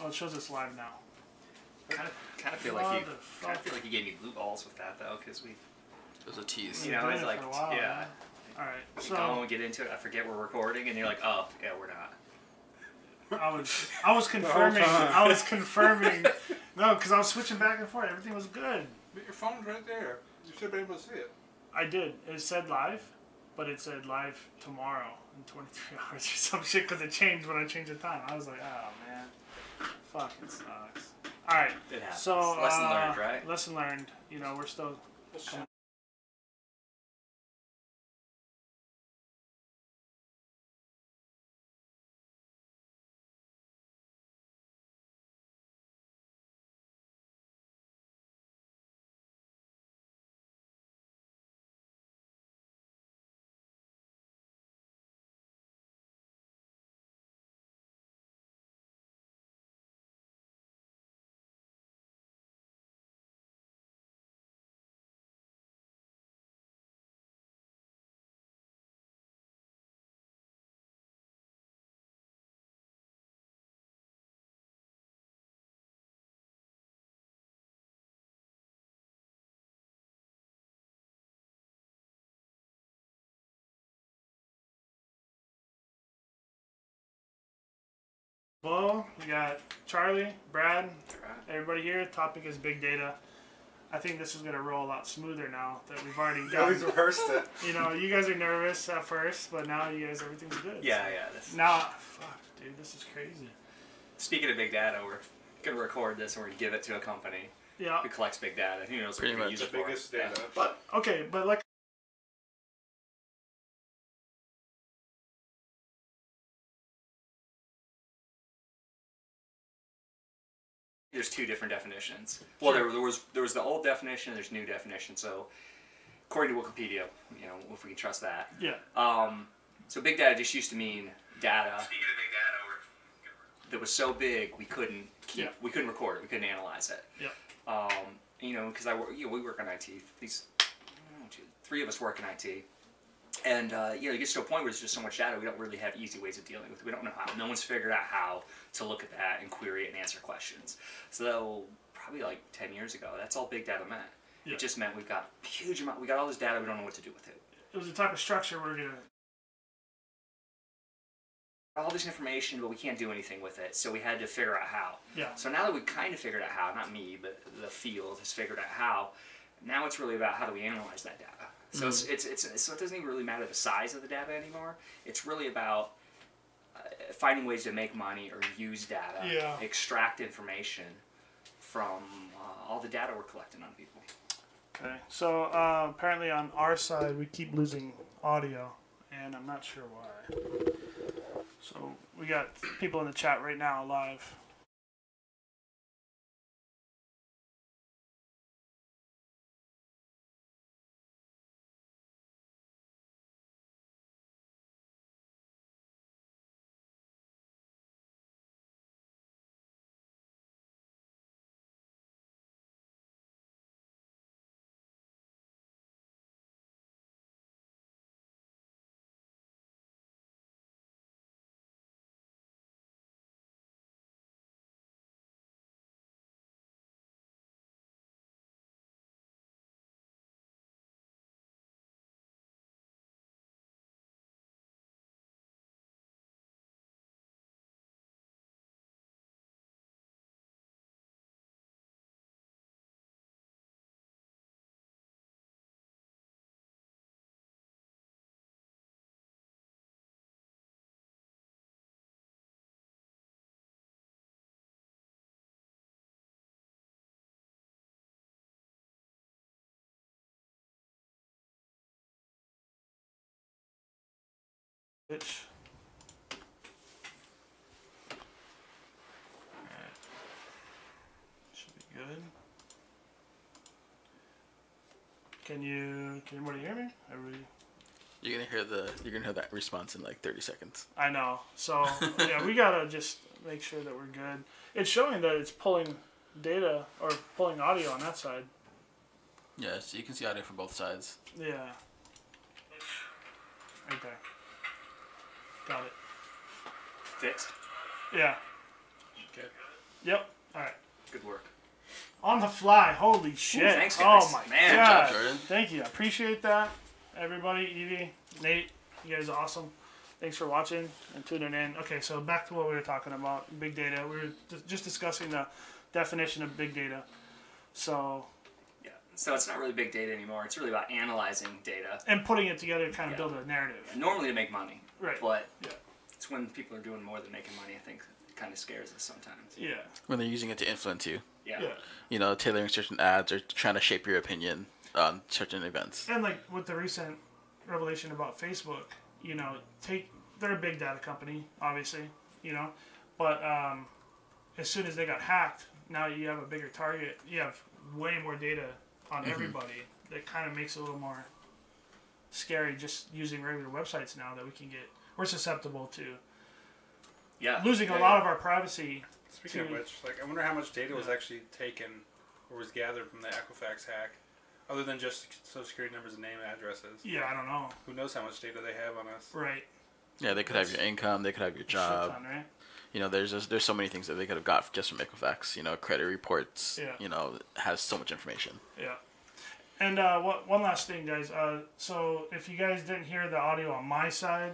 Oh, it shows us live now. Kind of feel like you gave me blue balls with that though, because we. It was a tease. You know, it's like while, yeah. All right. So go and get into it. I forget we're recording, and you're like, oh yeah, we're not. I was confirming. I was confirming. No, because I was switching back and forth. Everything was good. But your phone's right there. You should be able to see it. I did. It said live, but it said live tomorrow in 23 hours or some shit because it changed when I changed the time. I was like, oh man, fucking sucks. All right. It happens. So lesson learned, right? Lesson learned. You know, we're still. Well, we got Charlie, Brad, everybody here. Topic is big data. I think this is going to roll a lot smoother now that we've already got. He's rehearsed it. You know, you guys are nervous at first, but now you guys, everything's good. Yeah, so. yeah. Now, fuck, dude, this is crazy. Speaking of big data, we're going to record this and we're going to give it to a company who collects big data. Who knows what we can use it for. The biggest data. Yeah. But, okay, but like. There's two different definitions. Well, there was the old definition. There's new definition. So, according to Wikipedia, you know, if we can trust that. Yeah. So big data just used to mean data. Speaking of big data, that was so big we couldn't we couldn't record it. We couldn't analyze it. Yeah. You know, because we work in IT. These three of us work in IT. And you know, it gets to a point where there's just so much data, we don't really have easy ways of dealing with it. We don't know how. No one's figured out how to look at that and query it and answer questions. So probably like 10 years ago, that's all big data meant. Yeah. It just meant we've got a huge amount. We got all this data. We don't know what to do with it. It was the type of structure we're gonna. All this information, but we can't do anything with it. So we had to figure out how. Yeah. So now that we kind of figured out how, not me, but the field has figured out how. Now it's really about how do we analyze that data. So so it doesn't even really matter the size of the data anymore. It's really about finding ways to make money or use data, extract information from all the data we're collecting on people. Okay, so apparently on our side we keep losing audio, and I'm not sure why. So we got people in the chat right now live. Bitch. Alright. Should be good. Can anybody hear me? You're gonna hear that response in like 30 seconds. I know. So yeah, we gotta just make sure that we're good. It's showing that it's pulling data or pulling audio on that side. Yeah, so you can see audio from both sides. Yeah. Right there. Got it. Fixed? Yeah. Okay. Yep. All right. Good work. On the fly. Holy shit. thanks, guys. Oh my Man, god. good job, Jordan. Thank you. I appreciate that. Everybody, Evie, Nate, you guys are awesome. Thanks for watching and tuning in. Okay, so back to what we were talking about, big data. We were just discussing the definition of big data. So, Yeah. So it's not really big data anymore. It's really about analyzing data. and putting it together to kind of Yeah. build a narrative. Normally to make money. Right. But Yeah. it's when people are doing more than making money, I think it kind of scares us sometimes. Yeah. When they're using it to influence you, Yeah. Yeah. you know, tailoring certain ads or trying to shape your opinion on certain events. And like with the recent revelation about Facebook, you know, they're a big data company, obviously, you know, but as soon as they got hacked, now you have a bigger target. You have way more data on everybody. That kind of makes it a little more scary just using regular websites now that we're susceptible to Yeah. losing a lot of our privacy. Speaking of which, like, I wonder how much data was actually taken or was gathered from the Equifax hack, other than just social security numbers and name and addresses. Yeah, I don't know. Who knows how much data they have on us? Right. Yeah, they could have your income, they could have your Shit job. ton, right? You know, there's so many things that they could have got just from Equifax. You know, credit reports. Yeah. You know, has so much information. Yeah. And one last thing, guys. So if you guys didn't hear the audio on my side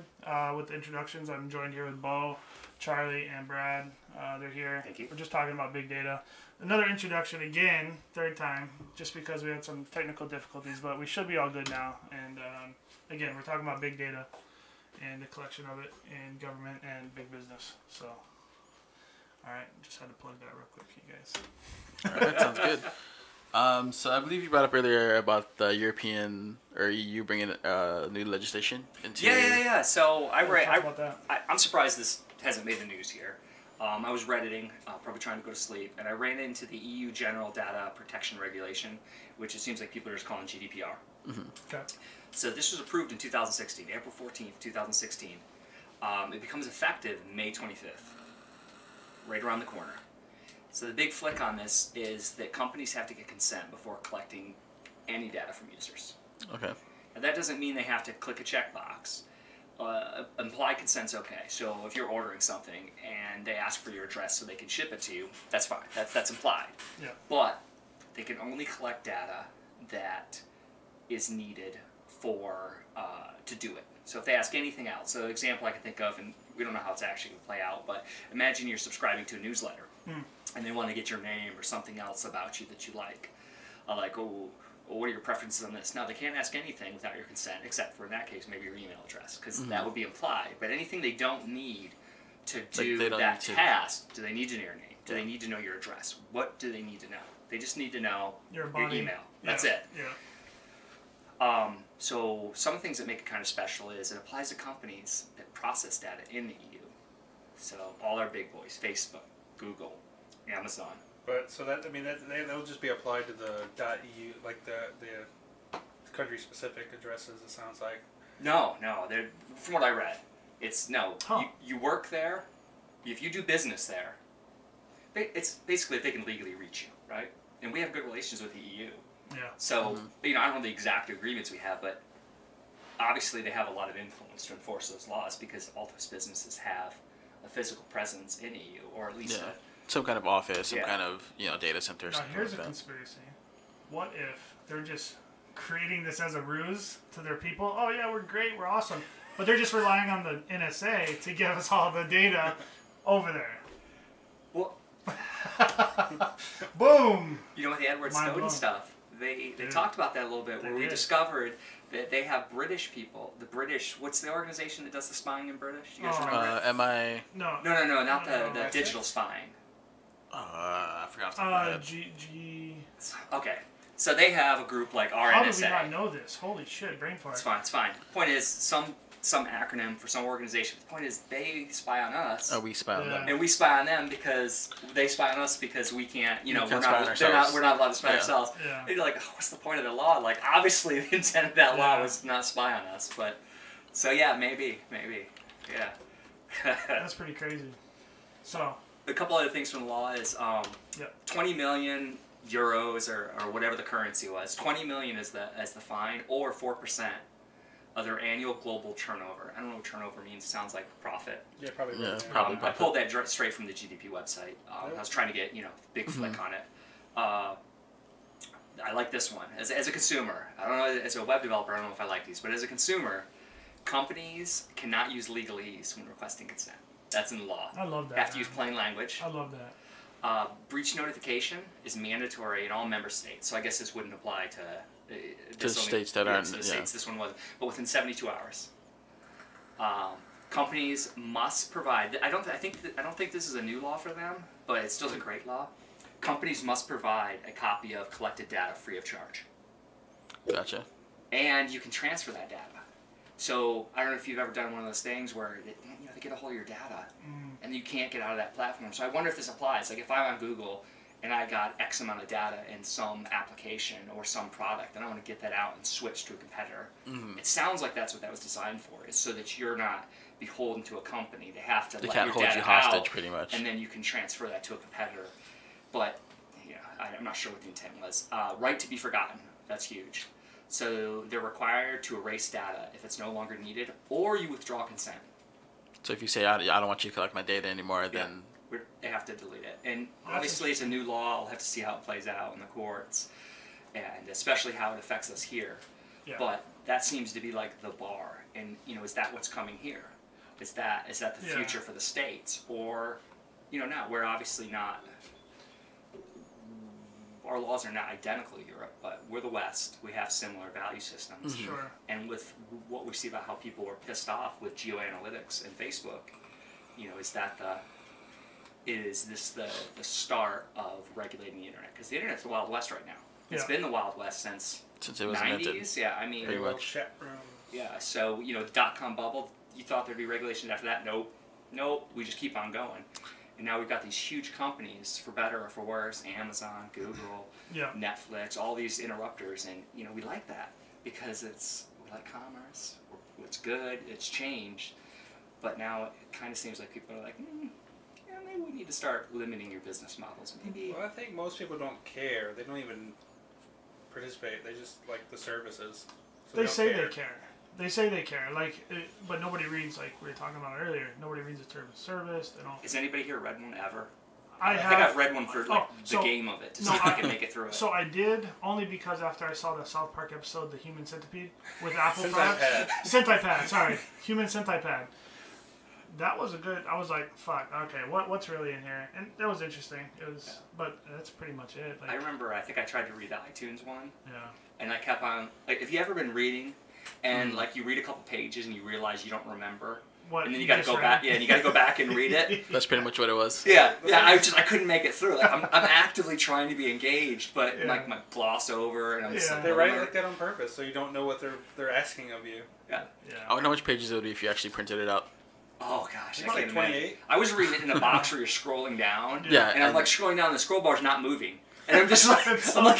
with the introductions, I'm joined here with Bo, Charlie, and Brad. They're here. Thank you. We're just talking about big data. Another introduction again, third time, just because we had some technical difficulties, but we should be all good now. And again, we're talking about big data and the collection of it in government and big business. So, all right, just had to plug that real quick, you guys. All right, sounds good. So I believe you brought up earlier about the European or EU bringing new legislation into. Yeah. So Talk about that. I'm surprised this hasn't made the news here. I was Redditing, probably trying to go to sleep, and I ran into the EU General Data Protection Regulation, which it seems like people are just calling GDPR. Okay. So this was approved in 2016, April 14th, 2016. It becomes effective May 25th, right around the corner. So the big flick on this is that companies have to get consent before collecting any data from users. Okay. And that doesn't mean they have to click a checkbox. Implied consent's okay. So if you're ordering something and they ask for your address so they can ship it to you, that's fine. That's implied. Yeah. But they can only collect data that is needed for to do it. So if they ask anything else, so an example I can think of, and we don't know how it's actually going to play out, but imagine you're subscribing to a newsletter and they want to get your name or something else about you that you like. What are your preferences on this? Now, they can't ask anything without your consent, except for, in that case, maybe your email address, because that would be implied. But anything they don't need to do they don't that need to- task, do they need to know your name? Do they need to know your address? What do they need to know? They just need to know Your your body. email. Yeah. That's it. Yeah. So some of the things that make it kind of special is it applies to companies that process data in the EU. So all our big boys, Facebook, Google, Amazon. But so that that'll just be applied to the .eu, like the country-specific addresses. It sounds like. No, they're, from what I read, it's no. Huh. You work there, if you do business there, it's basically if they can legally reach you, right? And we have good relations with the EU. Yeah. So, I don't know the exact agreements we have, but obviously they have a lot of influence to enforce those laws because all those businesses have a physical presence in EU, or at least Yeah. Some kind of office, some Yeah. kind of data center. Now Something here's a like that. conspiracy. What if they're just creating this as a ruse to their people? Oh yeah, we're great, we're awesome, but they're just relying on the NSA to give us all the data over there. well, Boom. with the Edward Mind Snowden blown. stuff, they Dude. talked about that a little bit, They where we did. discovered that they have British people. The British, what's the organization that does the spying in British? You guys Oh. remember? MI. No. No, not No, the that's digital it? spying. I forgot off the top of my head. G. Okay, so they have a group like our How NSA. do we not know this? Holy shit, brain fart. It's fine. Point is, some acronym for some organization. The point is, they spy on us. Oh, we spy on them. Yeah. And we spy on them because they spy on us because we can't, We we're can't spy on not, ourselves. we're not allowed to spy Yeah. ourselves. Yeah. And you're like, oh, what's the point of the law? Like, obviously the intent of that law Yeah. was not spy on us, but, so yeah, maybe, yeah. That's pretty crazy. So, A couple other things from the law is, Yep. 20 million euros or whatever the currency was, 20 million is the fine, or 4% of their annual global turnover. I don't know what turnover means. Sounds like profit. Yeah, probably. Yeah, Right, probably. I pulled that straight from the GDP website. I was trying to get, big flick on it. I like this one. As a consumer, I don't know, as a web developer, I don't know if I like these, but as a consumer, companies cannot use legalese when requesting consent. That's in the law. I love that. Have to use plain language. I love that. Breach notification is mandatory in all member states. So I guess this wouldn't apply to states that aren't. to the Yeah. states this one wasn't, but within 72 hours. Companies must provide. I don't think this is a new law for them, but it's still a great law. Companies must provide a copy of collected data free of charge, Gotcha. and you can transfer that data. So I don't know if you've ever done one of those things where they get a hold of your data, and you can't get out of that platform. So I wonder if this applies. Like if I'm on Google and I got X amount of data in some application or some product, and I want to get that out and switch to a competitor. It sounds like that's what that was designed for, is so that you're not beholden to a company. They have to They let can't your hold data you hostage, out, pretty much. and then you can transfer that to a competitor. But I'm not sure what the intent was. Right to be forgotten. That's huge. So they're required to erase data if it's no longer needed, or you withdraw consent. So if you say I don't want you to collect my data anymore, then They have to delete it. And obviously it's a new law. I'll have to see how it plays out in the courts, and especially how it affects us here. Yeah. But that seems to be like the bar. And is that what's coming here? Is that the Yeah. future for the states, or no? We're obviously not. Our laws are not identical to Europe, but we're the West. We have similar value systems. Sure. And with what we see about how people were pissed off with geoanalytics and Facebook, is this the start of regulating the internet? Because the internet's the Wild West right now. It's Yeah. been the Wild West since since it was invented. 90s. Yeah, I mean, Pretty much. Chat room. yeah. So the dot-com bubble. You thought there'd be regulations after that? Nope. We just keep on going. And now we've got these huge companies, for better or for worse, Amazon, Google, Yeah. Netflix, all these interrupters, and we like that because we like commerce. It's good. It's changed, but now it kind of seems like people are like, maybe we need to start limiting your business models. Maybe. Well, I think most people don't care. They don't even participate. They just like the services. So They don't say care. they care. They say they care. But nobody reads, like we were talking about earlier. Nobody reads the term of service. They don't. Has anybody here read one ever? I think have. I've read one for the game of it to see if I can make it through it. So I did, only because after I saw the South Park episode, The Human Centipede, with Apple Centipede. products. Centipede, sorry. Human Centipede. That was a good, I was like, fuck, okay, what's really in here? And that was interesting. It was, but that's pretty much it. I remember, I think I tried to read the iTunes one, Yeah. and I kept on, like, have you ever been reading, and like you read a couple pages and you realize you don't remember, What, and then you got to go back, and you got to go back and read it. That's pretty much what it was. Yeah, I couldn't make it through. Like I'm actively trying to be engaged, but Yeah. like my gloss over, and I'm just Yeah. like, They write it like that on purpose, so you don't know what they're asking of you. yeah. I wonder how much pages it would be if you actually printed it out. Oh gosh, I It's like can't imagine. 28. I was reading it in a box where you're scrolling down, Yeah, and I'm like scrolling down, and the scroll bar's not moving, and I'm just like, It's I'm like,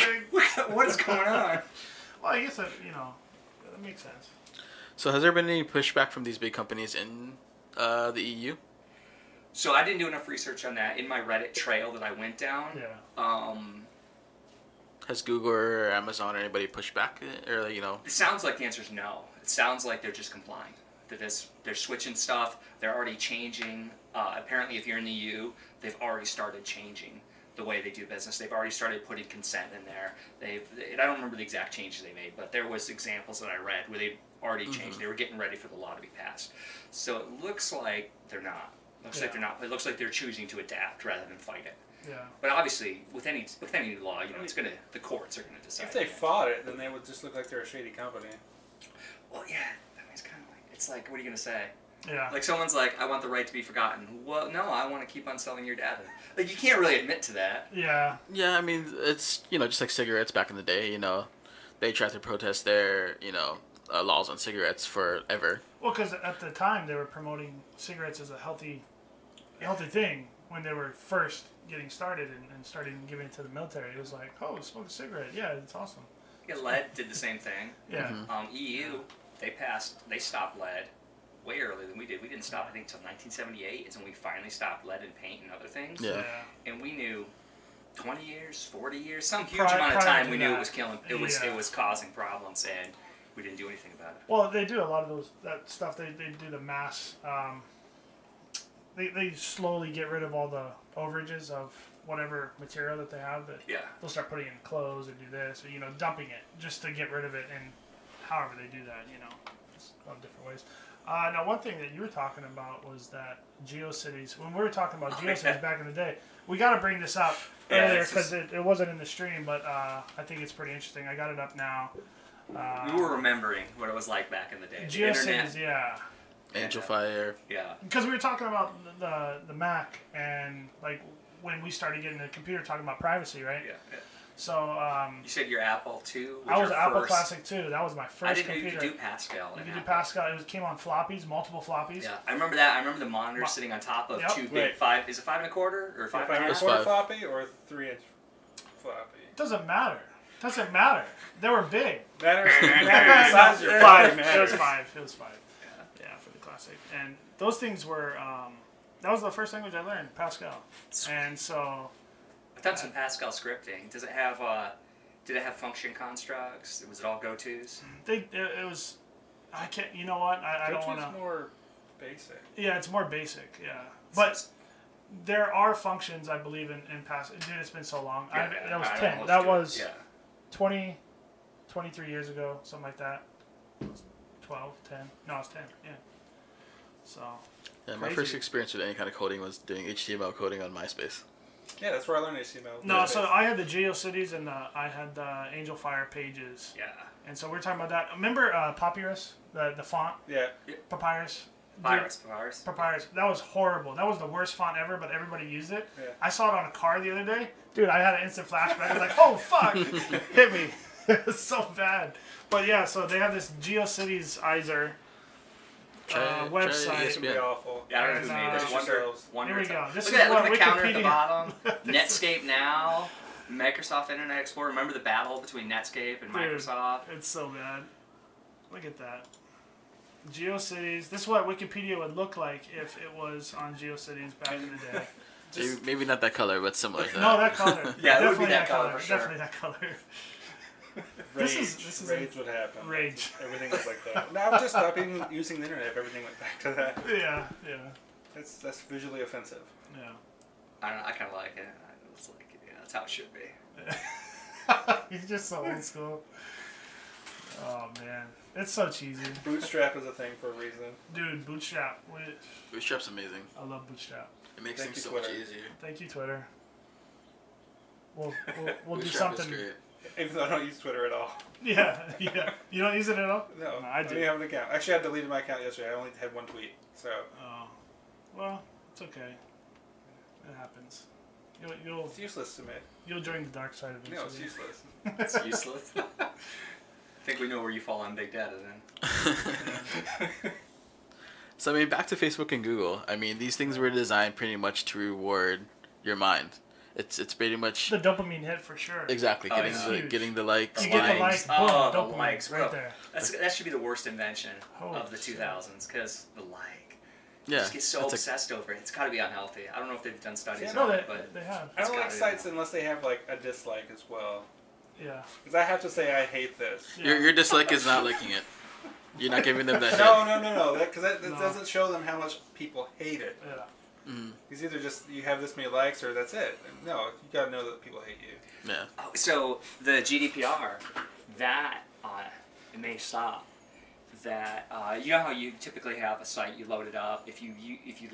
so what is going on? Well, I guess that, that makes sense. So has there been any pushback from these big companies in the E EU? So I didn't do enough research on that in my Reddit trail that I went down. Yeah. Has Google or Amazon or anybody pushed back? Or, It sounds like the answer is no. It sounds like they're just complying. They're switching stuff. They're already changing. Apparently, if you're in the EU, they've already started changing the way they do business. They've already started putting consent in there. I don't remember the exact changes they made, but there was examples that I read where they've already changed. They were getting ready for the law to be passed. So it looks like they're not. Like they're not. It looks like they're choosing to adapt rather than fight it. Yeah. But obviously, with any law, the courts are gonna decide. If they fought it, then they would just look like they're a shady company. Well, yeah. I mean, it's like, what are you gonna say? Yeah. Like someone's like, I want the right to be forgotten. Well, no, I want to keep on selling your data. Like you can't really admit to that. Yeah. Yeah, I mean, it's, just like cigarettes back in the day, They tried to protest their, laws on cigarettes forever. Well, because at the time they were promoting cigarettes as a healthy thing when they were first getting started and starting giving it to the military. It was like, oh, smoke a cigarette. Yeah, it's awesome. Yeah, lead did the same thing. Yeah. EU, they stopped lead way earlier than we did. We didn't stop, I think, until 1978 is when we finally stopped lead in paint and other things. Yeah. And we knew 20 years, 40 years, some huge Prior amount of time to we knew that. it was killing, it was causing problems, and we didn't do anything about it. Well, they do a lot of that stuff. They do the mass. They slowly get rid of all the overages of whatever material that they have. That Yeah. they'll start putting in clothes or do this, or dumping it just to get rid of it. And however they do that, it's a lot of different ways. Now, one thing that you were talking about was that GeoCities. When we were talking about GeoCities back in the day, we got to bring this up earlier because it wasn't in the stream, but I think it's pretty interesting. I got it up now. We were remembering what it was like back in the day. The GeoCities, internet. yeah. Angel Fire. Yeah. Because we were talking about the Mac and like when we started getting the computer, talking about privacy, right? Yeah. So You said your Apple II. I was your an Apple first- Classic 2. That was my first I didn't know computer. you could do Pascal. You in could do Apple. Pascal. It came on floppies, multiple floppies. Yeah, I remember that. I remember the monitor sitting on top of Yep. two big Wait. 5. Is it 5 1/4 or 5 5 and a It's quarter five. floppy or 3-inch floppy? Doesn't matter. Doesn't matter. They were big. Matters. No, The size of your five. floppy It was matters. 5. It was 5. Yeah, for the Classic. And those things were. That was the first language I learned, Pascal. And so. I've done some Pascal scripting. Does it have? Did it have function constructs? Was it all go-tos? It was. I can't. You know what? I don't want Go-to's to. more basic. Yeah, it's more basic. Yeah, but there are functions I believe in Pascal. Dude, it's been so long. Yeah, That was I 10. almost That do it. was Yeah. 20, 23 years ago, something like that. 12, 10. No, it's 10. Yeah. So. Yeah, my Crazy. first experience with any kind of coding was doing HTML coding on MySpace. Yeah, that's where I learned HTML. No, so I had the GeoCities and I had the Angel Fire pages. Yeah. And so we're talking about that. Remember Papyrus, the font? Yeah. Papyrus? Virus. Papyrus. That was horrible. That was the worst font ever, but everybody used it. Yeah. I saw it on a car the other day. Dude, I had an instant flashback. I was like, oh, fuck. Hit me. It was so bad. But yeah, so they have this GeoCitiesizer website. It's gonna be awful. Yeah, I don't know who And, made this. Wonder. Here we go. This Look is at that. Look what at the counter at the Wikipedia- bottom. Netscape now. Microsoft Internet Explorer. Remember the battle between Netscape and Dude. Microsoft? It's so bad. Look at that. GeoCities. This is what Wikipedia would look like if it was on GeoCities back in the day. Maybe not that color, but similar to that. No, that color. Yeah, it would be Definitely that color for sure. Definitely that color. Rage. This is Rage would happen. Rage. Everything was like that. No, I would just stop even using the internet if everything went back to that. Yeah. That's visually offensive. Yeah. I don't know. I kind of like it. It's like, yeah, that's how it should be. He's just so old school. Oh man, it's so cheesy, Bootstrap is a thing for a reason. dude. Bootstrap. Bootstrap's amazing. I love Bootstrap. It makes Thank things you, so much Twitter. easier. Thank you, Twitter. We'll do Bootstrap is something. great. Even though I don't use Twitter at all. Yeah. You don't use it at all. No, No, I I don't do. even have an account. Actually, I deleted my account yesterday. I only had one tweet. So Oh, well, it's okay. It happens. You'll it's useless to me. you'll join the dark side of it. No, it's useless. It's useless. I think we know where you fall on big data then. So, I mean, back to Facebook and Google. I mean, these things were designed pretty much to reward your mind. It's pretty much The dopamine hit for sure. exactly Oh, getting yeah. the Huge. getting the likes. You get the likes. like, boom, Oh, the dopamine likes, right bro. there. That should be the worst invention Holy of the shit. 2000s because the like. Yeah, Just get so it's obsessed over it. It's got to be unhealthy. I don't know if they've done studies Yeah, No, on they, it, but they have. I don't like gotta be sites unless they have like a dislike as well. Yeah. Because I have to say I hate this. Yeah. Your dislike is not liking it. You're not giving them that. No. Because that No. doesn't show them how much people hate it. Yeah. Mm, It's either just you have this many likes or that's it. No, you gotta know that people hate you. yeah. Oh, so the GDPR, that it may stop. That you know how you typically have a site, you load it up. If you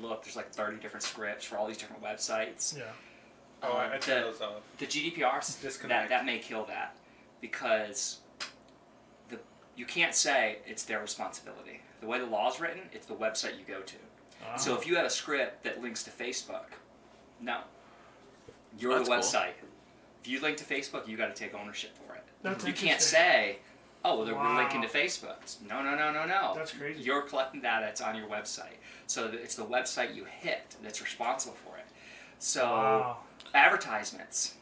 look, there's like 30 different scripts for all these different websites. Yeah. Oh, I turn those off. The GDPR Disconnect. that may kill that because you can't say it's their responsibility. The way the law's written, it's the website you go to. Ah. So if you have a script that links to Facebook, no, you're That's the cool. website. If you link to Facebook, you got to take ownership for it. That's You can't interesting. say, "Oh, well, we're Wow. linking to Facebook." No. That's crazy. You're collecting data. It's on your website. So it's the website you hit that's responsible for it. So Wow. advertisements.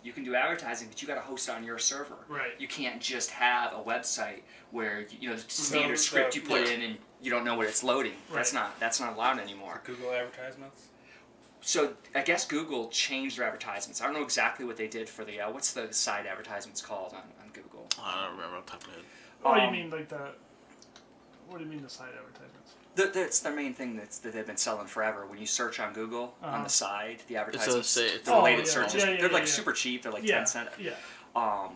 You can do advertising, but you got to host it on your server. Right. You can't just have a website where the standard So, script you put yeah. in and you don't know what it's loading. That's Right. not allowed anymore. Google advertisements. So I guess Google changed their advertisements. I don't know exactly what they did for the what's the side advertisements called on Google. I don't remember off the top of my head. Oh, you mean like the? What do you mean the side advertisements? That's their main thing that they've been selling forever. When you search on Google on the side, the advertisements, it's the related yeah. searches, Yeah, they're like yeah. super cheap. They're like Yeah, 10 cents. yeah.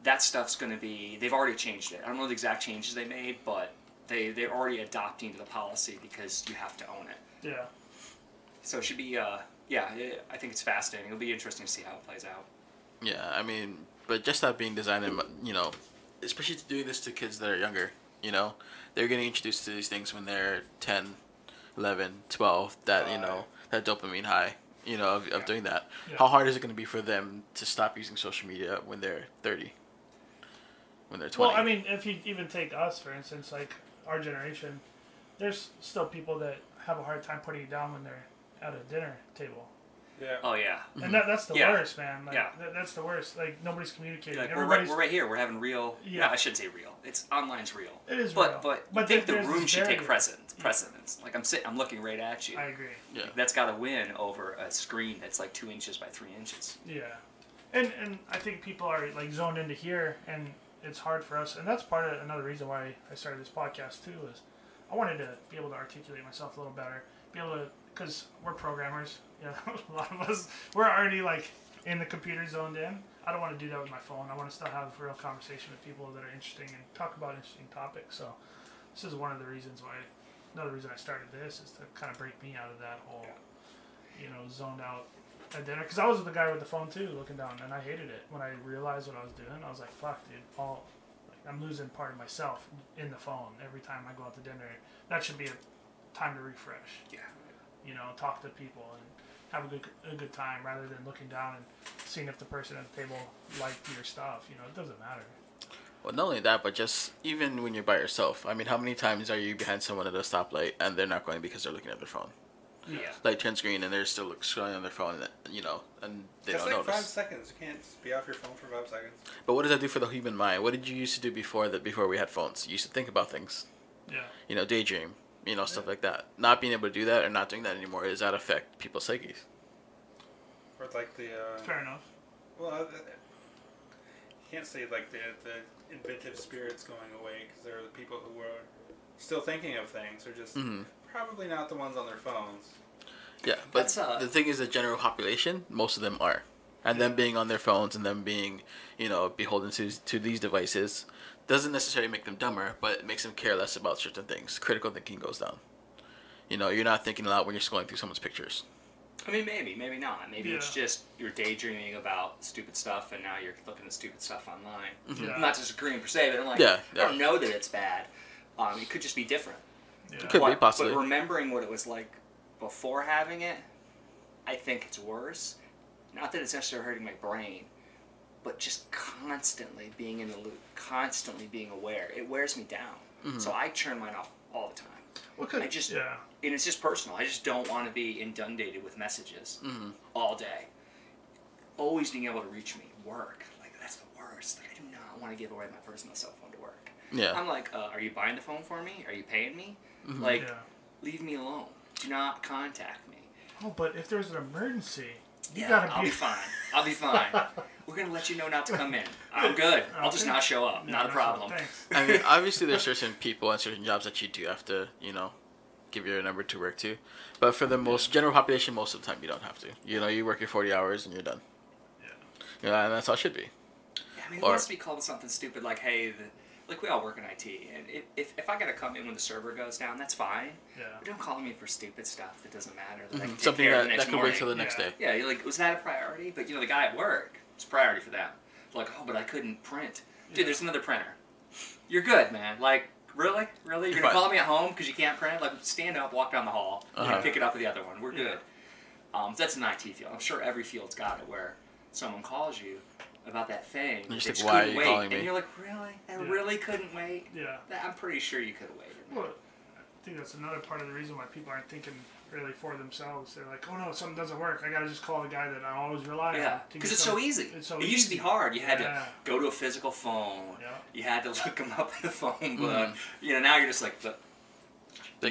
That stuff's going to be. They've already changed it. I don't know the exact changes they made, but they're already adopting to the policy because you have to own it. Yeah. So it should be. I think it's fascinating. It'll be interesting to see how it plays out. Yeah, I mean, but just that being designed, and especially doing this to kids that are younger, they're getting introduced to these things when they're 10, 11, 12, that, that dopamine high, of doing that. Yeah. How hard is it going to be for them to stop using social media when they're 30, when they're 20? Well, I mean, if you even take us, for instance, like our generation, there's still people that have a hard time putting it down when they're at a dinner table. Yeah. Oh yeah. And that's the Yeah. worst, man. Like, Yeah. that's the worst. Like, nobody's communicating. Like, Everybody's... we're right here. We're having real. Yeah. No, I shouldn't say real. It's online's real. It is but, real. But But I think the there's room this should take barrier. precedence. Like I'm looking right at you. I agree. Yeah. That's got to win over a screen that's like 2 inches by 3 inches. Yeah. And I think people are, like, zoned into here, and it's hard for us. And that's part of another reason why I started this podcast, too, is I wanted to be able to articulate myself a little better. Be able to... Because we're programmers. A lot of us, we're already, like, in the computer zoned in. I don't want to do that with my phone. I want to still have a real conversation with people that are interesting and talk about interesting topics. So this is one of the reasons why, another reason I started this is to kind of break me out of that whole, zoned out at dinner. Because I was the guy with the phone too, looking down, and I hated it. When I realized what I was doing, I was like, fuck, dude, I'm losing part of myself in the phone every time I go out to dinner. That should be a time to refresh. Yeah. Talk to people and have a good time rather than looking down and seeing if the person at the table liked your stuff. It doesn't matter. Well, not only that, but just even when you're by yourself. I mean, how many times are you behind someone at a stoplight and they're not going because they're looking at their phone? Yeah. Like turn screen and they're still scrolling on their phone, and they It's don't like notice. 5 seconds. You can't just be off your phone for 5 seconds. But what does that do for the human mind? What did you used to do before we had phones? You used to think about things. Yeah. Daydream. Stuff like that. Not being able to do that or not doing that anymore, does that affect people's psyches? Or like the. Fair enough. Well, you can't say like the inventive spirits going away because there are the people who are still thinking of things. They're just probably not the ones on their phones. Yeah, but That's, the thing is, the general population, most of them are. And them being on their phones and them being, beholden to these devices doesn't necessarily make them dumber, but it makes them care less about certain things. Critical thinking goes down. You're not thinking a lot when you're scrolling through someone's pictures. I mean, maybe not. Maybe it's Yeah. just you're daydreaming about stupid stuff, and now you're looking at stupid stuff online. Yeah. I'm not disagreeing per se, but I'm like, Yeah, I don't know that it's bad. It could just be different. Yeah. Could be, possibly. But remembering what it was like before having it, I think it's worse. Not that it's necessarily hurting my brain, but just constantly being in the loop, constantly being aware. It wears me down. So I turn mine off all the time. Well, 'cause- I just, yeah. and it's just personal. I just don't want to be inundated with messages all day. Always being able to reach me, work, like that's the worst. Like I do not want to give away my personal cell phone to work. Yeah. I'm like, are you buying the phone for me? Are you paying me? Like, Yeah. leave me alone. Do not contact me. Oh, but if there's an emergency, you Yeah, gotta I'll be fine. I'll be fine. We're gonna let you know not to come in. I'm good. I'll just Okay. not show up. Yeah, Not a that's problem. what- Thanks. I mean, obviously there's certain people and certain jobs that you do have to, give your number to work to. But for the most general population, most of the time you don't have to. You work your 40 hours and you're done. Yeah. And that's how it should be. Yeah, I mean, it Or- wants to be called something stupid like, hey, like we all work in IT, and if I gotta come in when the server goes down, that's fine. Yeah. But don't call me for stupid stuff that doesn't matter. That I can take Something care of that, the next that could morning. wait till the next Yeah. day. Yeah, you're like, was that a priority? But the guy at work, it's a priority for them. Like, oh, but I couldn't print. Dude, Yeah. there's another printer. You're good, man. Like, really? You're You're gonna fine. call me at home because you can't print? Like, stand up, walk down the hall, Uh-huh. pick it up with the other one. We're Yeah. good. That's an IT field. I'm sure every field's got it where someone calls you about that thing. You're just they like, just "Why are couldn't you wait." calling me? And you're like, really? I Yeah. really couldn't wait? Yeah. I'm pretty sure you could have waited. Well, I think that's another part of the reason why people aren't thinking really for themselves. They're like, oh no, something doesn't work. I gotta just call the guy that I always rely on. Yeah, to because get it's so some- easy. It's so it used to be easy. hard. You had Yeah. to go to a physical phone. Yeah. You had to look them up in the phone Mm-hmm. book. Now you're just like, Like,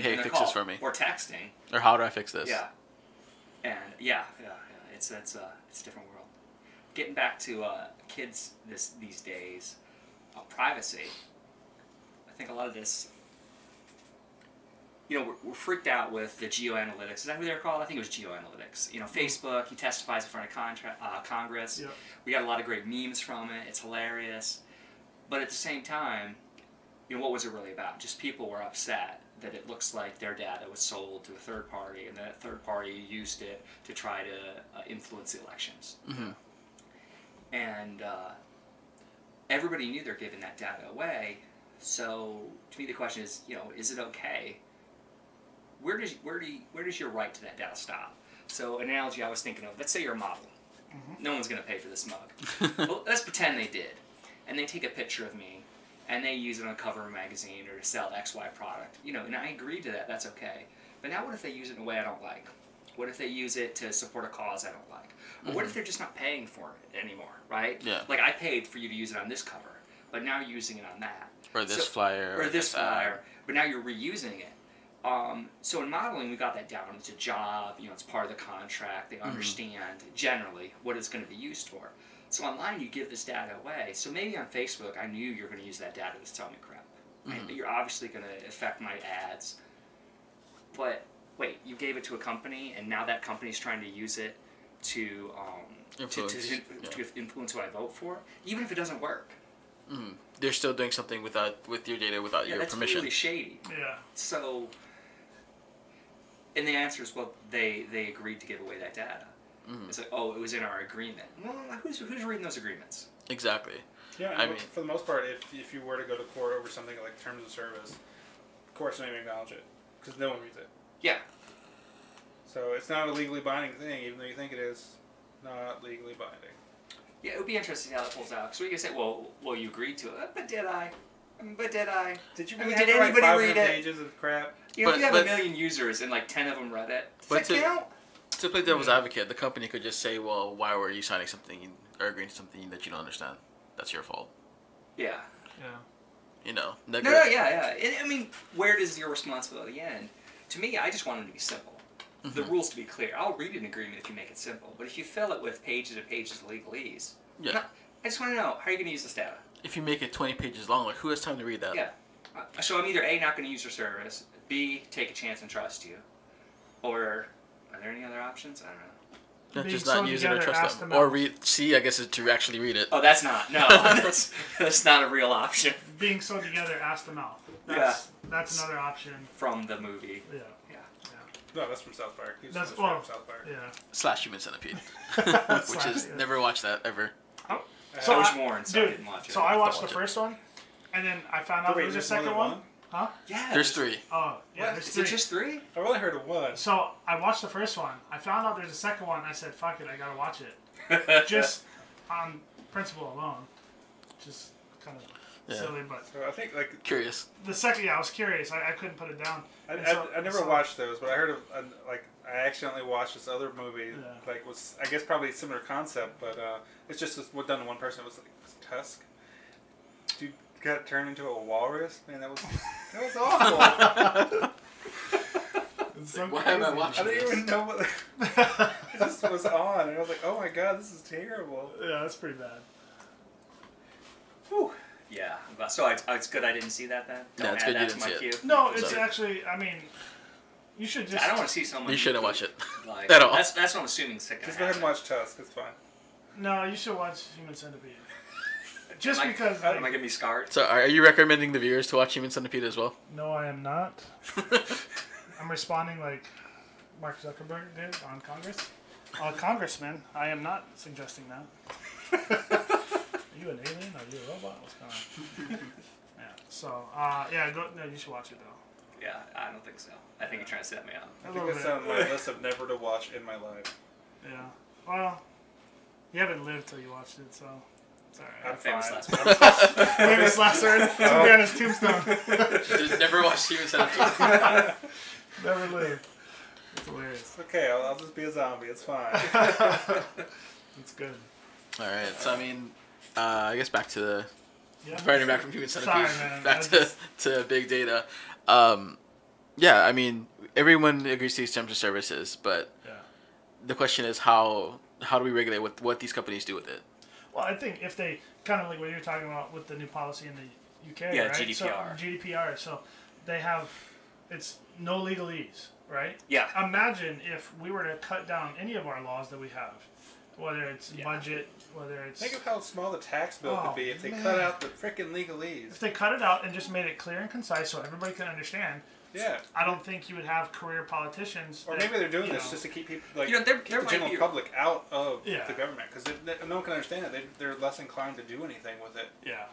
hey, gonna fix call. this for me. Or texting. Or how do I fix this? Yeah. And yeah. It's a different world. Getting back to kids these days, privacy. think a lot of this, we're freaked out with the geoanalytics. Is that who they're called? I think it was geoanalytics. Facebook, he testifies in front of Congress. Yep. We got a lot of great memes from it. It's hilarious. But at the same time, what was it really about? Just people were upset that it looks like their data was sold to a third party, and that third party used it to try to influence the elections. Mm-hmm. And everybody knew they're giving that data away. So to me, the question is, is it okay? Where does your right to that data stop? So an analogy I was thinking of, let's say you're a model. Mm-hmm. No one's going to pay for this mug. Well, let's pretend they did. And they take a picture of me, and they use it on a cover of a magazine or to sell XY product. And I agree to that, that's okay. But now what if they use it in a way I don't like? What if they use it to support a cause I don't like? Or what if they're just not paying for it anymore, right? Yeah. Like I paid for you to use it on this cover, but now you're using it on that. Or this flyer. Or this flyer, but now you're reusing it. So in modeling, we got that down. It's a job, it's part of the contract. They understand generally what it's going to be used for. So online, you give this data away. So maybe on Facebook, I knew you were going to use that data to tell me crap. Right? But you're obviously going to affect my ads. But wait, you gave it to a company, and now that company's trying to use it to influence who I vote for, even if it doesn't work. Mm-hmm. They're still doing something with your data without your that's permission. Really shady. Yeah. So, and the answer is, well, they agreed to give away that data. Mm-hmm. It's like, oh, it was in our agreement. Well, who's reading those agreements? Exactly. Yeah, I mean, for the most part, if you were to go to court over something like terms of service, courts don't even acknowledge it because no one reads it. Yeah. So it's not a legally binding thing, even though you think it is. Not legally binding. Yeah, it would be interesting how that pulls out. So we can say, well, you agreed to it, but did I? But did I? Did you really have did to anybody write 500 read it? pages of crap? If you have a million users and like 10 of them read it, does that count? To play devil's advocate, the company could just say, well, why were you signing something or agreeing to something that you don't understand? That's your fault. Yeah. Yeah. No, yeah. I mean, where does your responsibility end? To me, I just want them to be simple. Mm-hmm. The rules to be clear. I'll read an agreement if you make it simple, but if you fill it with pages and pages of legalese, I just want to know, how are you going to use this data? If you make it 20 pages long, like, who has time to read that? Yeah. So I'm either A, not going to use your service, B, take a chance and trust you, or are there any other options? I don't know. Yeah, just not use it or trust them. Or read. C, I guess, is to actually read it. Oh, that's not. No, that's not a real option. Being sewn together, ass to mouth. That's another option. From the movie. Yeah. No, that's from South Park. That's from South Park. Yeah. / Human Centipede, which is never watched that ever. Oh. So I was warned, so I didn't watch it. So I watched the first one, and then I found out there was a second one. Huh? Yeah. There's 3. Oh, yeah. There's 3. Is it just 3? I've only heard of 1. So I watched the first one. I found out there's a second one. I said, "Fuck it, I gotta watch it." Just on principle alone. Just kind of silly, but. So I think curious. The second, I was curious. I couldn't put it down. I never watched those, but I heard of I accidentally watched this other movie. Yeah. Was I guess probably a similar concept, but it's just done to one person. It was Tusk. Dude got turned into a walrus. Man, that was awful. Why am I watching? I didn't even know what it just was on, and I was like, "Oh my god, this is terrible." Yeah, that's pretty bad. Whew. Yeah, so it's good I didn't see that then. Yeah, it's good you didn't see it. No, it's actually. I mean, you should just. I don't want to see someone. You shouldn't watch it at all. That's what I'm assuming. Just go ahead and watch Tusk. It's fine. No, you should watch Human Centipede. Just because. Am I gonna be scarred? So, are you recommending the viewers to watch Human Centipede as well? No, I am not. I'm responding like Mark Zuckerberg did on Congress. Congressman, I am not suggesting that. Are you an alien? Are you a robot? What's going on? Yeah. So, no, you should watch it though. Yeah, I don't think so. I think you're trying to set me up. I think it's on my list of never to watch in my life. Yeah. Well, you haven't lived till you watched it, so it's alright. I'm famous fine. last word. Famous last word. It's gonna be on his tombstone. Never watched Human Centipede. Never lived. It's hilarious. It's okay. I'll just be a zombie. It's fine. It's good. All right. So I mean, I guess back to the back from Human Centipede. Sorry, man. Back to big data. Yeah, I mean, everyone agrees to these terms of services, but the question is how do we regulate what these companies do with it? Well, I think if they kind of like what you're talking about with the new policy in the UK, Yeah, right? GDPR. So, GDPR. So they have, it's no legalese, right? Yeah. Imagine if we were to cut down any of our laws that we have, whether it's budget, whether it's... Think of how small the tax bill could be if they man. cut out the frickin' legalese. If they cut it out and just made it clear and concise so everybody can understand, Yeah. I don't think you would have career politicians. Or that, maybe they're doing you this know, just to keep people, like, You know, there keep the might general be- public out of Yeah. the government because no one can understand it. They're less inclined to do anything with it. Yeah.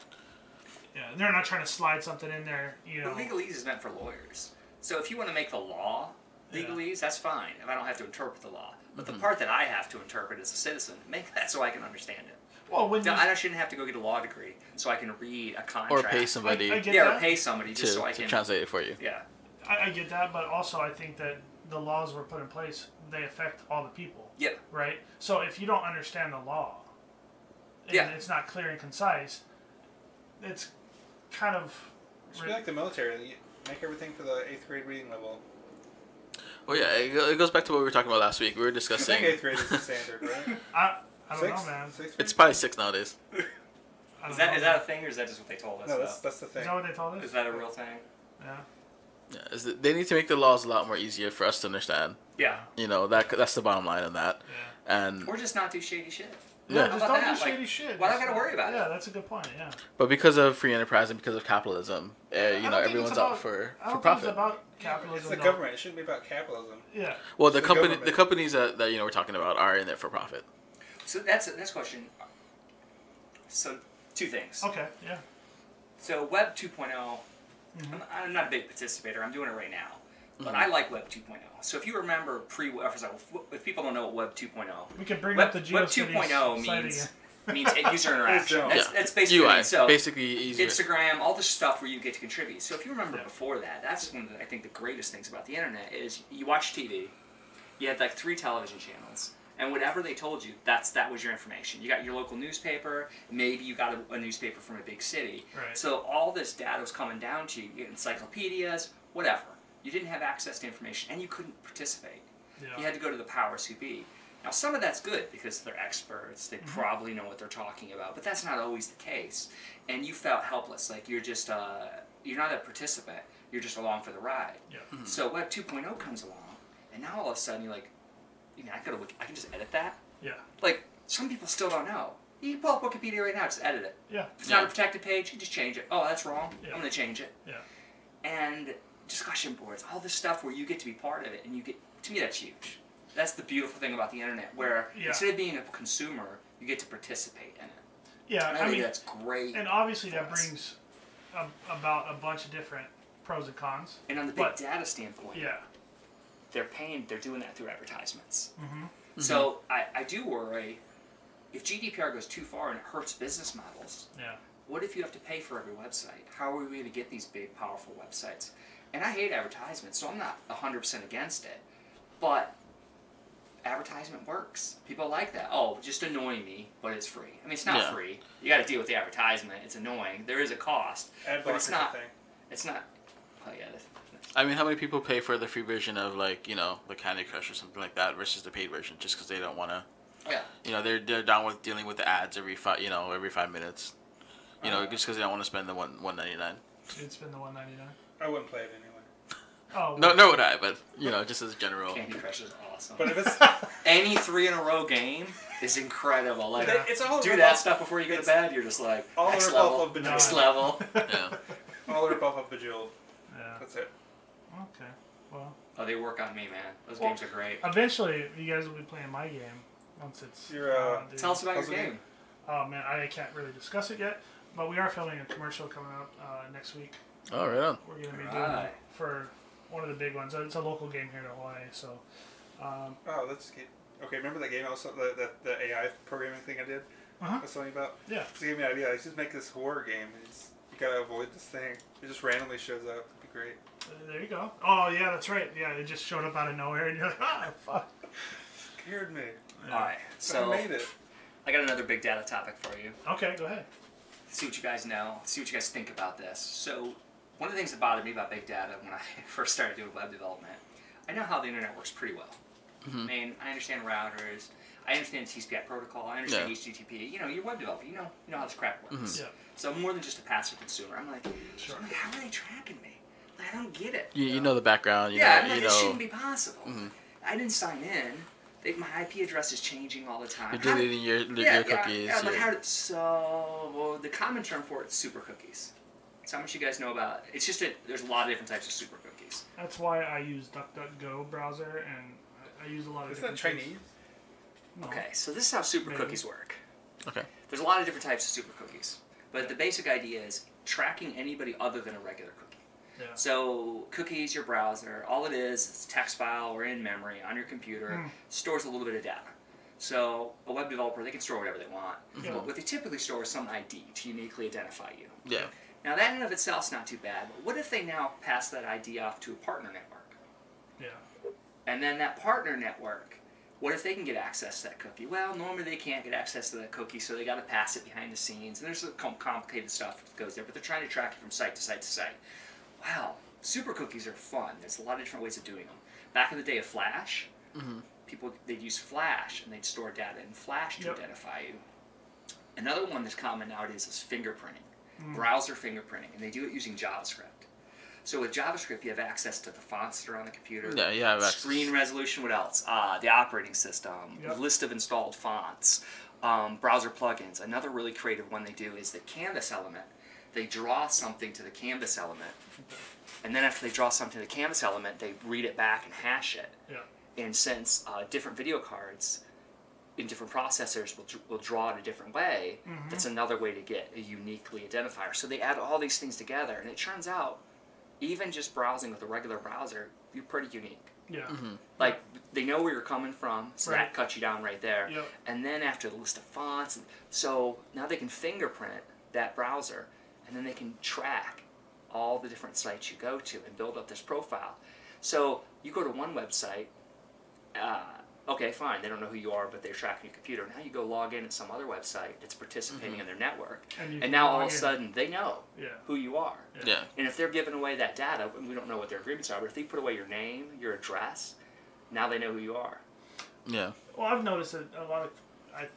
Yeah, they're not trying to slide something in there, you know. But legalese is meant for lawyers. So if you want to make the law legalese, that's fine. If I don't have to interpret the law. But the part that I have to interpret as a citizen, make that so I can understand it. Well, when you, I shouldn't have to go get a law degree so I can read a Or contract. pay somebody I get Yeah, that. or pay somebody just so I to can. translate it for you. Yeah. I get that, but also I think that the laws were put in place, they affect all the people, Yeah. right? So if you don't understand the law, and Yeah. it's not clear and concise, it's kind of... It should be like the military. You make everything for the 8th grade reading level. Well, yeah, it goes back to what we were talking about last week. We were I discussing. think 8th grade is the standard, right? I don't know, man. 6th grade? It's probably 6 nowadays. I don't Is that know. is that a thing or is that just what they told us? No, though? that's the thing. Is that what they told us? Is that a real thing? Yeah. Yeah, they need to make the laws a lot more easier for us to understand. Yeah. You know, that's the bottom line on that. Yeah. And Or just not do shady shit. Yeah. Just How don't about do that? shady shit. Why do I gotta worry about it? Yeah, that's a good point, yeah. but because of free enterprise and because of capitalism, you I know, don't think everyone's it's out about- for I don't think profit. it's about capitalism. It's the though. government. It shouldn't be about capitalism. Yeah. Well, the It's the company, government. the companies that you know we're talking about are in it for profit. So that's a question. So 2 things. Okay, yeah. So Web 2.0, I'm not a big participator. I'm doing it right now. But I like Web 2.0. So if you remember for example, if people don't know what Web 2.0, We can bring Web, up the Web GeoCities 2.0 site means again. means user interaction. don't. That's basically UI, it. So basically easier. Instagram, all the stuff where you get to contribute. So if you remember Yeah. before that, that's one of the, I think the greatest things about the internet is you watch TV, you had like 3 television channels, and whatever they told you, that was your information. You got your local newspaper, maybe you got a newspaper from a big city. Right. So all this data was coming down to you, you get encyclopedias, whatever. You didn't have access to information, and you couldn't participate. Yeah. You had to go to the powers who be. Now, some of that's good because they're experts. They probably know what they're talking about, but that's not always the case. And you felt helpless, like you're just you're not a participant. You're just along for the ride. Yeah. So Web 2.0 comes along, and now all of a sudden you're like, you know, I can just edit that. Yeah. Like some people still don't know. You can pull up Wikipedia right now, just edit it. Yeah. If it's not a Yeah. protected page, you just change it. Oh, that's wrong. Yeah. I'm gonna change it. Yeah. And discussion boards, all this stuff where you get to be part of it, and you get, to me, that's huge. That's the beautiful thing about the internet, where Yeah. instead of being a consumer, you get to participate in it. Yeah, And I I think mean, that's great. and obviously for that us. brings about a bunch of different pros and cons. And on the big but- data standpoint, Yeah. they're doing that through advertisements. Mm-hmm. So I do worry, if GDPR goes too far and it hurts business models, Yeah. what if you have to pay for every website? How are we going to get these big, powerful websites? And I hate advertisements, so I'm not 100% against it. But advertisement works. People like that. Oh, just annoy me, but it's free. I mean, it's not Yeah. free. You got to deal with the advertisement. It's annoying. There is a cost. Ad But it's blockers not- a thing. It's not. Oh yeah. I mean, how many people pay for the free version of like the Candy Crush or something like that versus the paid version just because they don't want to? Yeah. They're down with dealing with the ads every 5 minutes. Just because they don't want to spend the $1.99. You'd spend the $1.99. I wouldn't play it anyway. Oh. No, would I? But just as general. Candy Crush is awesome. But if it's Any 3-in-a-row game is incredible. Like, Yeah. it's all do rip that off- stuff before you go to it's bed. You're just like all next rip off level, of Bejeweled. next level. Yeah. all the rip off of Bejeweled. Yeah. That's it. Okay. Well, Oh, they work on me, man. Those Well, games are great. eventually you guys will be playing my game once it's. Your, dude. Tell us about your puzzle game. game? Oh man, I can't really discuss it yet, but we are filming a commercial coming out next week. Oh, right on. We're gonna be doing Right. it for one of the big ones. It's a local game here in Hawaii, so. Oh, let's get. Okay, remember that game also the AI programming thing I did? Uh-huh. I was telling you about. Yeah. Just gave me an idea. I just make this horror game. You gotta avoid this thing. It just randomly shows up. It'd be great. There you go. Oh yeah, that's right. Yeah, it just showed up out of nowhere, and you're like, ah, fuck. Scared me. All right, so I made it. I got another big data topic for you. Okay, go ahead. See what you guys know. See what you guys think about this. So, one of the things that bothered me about big data when I first started doing web development, I know how the internet works pretty well. I mean, I understand routers. I understand the TCP/IP protocol. I understand HTTP. You know, you're a web developer. You know how this crap works. Yeah. So I'm more than just a passive consumer. I'm like, Sure. how are they tracking me? Like, I don't get it. You know the background. You Yeah, know, I'm like, you it know. shouldn't be possible. I didn't sign in. My IP address is changing all the time. You're deleting your cookies. Yeah, like well, the common term for it is super cookies. So how much you guys know about it? It's just there's a lot of different types of super cookies. That's why I use DuckDuckGo browser, and I use a lot of Is that different Chinese? No. Okay, so this is how super Maybe. cookies work. Okay. There's a lot of different types of super cookies, but the basic idea is tracking anybody other than a regular cookie. Yeah. So cookies, your browser, all it is, it's a text file or in memory on your computer, stores a little bit of data. So a web developer, they can store whatever they want. Yeah. But what they typically store is some ID to uniquely identify you. Yeah. Now that in and of itself is not too bad, but what if they now pass that ID off to a partner network? Yeah. And then that partner network, what if they can get access to that cookie? Well, normally they can't get access to that cookie, so they got to pass it behind the scenes. And there's some complicated stuff that goes there, but they're trying to track it from site to site to site. Wow, super cookies are fun. There's a lot of different ways of doing them. Back in the day of Flash, people, they'd use Flash and they'd store data in Flash to identify you. Another one that's common nowadays is fingerprinting, browser fingerprinting, and they do it using JavaScript. So with JavaScript, you have access to the fonts that are on the computer. Yeah, you have access. Screen resolution, what else? The operating system, list of installed fonts, browser plugins. Another really creative one they do is the canvas element. They draw something to the canvas element, and then after they draw something to the canvas element, they read it back and hash it. Yeah. And since different video cards in different processors will draw it a different way, that's another way to get a uniquely identifier. So they add all these things together, and it turns out, even just browsing with a regular browser, you're pretty unique. Yeah. Like, they know where you're coming from, so that cuts you down right there. Yep. And then after the list of fonts, so now they can fingerprint that browser, and then they can track all the different sites you go to and build up this profile. So you go to one website, okay, fine, they don't know who you are, but they're tracking your computer. Now you go log in at some other website that's participating in their network, And now all log of a in. sudden they know Yeah. who you are. Yeah. And if they're giving away that data, and we don't know what their agreements are, but if they put away your name, your address, now they know who you are. Yeah. Well, I've noticed that a lot of,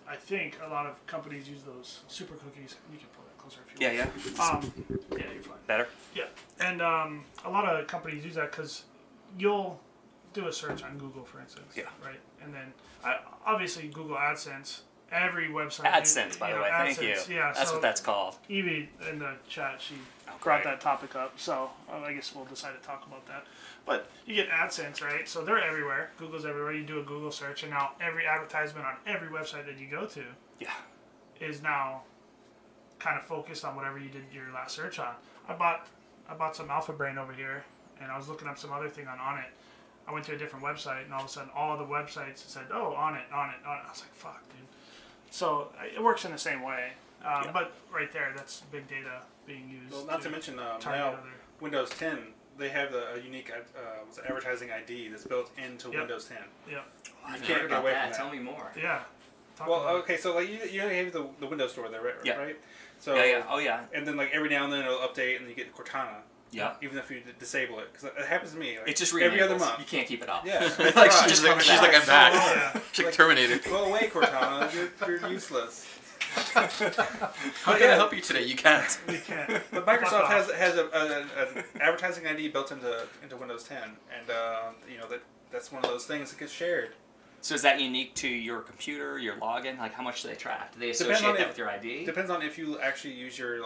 I think a lot of companies use those super cookies. You can pull that closer if you want. Yeah. Yeah, you're fine. Better? Yeah, and a lot of companies use that because you'll do a search on Google, for instance. Yeah. Right, and then obviously Google AdSense. Every website. AdSense, by the way. Thank you. Yeah, That's so what that's called. Evie in the chat, she great. brought that topic up, so I guess we'll decide to talk about that. But you get AdSense, right? So they're everywhere. Google's everywhere. You do a Google search, and now every advertisement on every website that you go to is now kind of focused on whatever you did your last search on. I bought some Alpha Brain over here, and I was looking up some other thing on it. I went to a different website, and all of a sudden, all the websites said, "Oh, on it." I was like, "Fuck, dude." So it works in the same way, but right there, that's big data being used. Well, not to mention target now other- Windows 10, they have a unique advertising ID that's built into Windows 10. Yeah. I can't heard get about away that. from that. Tell me more. Yeah. Talk Well, about it. okay, so like you have the Windows Store there, right? Yeah. Right. So Yeah. Oh, yeah. and then like every now and then it'll update, and you get Cortana. Yeah. Even if you disable it, because it happens to me. Like, It just every other re-enables. month. You can't keep it up. Yeah. Like, Right. she's coming She's like, back. I'm back. Oh, yeah. She's like Terminator. Go away, Cortana. You're useless. How can I help you today? You can't. We can't. But Fuck Microsoft off. has an advertising ID built into Windows 10, and that's one of those things that gets shared. So is that unique to your computer, your login? Like, how much do they track? Do they Depends associate on that if- with your ID? Depends on if you actually use your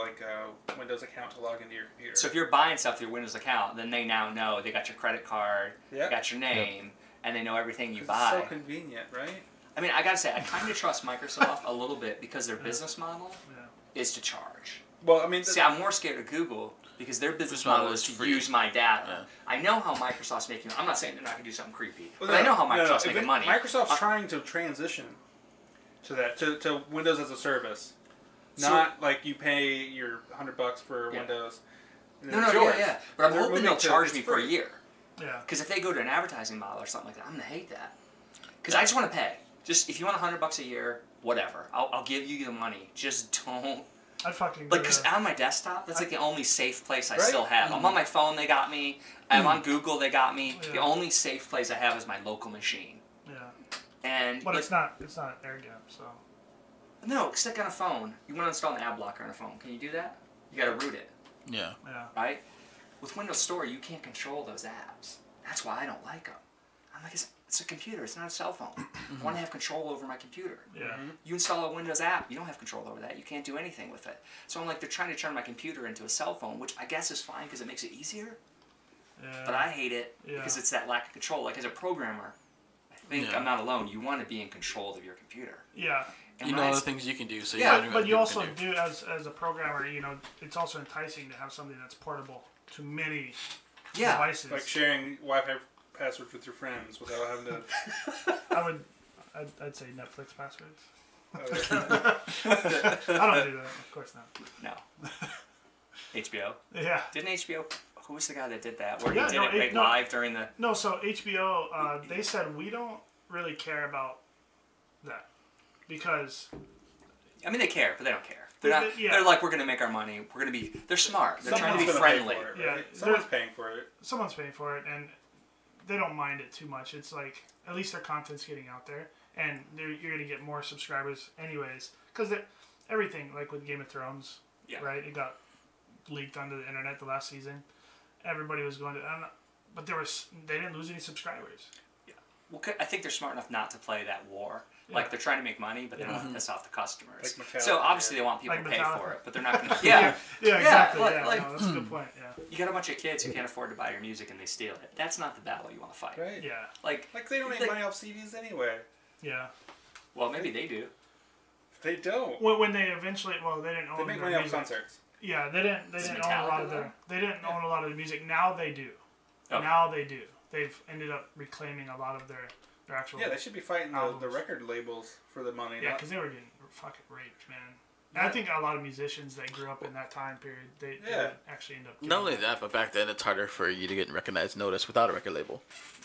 Windows account to log into your computer. So if you're buying stuff through your Windows account, then they now know they got your credit card, Yeah. got your name, and they know everything you It's buy. so convenient, right? I mean, I gotta say, I kind of trust Microsoft a little bit because their business model Yeah. is to charge. Well, I mean, See, I'm more scared of Google because their business This model model is is to free. use my data. Yeah. I know how Microsoft's making. I'm not saying they're not gonna do something creepy, well, but I know how no, Microsoft's if making money. Microsoft's trying to transition to that to Windows as a service, So- not like you pay your $100 for Yeah. Windows. and No, it's yeah, yours. yeah. But I'm They're hoping moving they'll to- charge it's me for a free. year. Yeah. Because if they go to an advertising model or something like that, I'm gonna hate that. Because I just want to pay. Just if you want $100 a year, whatever. I'll give you the money. Just don't. I'd fucking Like, go because to- on my desktop, that's like the only safe place I Right? still have. I'm on my phone, they got me. I'm on Google, they got me. Yeah. The only safe place I have is my local machine. Yeah. And But it's not air gap, so. no, stick on a phone. You want to install an ad blocker on a phone. Can you do that? You got to root it, Yeah. Yeah. right? With Windows Store, you can't control those apps. That's why I don't like them. I'm like, it's a computer. It's not a cell phone. I want to have control over my computer. Yeah. You install a Windows app, you don't have control over that. You can't do anything with it. So I'm like, they're trying to turn my computer into a cell phone, which I guess is fine because it makes it easier. Yeah. But I hate it Yeah. because it's that lack of control. Like as a programmer, I think Yeah. I'm not alone. You want to be in control of your computer. Yeah. And You when know I- the things you can do, so Yeah, you know But you what also can do, as a programmer, it's also enticing to have something that's portable to many yeah. devices. Like sharing Wi-Fi passwords with your friends without having to. I'd say Netflix passwords. Uh, I don't do that, of course not. No. HBO. Yeah. Didn't HBO? Who was the guy that did that? Where Yeah, he did no, it right no. live during the. No, so HBO, they said we don't really care about that because I mean, they care, but they don't care. They're not. Yeah. They're like, we're gonna make our money. We're gonna be. They're smart. They're trying to be someone's gonna pay friendly. for it, Yeah, right? Someone's paying for it. someone's paying for it and they don't mind it too much. It's like at least their content's getting out there and you're gonna get more subscribers anyways because everything like with Game of Thrones, Yeah. right? It got leaked onto the internet the last season. Everybody was going to, but they didn't lose any subscribers. Well, I think they're smart enough not to play that war. Like they're trying to make money, but they don't want to piss off the customers. Like Metallica, So obviously they want people Like to pay Metallica. for it, but they're not going to. Yeah. Yeah, exactly. like- Yeah, like- no, that's a good point. Yeah, You got a bunch of kids who can't afford to buy your music and they steal it. That's not the battle you want to fight. Right. yeah, Like, Like they don't make Like- money off CDs anyway. yeah. well, maybe they do. They don't. When they eventually, they didn't own They make their money off music. concerts. Yeah, they didn't. They Is didn't own a lot Metallica of their. They didn't own a lot of the music. Now they do. Oh. Now they do. They've ended up reclaiming a lot of their actual. Yeah, they should be fighting the Albums. record labels for the money. Yeah, not- because they were getting fucking raped, man. And I think a lot of musicians that grew up in that time period, they Yeah. would actually end up. Not only getting that, but back then it's harder for you to get recognized, noticed without a record label.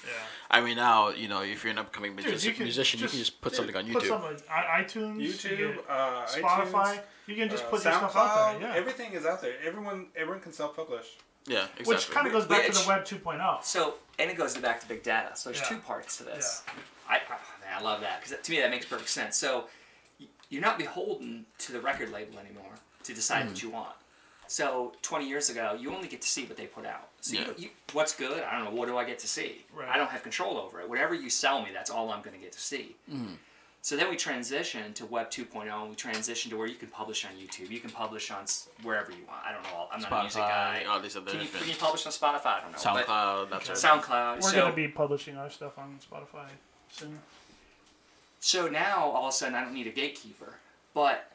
Yeah. I mean, now if you're an upcoming Dude, musician, you can just put something on Put YouTube. something on iTunes, you YouTube, get iTunes, Spotify. You can just put your stuff out SoundCloud. there. Yeah. Everything is out there. Everyone can self-publish. Yeah, exactly. Which kind of goes back to Which- the Web 2.0. So, and it goes back to big data. So there's Yeah. 2 parts to this. Man, I love that because to me that makes perfect sense. So you're not beholden to the record label anymore to decide what you want. So 20 years ago, you only get to see what they put out. So Yeah. what's good? I don't know. What do I get to see? Right. I don't have control over it. Whatever you sell me, that's all I'm going to get to see. So then we transition to Web 2.0, and we transition to where you can publish on YouTube. You can publish on wherever you want. I don't know. I'm not a music guy. Spotify, all these other Can you different publish on Spotify? I don't know. But SoundCloud, that sort of SoundCloud. We're so, going to be publishing our stuff on Spotify soon. So now all of a sudden I don't need a gatekeeper, but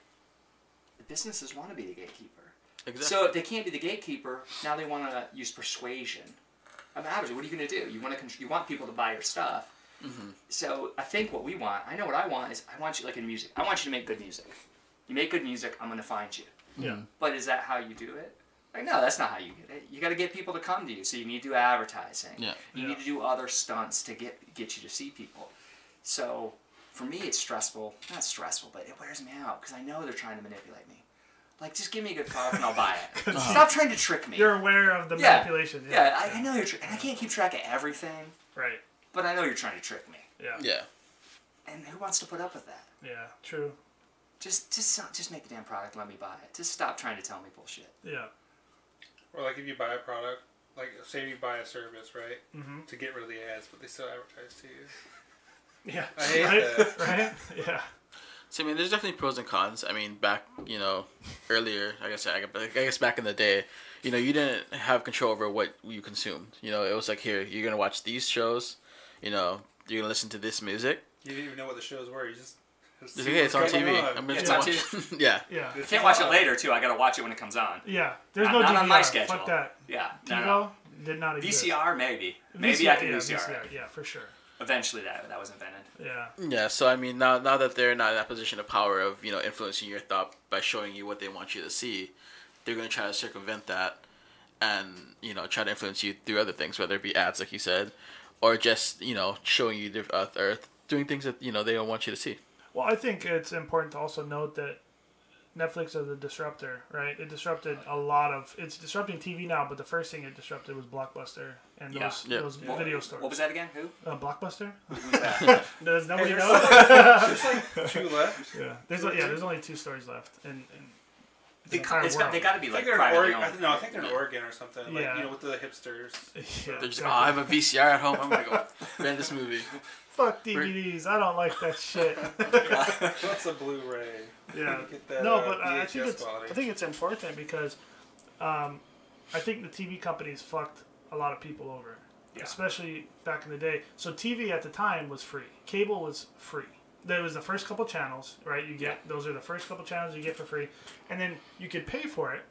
the businesses want to be the gatekeeper. Exactly. So if they can't be the gatekeeper, now they want to use persuasion. I mean, obviously, what are you going to do? You want people to buy your stuff. So I think what we want, I know what I want is I want you like in music. I want you to make good music. You make good music, I'm going to find you. Yeah. But is that how you do it? Like, no, that's not how you get it. You got to get people to come to you. So you need to do advertising. Yeah. You need to do other stunts to get you to see people. So for me, it's stressful. Not stressful, but it wears me out because I know they're trying to manipulate me. Like, just give me a good product and I'll buy it. Stop trying to trick me. You're aware of the Yeah. manipulation. Yeah, I know you're. And I can't keep track of everything, Right. but I know you're trying to trick me. Yeah. Yeah. And who wants to put up with that? Yeah. True. Just make the damn product and let me buy it. Just stop trying to tell me bullshit. Yeah. Or like if you buy a product, like say you buy a service, right? Mm-hmm. To get rid of the ads, but they still advertise to you. Yeah. I hate right? that. Right? Yeah. So I mean, there's definitely pros and cons. I mean, back earlier, like I said, I guess back in the day, you didn't have control over what you consumed. It was like, here, you're gonna watch these shows, you're gonna listen to this music. You didn't even know what the shows were. You just It's like, hey, it's on what's TV. going on. I'm gonna It's watch. on Yeah. Yeah. I can't watch it later too. I gotta watch it when it comes on. Yeah. There's Not- no not DVR. on my schedule. Fuck that. Yeah. No, TiVo no. did not exist. VCR maybe. Maybe I can yeah, VCR. it. Yeah, for sure. Eventually that was invented. Yeah. Yeah. So I mean, now that they're not in that position of power of influencing your thought by showing you what they want you to see, they're gonna try to circumvent that, and try to influence you through other things, whether it be ads, like you said, or just showing you the or doing things that they don't want you to see. Well, I think it's important to also note that Netflix as a disruptor, right? It disrupted a lot of. It's disrupting TV now, but the first thing it disrupted was Blockbuster and those video stores. What was that again? Who? Blockbuster. Who's that? Does nobody Hey, know? There's like 2 left. Yeah, there's only 2 stores left, and they got to be I like think they're in privately Oregon. owned. I think they're in Oregon or something. Like, Yeah. with the hipsters. yeah, They're just, exactly. I have a VCR at home. I'm gonna go rent this movie. Fuck DVDs. I don't like that shit. What's a Blu-ray? Yeah. Get that, No, but VHS quality. I think it's important because I think the TV companies fucked a lot of people over, especially back in the day. So TV at the time was free. Cable was free. There was the first couple channels, right? You get those are the first couple channels you get for free, and then you could pay for it.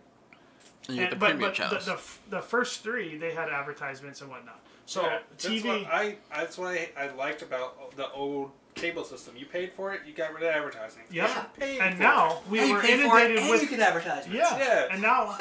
And you get the but premium channels. the first 3 they had advertisements and whatnot. So Yeah, TV. That's what I liked about the old cable system. You paid for it, you got rid of advertising. Yeah, Paid and for now And we you were pay for it, inundated and with you can advertise. yeah, and now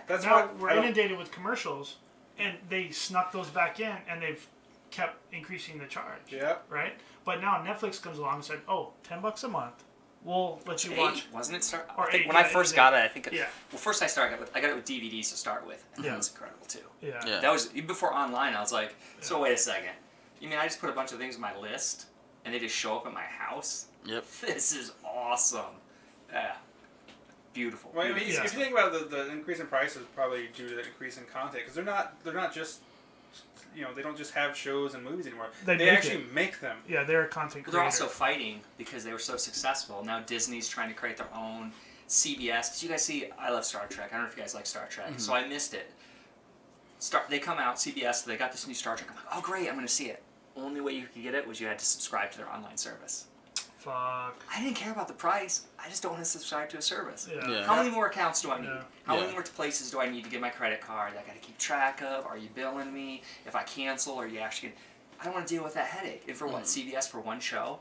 That's now what we're inundated with commercials, and they snuck those back in, and they've kept increasing the charge. Yeah. Right. But now Netflix comes along and said, "Oh, $10 a month, we'll let you watch." 8, wasn't it? Or I think 8, when I yeah, first it got was it, I think. Yeah. Well, first I got it with DVDs to start with, and that was incredible too. Yeah. Yeah. That was even before online. I was like, so wait a second. You mean I just put a bunch of things on my list, and they just show up at my house? Yep. This is awesome. Yeah. Beautiful. Well, I mean, beautiful. if you think about it, the increase in price is probably due to the increase in content because they're not just they don't just have shows and movies anymore. They They make actually it. make them. Yeah, they're a content Well, creator. they're also fighting because they were so successful. Now Disney's trying to create their own. CBS. Did you guys see? I love Star Trek. I don't know if you guys like Star Trek. So I missed it. They come out, CBS, they got this new Star Trek. I'm like, oh great, I'm going to see it. Only way you could get it was you had to subscribe to their online service. Fuck. I didn't care about the price. I just don't want to subscribe to a service. Yeah. Yeah. How many more accounts do I need? Yeah. How Yeah. many more places do I need to get my credit card that I got to keep track of? Are you billing me? If I cancel, are you actually... I don't want to deal with that headache. And for what, CBS for one show?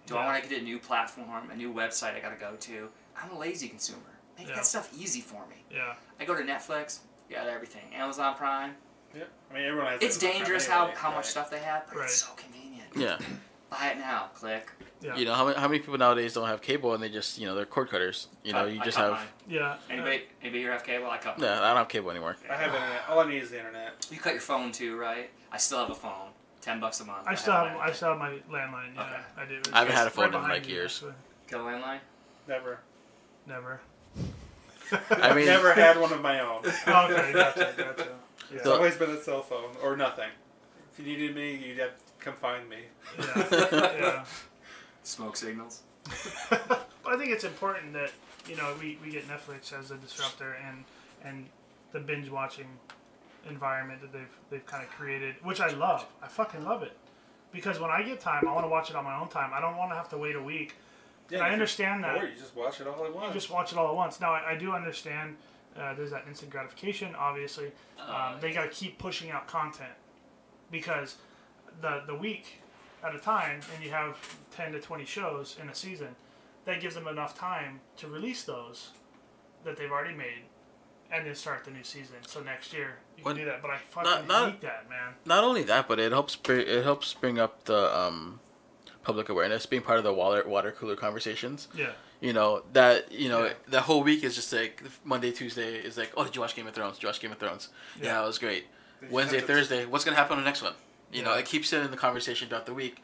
Do I Yeah. want to get a new platform, a new website I got to go to? I'm a lazy consumer. Make Yeah. that stuff easy for me. Yeah. I go to Netflix, got everything. Amazon Prime. Yeah. I mean, everyone has. It's Amazon Prime dangerous anyway, how much right. stuff they have, but Right. it's so convenient. Yeah. Buy it now. Click. Yeah. You know how many people nowadays don't have cable and they just they're cord cutters. You know, you I just cut have. mine. Yeah. Anybody here have cable? I cut No, mine. I don't have cable anymore. I have internet. All I need is the internet. You cut your phone too, right? I still have a phone. $10 a month. I still have my landline. Yeah, Okay. I do. I haven't had a It's phone right in, behind like, you, years. actually. Get a landline? Never. Never. I mean, Never had one of my own. Okay, gotcha. Yeah. It's always been a cell phone or nothing. If you needed me, you'd have to come find me. Yeah. Smoke signals. I think it's important that we get Netflix as a disruptor and the binge watching environment that they've kind of created, which I love. I fucking love it because when I get time, I want to watch it on my own time. I don't want to have to wait a week. Yeah, I if understand you're that. bored, you just watch it all at once. You just watch it all at once. Now I do understand there's that instant gratification. Obviously, they got to keep pushing out content because the week at a time, and you have 10 to 20 shows in a season. That gives them enough time to release those that they've already made, and then start the new season. So next year you can do that. But I fucking hate that, man. Not only that, but it helps bring up the public awareness, being part of the water cooler conversations. Yeah. That whole week is just like Monday, Tuesday is like, oh, did you watch Game of Thrones? Did you watch Game of Thrones? Yeah, it was great. Wednesday, Thursday, what's gonna happen on the next one? It keeps it in the conversation throughout the week,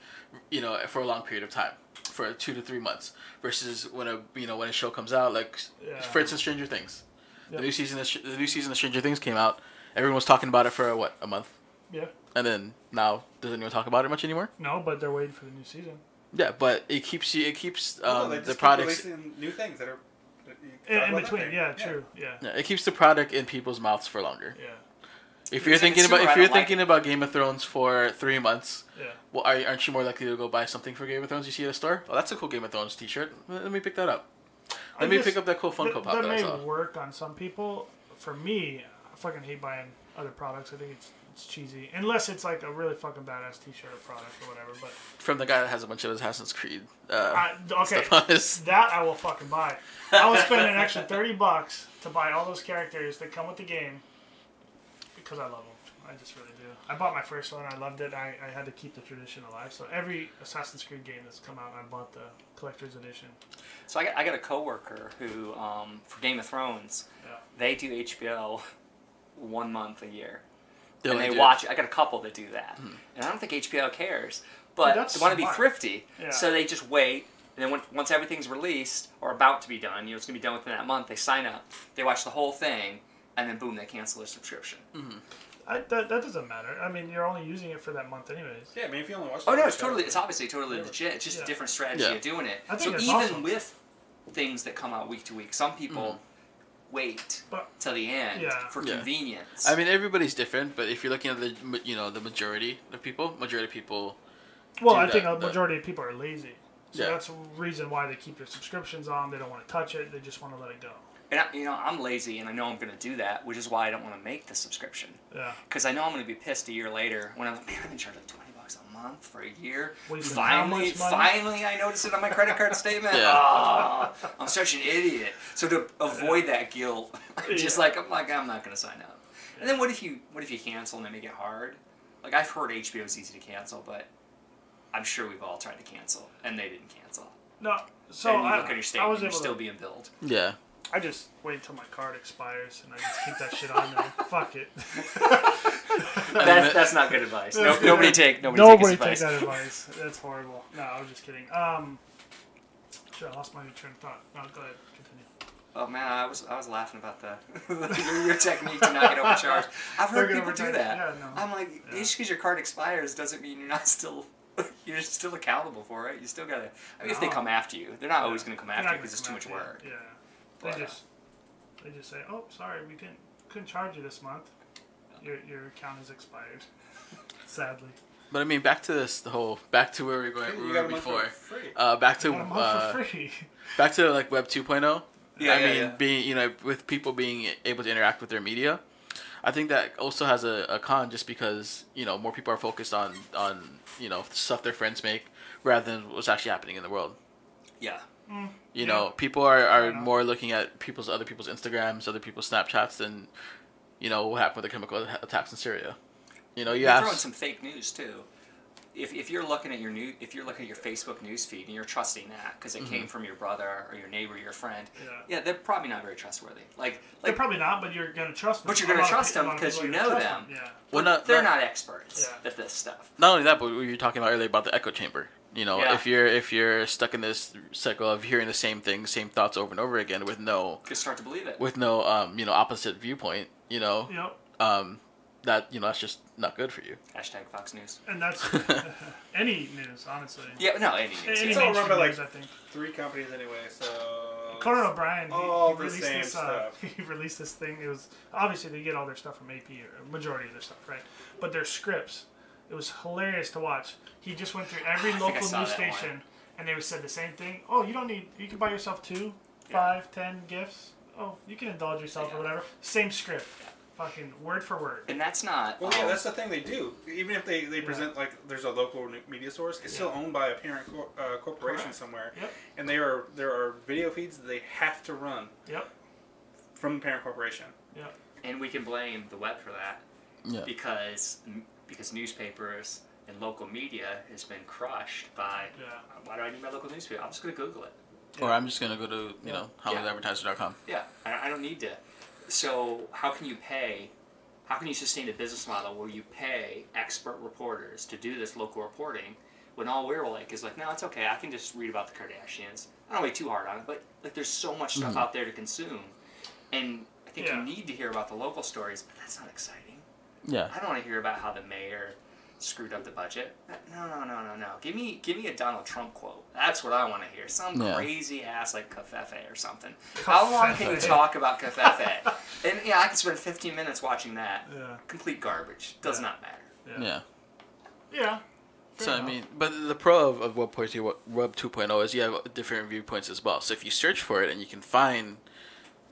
for a long period of time, for 2 to 3 months, versus when a show comes out, like for instance, Stranger Things. Yep. The new season of Stranger Things came out. Everyone was talking about it for a month. Yeah. And then now, does anyone talk about it much anymore? No, but they're waiting for the new season. Yeah, but it keeps they just the keep products. releasing new things that are In between, yeah, true, yeah. Yeah, it keeps the product in people's mouths for longer. Yeah. If you're As a thinking consumer, about I don't like thinking about Game of Thrones for 3 months, Yeah. well, aren't you more likely to go buy something for Game of Thrones you see at a store? Oh, that's a cool Game of Thrones T-shirt. Let me pick that up. Let me pick up that cool Funko Pop That that I may saw. work on some people. For me, I fucking hate buying other products. I think it's cheesy. Unless it's like a really fucking badass T-shirt or product or whatever. But From the guy that has a bunch of Assassin's Creed okay, stuff on his... that I will fucking buy. I will spend an extra $30 to buy all those characters that come with the game because I love them. I just really do. I bought my first one. I loved it. I had to keep the tradition alive. So every Assassin's Creed game that's come out, I bought the collector's edition. So I got a coworker who, for Game of Thrones, they do HBO 1 month a year. And they watch. I got a couple that do that, and I don't think HBO cares, but they want to be thrifty, so they just wait. And then once everything's released or about to be done, it's gonna be done within that month. They sign up, they watch the whole thing, and then boom, they cancel their subscription. That doesn't matter. I mean, you're only using it for that month, anyways. Yeah, I mean, if you only watch. Oh no, it's obviously totally legit. It's just a different strategy of doing it. So even awesome. with things that come out week to week, some people wait till the end for convenience. I mean, everybody's different, but if you're looking at the majority of people. Well, I think a majority of people are lazy. So that's the reason why they keep their subscriptions on. They don't want to touch it. They just want to let it go. And I'm lazy, and I know I'm going to do that, which is why I don't want to make the subscription. Yeah. Because I know I'm going to be pissed a year later when I'm like, man, I've been charged like $20 a month for a year. Finally, I notice it on my credit card statement. Oh, I'm such an idiot. So to avoid that guilt, I'm not going to sign up. And then what if you cancel and they make it hard? Like, I've heard HBO is easy to cancel, but I'm sure we've all tried to cancel, and they didn't cancel. No, so and you look at your statement, you're still being billed. Yeah. I just wait until my card expires, and I just keep that shit on there. Fuck it. That's not good advice. Nobody take that advice. That's horrible. No, I was just kidding. Shit, I lost my train of thought. No, go ahead. Continue. Oh man, I was laughing about your technique to not get overcharged. I've heard people do that. Yeah, no. I'm like, just because your card expires doesn't mean you're not still. You're still accountable for it. You still gotta. I mean, if they come after you, they're not always gonna come after you because it's too much work. Yeah. They just say, "Oh, sorry, we couldn't charge you this month. Your account is expired." Sadly. But I mean, back to where we were before. Back to like Web 2.0. Yeah, being with people being able to interact with their media. I think that also has a con just because more people are focused on stuff their friends make rather than what's actually happening in the world. Yeah. People are more looking at other people's Instagrams, other people's Snapchats than what happened with the chemical attacks in Syria. You're throwing some fake news too. If you're looking at your Facebook news feed and you're trusting that because it came from your brother or your neighbor, your friend, they're probably not very trustworthy. They're probably not, but you're gonna trust them. But you're gonna trust them because you know them. Yeah. Well, they're not experts at this stuff. Not only that, but we were talking about earlier about the echo chamber. If you're stuck in this cycle of hearing the same things, same thoughts over and over again with no, you start to believe it. With no opposite viewpoint, that's just not good for you. Hashtag Fox News. And that's any news, honestly. Yeah, no, any news. It's all run by I think 3 companies anyway. So Conan O'Brien, he released this stuff. He released this thing. It was obviously they get all their stuff from AP, or majority of their stuff, right? But their scripts. It was hilarious to watch. He just went through every local news station, and they said the same thing. Oh, you can buy yourself 2, 5, 10 gifts. Oh, you can indulge yourself or whatever. Same script. Fucking word for word. And that's not... Well, that's the thing they do. Even if they present, like, there's a local media source, it's still owned by a parent corporation somewhere. Yep. And there are video feeds that they have to run from the parent corporation. Yep. And we can blame the web for that. Yeah. Because newspapers and local media has been crushed by... Why do I need my local newspaper? I'm just going to Google it. Or I'm just going to go to, HollywoodAdvertiser.com. Yeah. I don't need to... So how can you sustain a business model where you pay expert reporters to do this local reporting when all we're like is like, no, it's okay, I can just read about the Kardashians. I don't wait too hard on it, but like there's so much stuff out there to consume. And I think you need to hear about the local stories, but that's not exciting. Yeah. I don't want to hear about how the mayor screwed up the budget. No. Give me a Donald Trump quote. That's what I want to hear. Some crazy ass like Covfefe or something. How long can you talk about Covfefe? And I could spend 15 minutes watching that. Yeah. Complete garbage. Does not matter. Yeah. So I mean, but the pro of Web 2.0 is you have different viewpoints as well. So if you search for it and you can find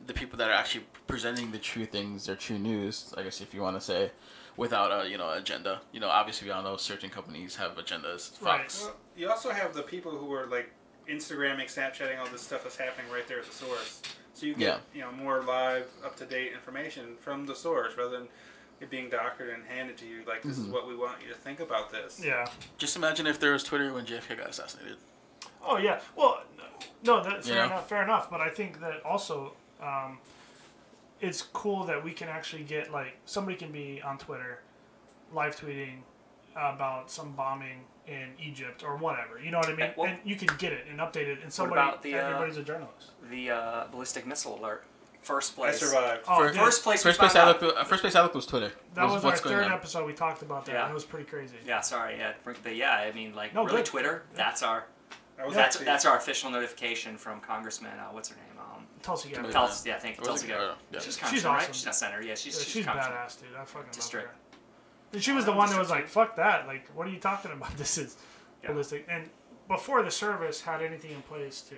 the people that are actually presenting the true things, their true news, I guess if you want to say, without a agenda. Obviously we all know certain companies have agendas. Fox. Right. Well, you also have the people who are like Instagramming, Snapchatting, all this stuff that's happening right there at the source. So you get more live, up to date information from the source rather than it being doctored and handed to you. Like, this is what we want you to think about this. Yeah. Just imagine if there was Twitter when JFK got assassinated. Oh yeah. Well, no, that's fair Yeah. enough. Fair enough. But I think that also, it's cool that we can actually get like somebody can be on Twitter, live tweeting about some bombing in Egypt or whatever. You know what I mean? Well, and you can get it and update it. And somebody, about the, everybody's a journalist. The ballistic missile alert. First I place. survived. Oh, First, dude, First place. first we place found I looked. First place I looked was Twitter. that was our what's going third on. episode. We talked about that. Yeah. And it was pretty crazy. Yeah, sorry. Yeah, but yeah, I mean, like, No, really, good. Twitter. That's our. I was That's actually- that's our official notification from Congressman. What's her name? Tulsi Gabbard. Tell- Tulsi. Yeah, thank you, Was Tulsi it? Gabbard. Yeah. She's She's congressman, right? awesome. She's not senator. Yeah, Yeah, she's she's congressman. badass, dude. I fucking love District. her. And she was the one that was District like, "Fuck that! Like, what are you talking about? This is Yeah. ballistic." And before the service had anything in place to,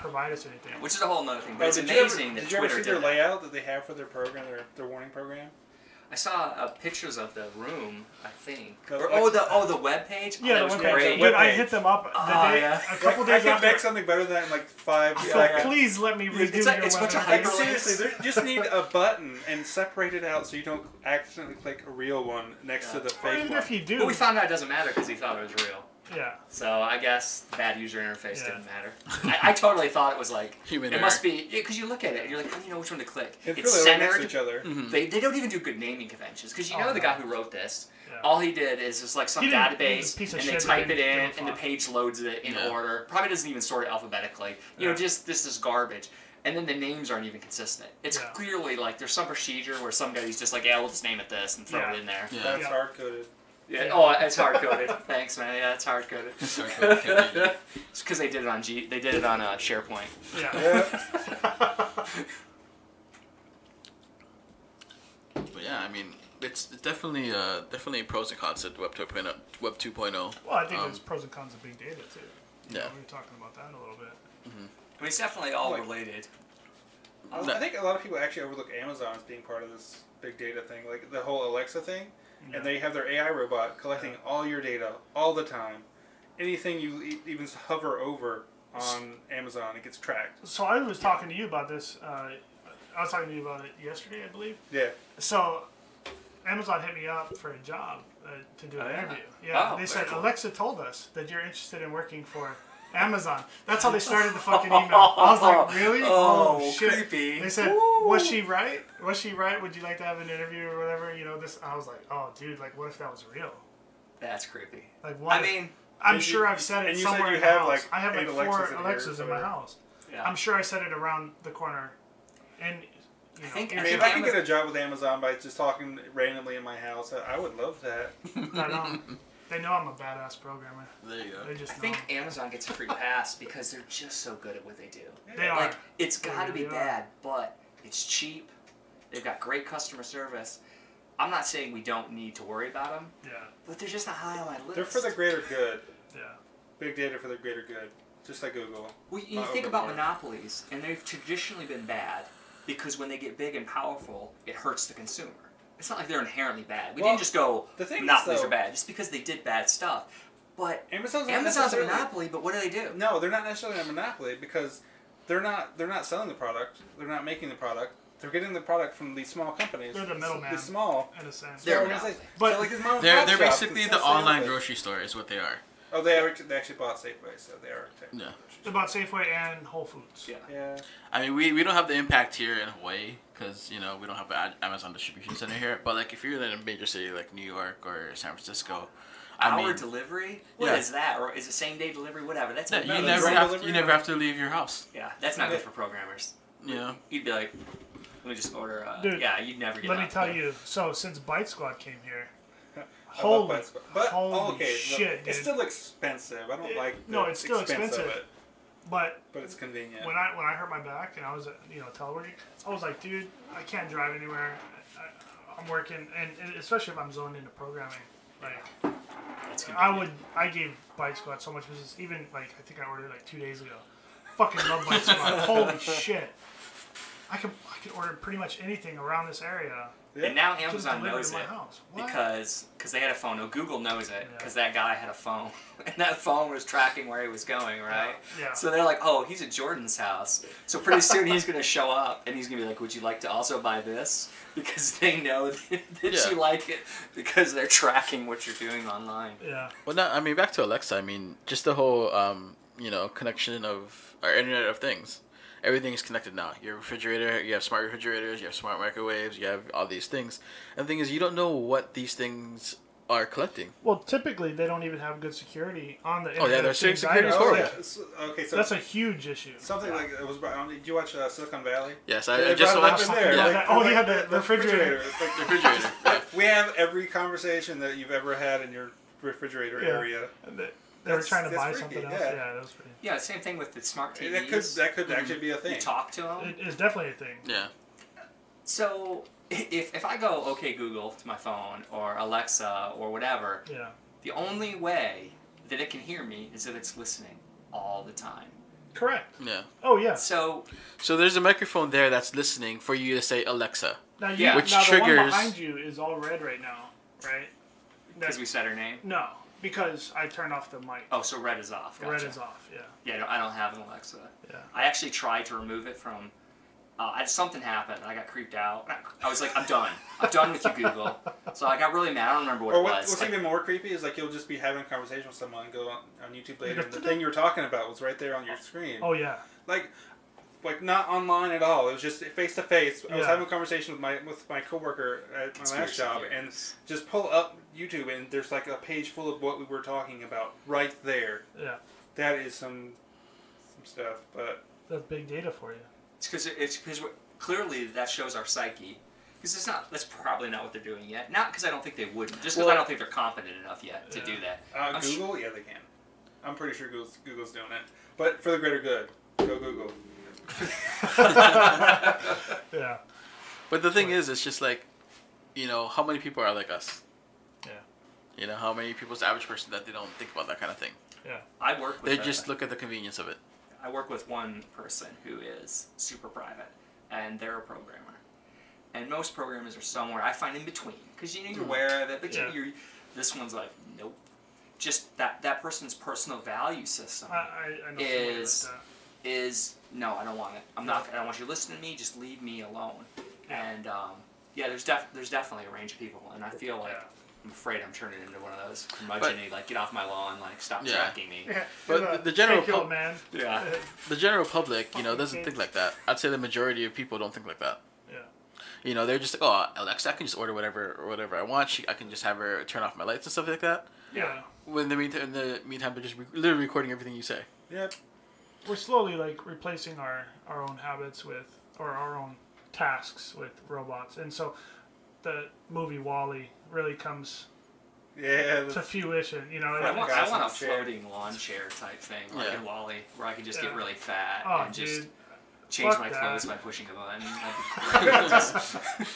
provide us anything. Which is a whole other thing. But Oh, it's did you ever- amazing that Did you ever Twitter see their did that. layout that they have for their program, their warning program? I saw pictures of the room. I think. The- Or, the web page. Yeah, that the was web page. great. Dude, Web I page. hit them up the Oh, day, yeah. a couple I days can after. make something better than that in like 5 Yeah, seconds. Please let me redo It's your like- it's such a website. Like, hyperlink. seriously, they just need a button and separate it out so you don't accidentally click a real one next to the Or fake even one. if you do, But we found out it doesn't matter because he thought it was real. yeah. So I guess bad user interface Yeah. didn't matter. I totally thought it was like Human it must be because you look at it and you're like, how do you know which one to click? It's It's really right next to centered. each other. They don't even do good naming conventions because you know Oh, the no. guy who wrote this. Yeah. All he did is just like some He didn't- he was database a piece of and they shit type that it didn't in give a and the fuck. page loads it in Yeah. order. Probably doesn't even sort it alphabetically. You know, Yeah. just this is garbage. And then the names aren't even consistent. It's Yeah. clearly like there's some procedure where some guy's just like, yeah, we'll just name it this and throw Yeah. it in there. Yeah. That's Yeah. hard coded. Yeah. Yeah. Oh, it's hard coded. Thanks, man. Yeah, it's hard coded. Sorry, can't do it. It's because they did it on They did it on SharePoint. Yeah. Yeah. But yeah, I mean, it's definitely pros and cons to Web 2.0. Web 2.0. Well, I think there's pros and cons of big data too. Yeah. We were talking about that a little bit. I mean, it's definitely all Like- related. I think a lot of people actually overlook Amazon as being part of this big data thing, like the whole Alexa thing. Yeah. And they have their AI robot collecting all your data all the time. Anything you even hover over on Amazon, it gets tracked. So I was talking to you about this. I was talking to you about it yesterday, I believe. Yeah. So Amazon hit me up for a job to do an Oh, yeah. interview. Yeah, Oh, they very said cool. Alexa told us that you're interested in working for Amazon. That's how they started the fucking email. I was like, really? Oh, shit. creepy. They said, Woo. was she right? Was she right? Would you like to have an interview or whatever? This. I was like, oh, dude, like, what if that was real? That's creepy. Like, what? I if- mean, I'm And sure you- I've said it and you said somewhere you in the have, house. like, I have like 8 4 Alexas in here Alexas in my somewhere. house. yeah. I'm sure I said it around the corner. And, I think- I mean, if I could get a job with Amazon by just talking randomly in my house, I would love that. I know. They know I'm a badass programmer. There you go. They just I know. think Amazon gets a free pass because they're just so good at what they do. They are. Like, it's got to be They are. bad, but it's cheap. They've got great customer service. I'm not saying we don't need to worry about them, Yeah. but they're just not high on my list. They're for the greater good. Yeah. Big data for the greater good. Just like Google. Well, you Not think about overboard. monopolies, and they've traditionally been bad because when they get big and powerful, it hurts the consumer. It's not like they're inherently bad. We Well, didn't just go, the thing is, monopolies though- are bad, just because they did bad stuff. But Amazon's not Amazon's a necessarily- monopoly, but what do they do? No, they're not necessarily a monopoly because they're not selling the product. They're not making the product. They're getting the product from these small companies. They're the middleman. The small. In a sense. They're organizations. But- So, like these mom and They're pop shops, basically it's the not selling online it. grocery store is what they are. Oh, they actually bought Safeway, so they are. Yeah. About Safeway and Whole Foods. Yeah. Yeah. I mean, we don't have the impact here in Hawaii because, we don't have an Amazon distribution center here. But, like, if you're in a major city like New York or San Francisco, Hour delivery? What is Yeah. that? Or is it same day delivery? Whatever. That's Yeah, not you good. never drone have delivery, you never yeah. have to leave your house. Yeah, that's not good for programmers. You'd be like, let me just order. Dude, yeah, you'd never get. Let me up. tell you. So since Bite Squad came here, I love holy, Bite Squad. But holy okay, shit, it's dude. still expensive. I don't like. No, the it's still expense of expensive. it, But but it's convenient. when I hurt my back and I was at teleworking, I was like, dude, I can't drive anywhere. I'm working, and especially if I'm zoned into programming, like. It's convenient. I gave Bite Squad so much business. Even I think I ordered like 2 days ago. Fucking love Bite Squad. Holy shit! I could order pretty much anything around this area. Yeah. And now Just Amazon delivered knows to my it house. What? because they had a phone. No, Google knows it Yeah. because that guy had a phone, and that phone was tracking where he was going, right? Yeah. So they're like, oh, he's at Jordan's house. So pretty soon he's going to show up, and he's going to be like, would you like to also buy this? Because they know that Yeah. you like it because they're tracking what you're doing online. Yeah. Well, not, I mean, back to Alexa. I mean, just the whole, connection of our Internet of Things. Everything is connected now. Your refrigerator, you have smart refrigerators, you have smart microwaves, you have all these things. And the thing is, you don't know what these things are collecting. Well, typically they don't even have good security on the Oh, yeah, internet. their of things security is either. horrible. Okay, so That's a huge issue. something like it was. Did you watch Silicon Valley? Yes, Yeah, I they just brought it up watched. in there. Yeah, Like, oh, yeah, the refrigerator. It's like refrigerator. Yeah. we have every conversation that you've ever had in your refrigerator Yeah. area. And they were trying to That's buy freaky, something else. yeah. Yeah, that was pretty. Yeah, same thing with the smart TVs. That could actually be a thing. You talk to them. It is definitely a thing. Yeah. So if I go, okay, Google to my phone or Alexa or whatever, Yeah. the only way that it can hear me is if it's listening all the time. Correct. Yeah. Oh yeah. So So there's a microphone there that's listening for you to say Alexa. Now you, Yeah. Which now the one triggers- behind you is all red right now, right? because we said her name. No, because I turned off the mic. Oh, so red is off. Gotcha. Red is off. Yeah. Yeah, no, I don't have an Alexa. Yeah. I actually tried to remove it from. Something happened. I got creeped out. I was like, I'm done. I'm done with you, Google. So I got really mad. I don't remember what Or it was. what's Like, even more creepy is like you'll just be having a conversation with someone and go on YouTube later, and the thing you were talking about was right there on your screen. Oh yeah. Like not online at all. It was just face to face. I was Yeah. having a conversation with my coworker at my last Conspiracy job, theories. and just pull up YouTube, and there's like a page full of what we were talking about right there. Yeah. That is some stuff, but That's big data for you. it's because clearly that shows our psyche. Because that's probably not what they're doing yet. Not because I don't think they wouldn't. Just because Well- I don't think they're competent enough yet to do that. I'm Google, yeah, they can. I'm pretty sure Google's doing it, but for the greater good, go Google. Yeah. But the thing is, it's just like, how many people are like us? Yeah. How many people's the average person that they don't think about that kind of thing? Yeah. I work with They just look at the convenience of it. I work with one person who is super private, and they're a programmer. And most programmers are somewhere I find in between, because you're aware of it, but Yeah. this one's like, nope. Just that person's personal value system I know is somebody is no, I don't want it. I don't want you to listen to me. Just leave me alone. Yeah. And there's definitely a range of people, and I feel like Yeah. I'm afraid I'm turning into one of those curmudgeon-y, like get off my lawn, like stop Yeah. tracking me. like that. But Yeah. the general Thank you, pub- man. Yeah. The general public, Fucking doesn't kids. think like that. I'd say the majority of people don't think like that. Yeah. They're just like, oh, Alexa, I can just order whatever I want. I can just have her turn off my lights and stuff like that. Yeah. When in the meantime, they're just literally recording everything you say. Yep. We're slowly replacing our own habits or our own tasks with robots, and so the movie WALL-E really comes Yeah. to fruition. I want Guys a in the chair. floating lawn chair type thing, like Yeah. in WALL-E, where I could just Yeah. get really fat Oh, and just dude. change Fuck my that. clothes by pushing a button. That'd be great.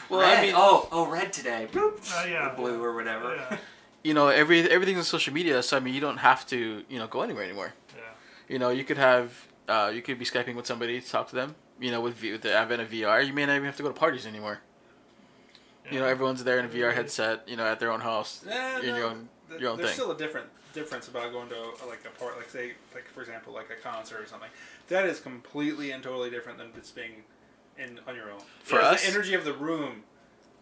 Well, red. I mean, red today. Boop. Yeah. Or blue or whatever. Yeah. everything's on social media, so I mean, you don't have to, go anywhere anymore. Yeah. You could have, you could be Skyping with somebody to talk to them. With the advent of VR, you may not even have to go to parties anymore. Yeah. Everyone's there in a VR headset, at their own house, Yeah, in your own There's thing. still a difference about going to like a part, like say, like for example, like a concert or something. That is completely and totally different than just being on your own. For us? The energy of the room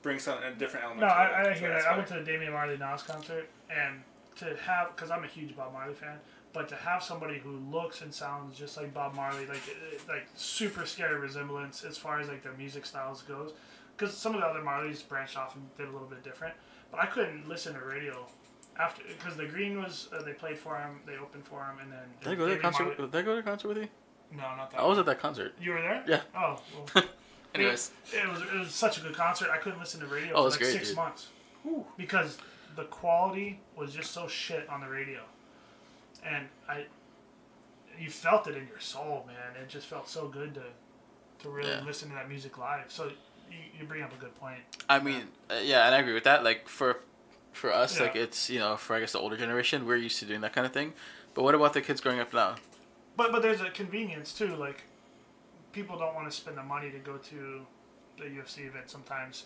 brings a different element. No, to I it. hear That's that. I why- went to the Damian Marley Nas concert, and to have, because I'm a huge Bob Marley fan, but to have somebody who looks and sounds just like Bob Marley, like super scary resemblance as far as like their music styles goes, because some of the other Marleys branched off and did a little bit different, but I couldn't listen to radio after, because the Green was they played for him, they opened for him, and then Did I go to a Damian concert? Marley- Did I go to a concert with you? No, not that. I was one. at that concert. You were there? Yeah. Oh. Well, Anyways, it was such a good concert. I couldn't listen to radio Oh, for that's like great, 6 dude. months because the quality was just so shit on the radio, and you felt it in your soul, man. It just felt so good to really Yeah. listen to that music live. So you bring up a good point. I mean, yeah, and I agree with that. Like for us, Yeah. like it's for I guess the older generation, we're used to doing that kind of thing. But what about the kids growing up now? But there's a convenience too. Like people don't want to spend the money to go to the UFC event sometimes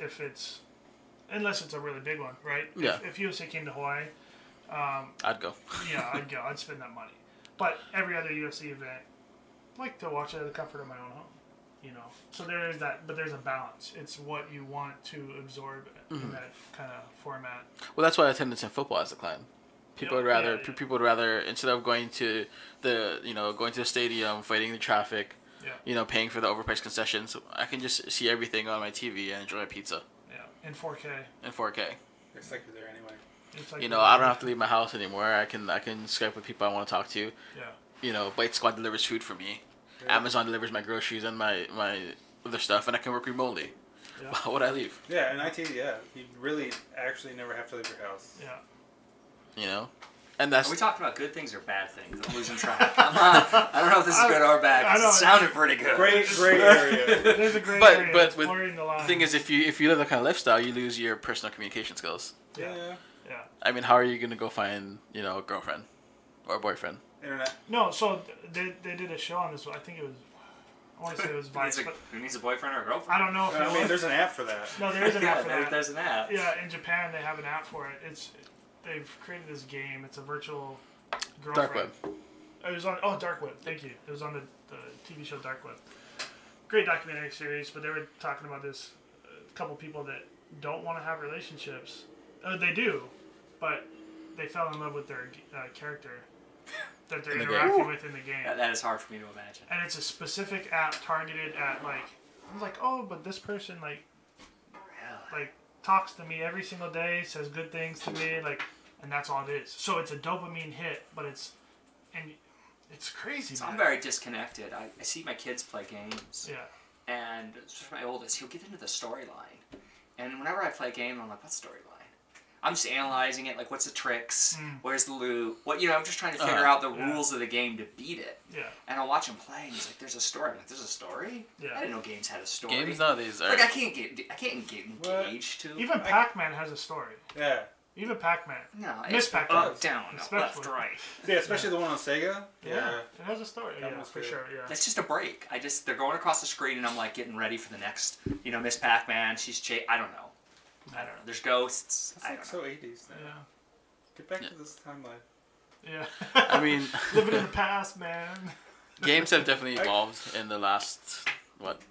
unless it's a really big one, right? Yeah. If UFC came to Hawaii, I'd go. yeah, I'd go. I'd spend that money. But every other UFC event, I like to watch it at the comfort of my own home. So there is that, but there's a balance. It's what you want to absorb in that kind of format. Well, that's why attendance in football has declined. People would rather instead of going to the stadium, fighting the traffic, paying for the overpriced concessions, I can just see everything on my TV and enjoy a pizza. Yeah, in 4K. In 4K. It's like you're there anyway. It's like I don't have to leave my house anymore. I can Skype with people I want to talk to. Yeah. Bite Squad delivers food for me. Yeah. Amazon delivers my groceries and my other stuff, and I can work remotely. Yeah. Why would I leave? Yeah, in IT, you really actually never have to leave your house. Yeah. And that's. Are we talking about good things or bad things? I'm losing track. I don't know if this is good or bad. 'Cause it sounded pretty good. Gray area. There's a gray area. But the thing is, if you live that kind of lifestyle, you lose your personal communication skills. Yeah. I mean, how are you gonna go find a girlfriend or a boyfriend? Internet. No, so they did a show on this. I think it was. I want to say it was Vice. Who needs a boyfriend or a girlfriend? I don't know if there's an app for that. No, there is an app for that. There's an app. Yeah, in Japan they have an app for it. They've created this game. It's a virtual girlfriend. Dark Web. It was on Dark Web. Thank you. It was on the TV show Dark Web. Great documentary series, but they were talking about this couple people that don't want to have relationships. They do, but they fell in love with their character that they're interacting with in the game. Yeah, that is hard for me to imagine. And it's a specific app targeted at I was like, oh, but this person talks to me every single day, says good things to me, and that's all it is. So it's a dopamine hit, but it's crazy. So I'm very disconnected. I see my kids play games. Yeah. And especially my oldest, he'll get into the storyline. And whenever I play a game, I'm like, what storyline? I'm just analyzing it, what's the tricks? Where's the loot? I'm just trying to figure out the rules of the game to beat it. Yeah. And I'll watch him play, and he's like, there's a story. I'm like, there's a story? Yeah. I didn't know games had a story. Games nowadays are... I can't get engaged to. Even Pac-Man has a story. Yeah. Even Pac-Man. No. Miss Pac-Man. Up, down, left, right. Yeah, especially the one on Sega. Yeah. It has a story. That Yeah, for good. sure. Yeah. That's just a break. They're going across the screen, and I'm getting ready for the next, Miss Pac-Man. I don't know. There's ghosts. It's so 80s now. Yeah. Get back to this timeline. Yeah. I mean... Living in the past, man. Games have definitely evolved in the last,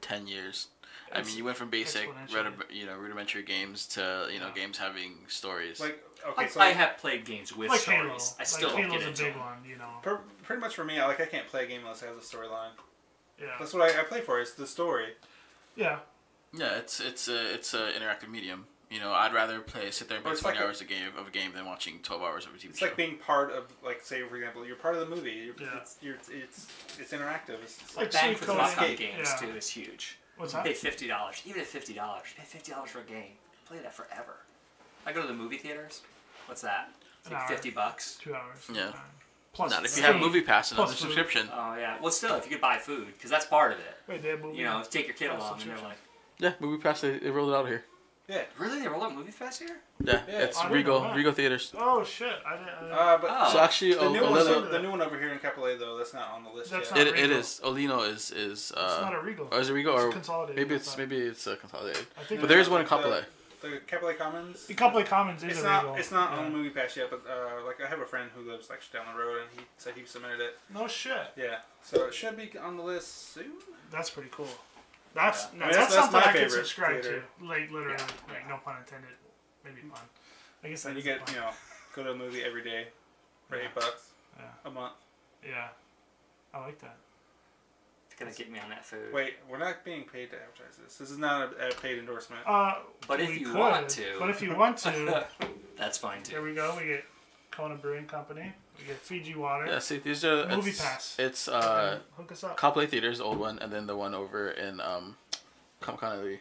10 years. I mean, you went from basic, rudimentary games to, games having stories. I have played games with stories. Halo. I still Halo's get a into big them. one, Pretty much for me, I can't play a game unless it has a storyline. Yeah. That's what I play for. It's the story. Yeah. Yeah, it's a interactive medium. I'd rather sit there and play 20 hours of a game than watching 12 hours of a TV show. It's like being part of, say, for example, you're part of the movie. It's interactive. It's like bang for the buck on escape. games too is huge. What's You that? pay $50. Even at $50, you pay $50 for a game. Play that forever. I go to the movie theaters. What's that? It's like $50. 2 hours. Yeah. Plus, not if you have Movie Pass and Plus another food. subscription. Oh yeah. Well, still, if you could buy food, because that's part of it. Wait, they have movie. Take your kid Plus along, and they're subscription. like, Yeah, Movie Pass, they rolled it out here. Yeah. really? They roll out Movie Fest here? Yeah, Yeah, it's I didn't know Regal that. Regal Theaters. Oh shit! I didn't. But Oh. So actually, the new Olino, the new one over here in Capolay, though, that's not on the list That's yet. not- it Regal. is. Olino is it's not a Regal. or is it Regal It's or consolidated. maybe I it's thought. consolidated. I think But there is one in The- Kapolei. The Capolay Commons. The Couple of Commons is It's a not. Regal. It's not Yeah. on Movie Pass yet, but I have a friend who lives actually down the road, and he said he submitted it. No shit. Yeah, so it should be on the list soon. That's pretty cool. That's I mean, that's that's something my I can favorite subscribe theater. to. Literally, no pun intended. Maybe pun. I guess And that's you get go to a movie every day for Yeah. $8 Yeah. a month. Yeah. I like that. It's gonna get me on that food. Wait, we're not being paid to advertise this. This is not a paid endorsement. But if we you could, want to. But if you want to, That's fine here too. we go. We get Kona Brewing Company. We get Fiji Water. Yeah, see, these are Movie it's, Pass. It's Hook us up. Kapolei Theaters, the old one, and then the one over in Kamakana,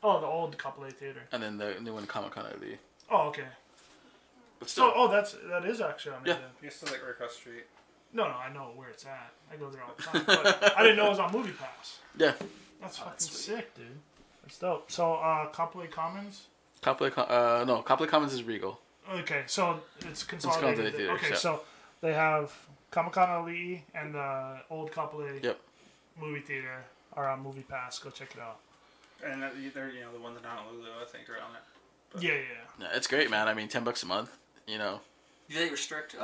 Oh, the old Kapolei Theater. and then the new one Kamakana. Oh, okay. But So, still, that is actually on Yeah. there. You're still like right across the street. No, I know where it's at. I go there all the time. But I didn't know it was on Movie Pass. yeah, That's Oh, fucking that's sweet. sick, dude. That's dope. So, Kapolei Commons. Kapolei Commons is Regal. Okay, so it's consolidated. consolidated theaters, Okay, yeah. so they have Kamakana Ali'i and the old Kapolei Yep. movie theater are on Movie Pass. Go check it out. And they're the ones in Honolulu, I think, are on it. But. Yeah. Yeah, it's great, man. I mean, $10 a month. You know. Do they restrict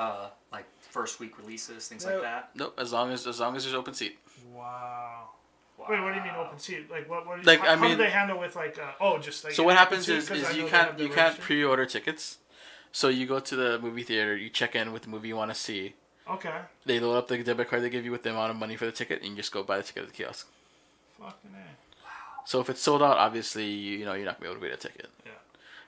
like first week releases, things like that? Nope. As long as there's open seat. Wow. Wait, what do you mean open seat? Like what? Like, how I do they handle with like? Just like. So what happens is I you know can't they have the can't registry. pre-order tickets. So you go to the movie theater, you check in with the movie you want to see. Okay. They load up the debit card they give you with the amount of money for the ticket, and you just go buy the ticket at the kiosk. Fucking A. So if it's sold out, obviously you're not gonna be able to get a ticket. Yeah.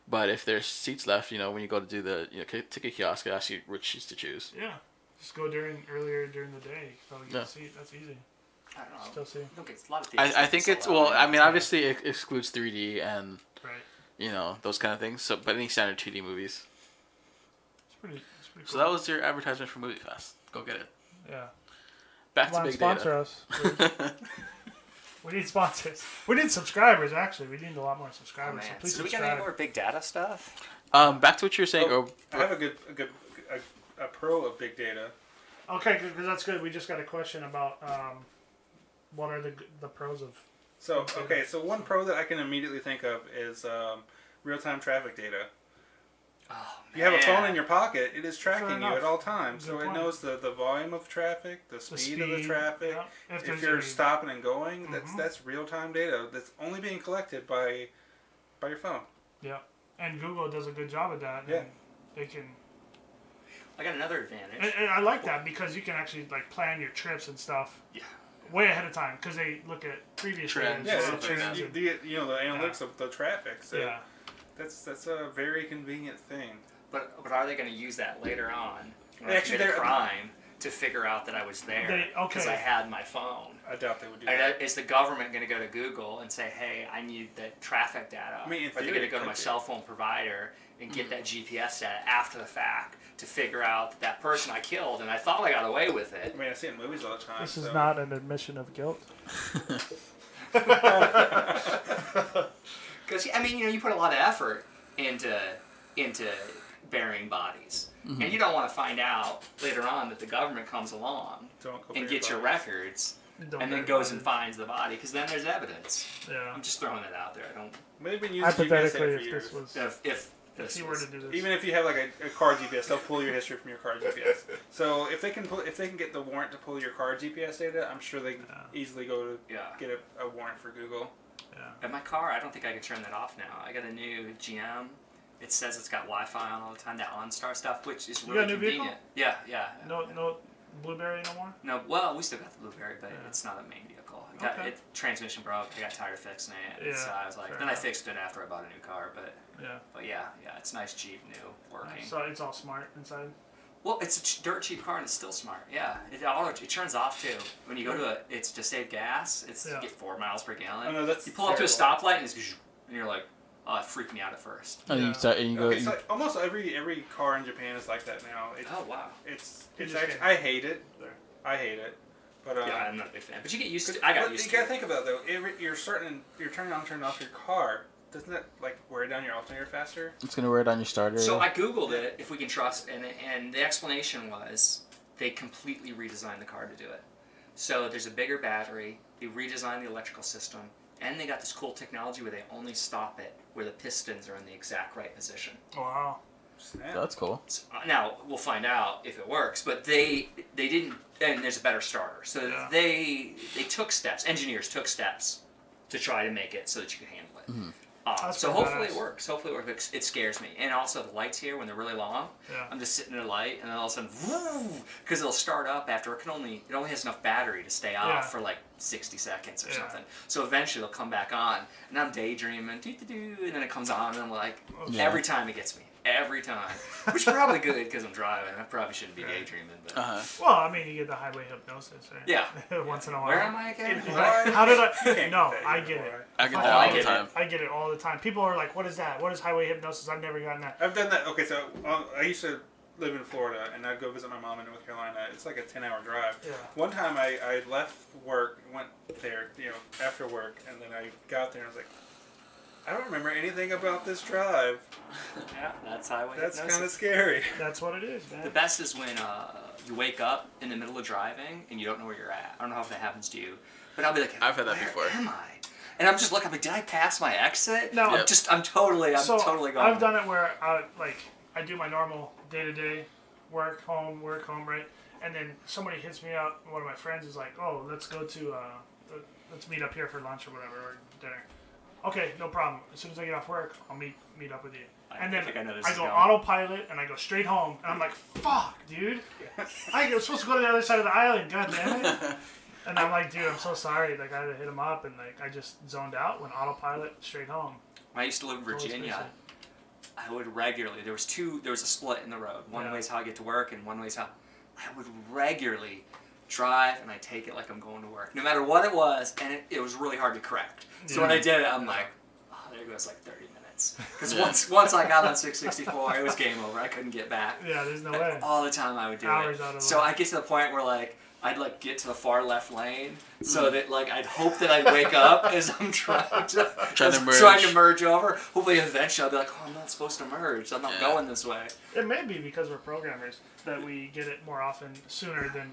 But if there's seats left, when you go to do the ticket kiosk, it asks you which seats to choose. Yeah. Just go earlier during the day. You can probably get a seat. That's easy. I don't know. Still see. Don't get a lot of theaters I think it's obviously it excludes 3D and Right. those kind of things. So but any standard 2D movies. It's pretty cool. So that was your advertisement for MovieFest. Go get it. Yeah. Back Come to on, big sponsor data. us. Please. We need sponsors. We need subscribers. Actually, we need a lot more Oh, subscribers. man. So please So do we got subscribe. any more big data stuff? Back to what you were saying. I have a pro of big data. Okay, because that's good. We just got a question about what are the pros of. So one pro that I can immediately think of is real-time traffic data. Oh, You have a phone in your pocket, it is tracking you enough. at all times. Good So it point. knows the volume of traffic, the speed of the traffic. Yeah. If there's you're any- stopping and going, that's real-time data that's only being collected by your phone. Yeah, and Google does a good job at that. Yeah. And they can. I got another advantage. And I like that because you can actually like plan your trips and stuff. Yeah. Way ahead of time because they look at previous Trends. days, Yeah, and trends and- the analytics of the traffic. So yeah. that's a very convenient thing. But are they going to use that later on when Actually, I commit a they're- crime to figure out that I was there because I had my phone? I doubt they would do And that. is the government going to go to Google and say, "Hey, I need the traffic data"? I mean, in or are they theory, going to it go to could my be. cell phone provider and get that GPS data after the fact to figure out that person I killed and I thought I got away with it? I mean, I see it in movies all the time. This is so. not an admission of guilt. Because I mean, you put a lot of effort into burying bodies, and you don't want to find out later on that the government comes along Don't go and for your gets your bodies. records, Don't and then worry goes about and it. finds the body. Because then there's evidence. Yeah. I'm just throwing it out there. I don't. They've been using GPS Hypothetically, data if for years. this was, If if you were to do this, Even if you have like a car GPS, they'll pull your history from your car GPS. So if they can get the warrant to pull your car GPS data, I'm sure they can easily go to get a warrant for Google. At my car, I don't think I can turn that off now. I got a new GM. It says it's got Wi-Fi on all the time. That OnStar stuff, which is You really got a new vehicle? convenient. Yeah. no Blueberry no more. No, well, we still got the Blueberry, but it's not a main vehicle. Okay. Transmission broke. I got tired of fixing it. Yeah, So I was like, fair then enough. I fixed it after I bought a new car. But yeah, it's nice, cheap, new, working. So it's all smart inside. Well, it's a dirt cheap car and it's still smart. Yeah, it turns off too. When you go to it's to save gas. You get 4 miles per gallon. Oh, no, that's you pull up to a terrible. stoplight and you're like, oh, it freaked me out at first. And you start and you go. Okay, so almost every car in Japan is like that now. Oh wow. It's just actually, can't- I hate it. I hate it. But Yeah, I'm not a big fan. But you get used to. I got used You to. gotta it. think about it, though. You're turning on, turning off your car. Doesn't that like wear down your alternator faster? It's gonna wear down your starter. So I googled it, if we can trust, and the explanation was they completely redesigned the car to do it. So there's a bigger battery. They redesigned the electrical system, and they got this cool technology where they only stop it where the pistons are in the exact right position. Wow. Snap. That's cool. So, now we'll find out if it works, but they didn't. And there's a better starter. So Yeah. they took steps. Engineers took steps to try to make it so that you could handle it. That's So pretty hopefully badass. it works. Hopefully it works. It scares me. And also the lights here when they're really long. Yeah. I'm just sitting at a light, and then all of a sudden, because it'll start up after it only has enough battery to stay off Yeah. for like 60 seconds or Yeah. something. So eventually it'll come back on, and I'm daydreaming, and then it comes on, and I'm like, Yeah. every time it gets me. Every time. Which is probably good because I'm driving. I probably shouldn't be daydreaming. But Well, I mean, you get the highway hypnosis, right? Yeah. Once in a while. where am I again? How did I? Can't No, get that I get anymore. it. I get Fuck, that all I the get it. time. I get it all the time. People are like, "What is that? What is highway hypnosis?" I've never gotten that. I've done that. Okay, so I used to live in Florida, and I'd go visit my mom in North Carolina. It's like a 10-hour drive. Yeah. One time I left work, went there, after work, and then I got there and I was like, I don't remember anything about this drive. Yeah, that's highway That's hypnosis. kind of scary. That's what it is, The man. best is when you wake up in the middle of driving and you don't know where you're at. I don't know if that happens to you, but I'll be like, I've had that where before. am I? And I'm just looking, I'm like, did I pass my exit? No. I'm totally going. I've done it where I do my normal day-to-day work, home, right? And then somebody hits me up, one of my friends is like, oh, let's go to, let's meet up here for lunch or whatever, or dinner. Okay, no problem. As soon as I get off work, I'll meet up with you. And then I go autopilot and I go straight home. And I'm like, fuck, dude. I was supposed to go to the other side of the island. God damn it. And I'm like, dude, I'm so sorry. Like, I had to hit him up and like I just zoned out, went autopilot straight home. When I used to live in Virginia, I would regularly, there was a split in the road. One way's how I get to work and one way's how I would regularly drive and I take it like I'm going to work. No matter what it was, and it was really hard to correct. So when I did it, I'm like, oh, there goes like 30 minutes. Because once I got on 664, it was game over. I couldn't get back. Yeah, there's no way. All the time I would do Hours it. out of So life. I get to the point where like, I'd like get to the far left lane so that like I'd hope that I'd wake up as I'm trying to merge over. Hopefully eventually I'll be like, oh, I'm not supposed to merge. I'm not going this way. It may be because we're programmers that we get it more often sooner than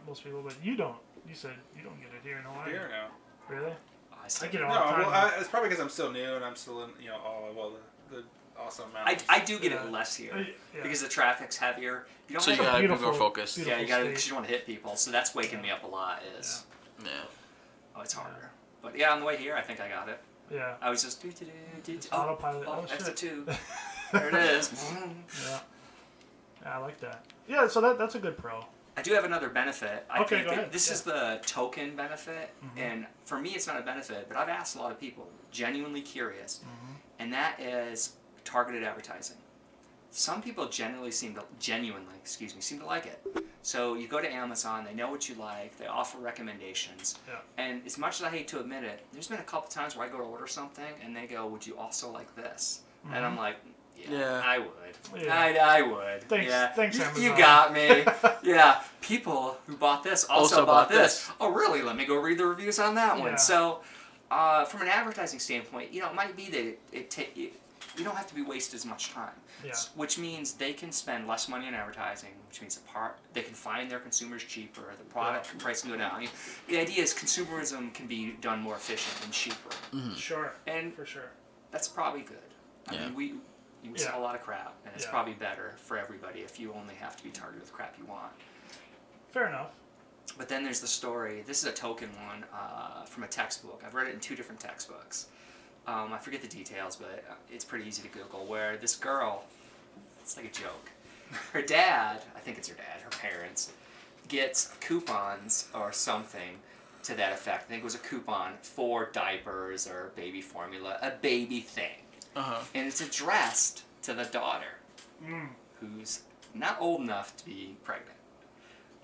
most people, but you don't. You said you don't get it here in Hawaii. Here now. Really? I get it all the time. Well, it's probably because I'm still new and I'm still in awe of all the awesome mountains. I do get it less here because the traffic's heavier. You don't so you gotta be more focused. Yeah, you gotta because you don't want to hit people. So that's waking me up a lot. Oh, it's harder. But yeah, on the way here, I think I got it. Yeah. I was just autopilot. Oh, shit. exit 2. There it is. Yeah. I like that. Yeah, so that's a good pro. I do have another benefit. I think go ahead. This is the token benefit, and for me, it's not a benefit. But I've asked a lot of people, genuinely curious, and that is targeted advertising. Some people genuinely seem to like it. So you go to Amazon, they know what you like, they offer recommendations, and as much as I hate to admit it, there's been a couple times where I go to order something and they go, "Would you also like this?" And I'm like, "Yeah, I would. Yeah. I would. Thanks, Amazon. You got me. Yeah, people who bought this also bought this. Oh, really? Let me go read the reviews on that one." So, from an advertising standpoint, it might be that you don't have to be wasted as much time. Which means they can spend less money on advertising, which means they can find their consumers cheaper, the product price can go down. The idea is consumerism can be done more efficient and cheaper. Sure. And for sure. That's probably good. I mean, we sell a lot of crap, and it's probably better for everybody if you only have to be targeted with crap you want. Fair enough. But then there's the story. This is a token one from a textbook. I've read it in 2 different textbooks. I forget the details, but it's pretty easy to Google, where this girl, it's like a joke. Her dad, I think it's her dad, her parents, gets coupons or something to that effect. I think it was a coupon for diapers or baby formula, a baby thing. And it's addressed to the daughter, who's not old enough to be pregnant,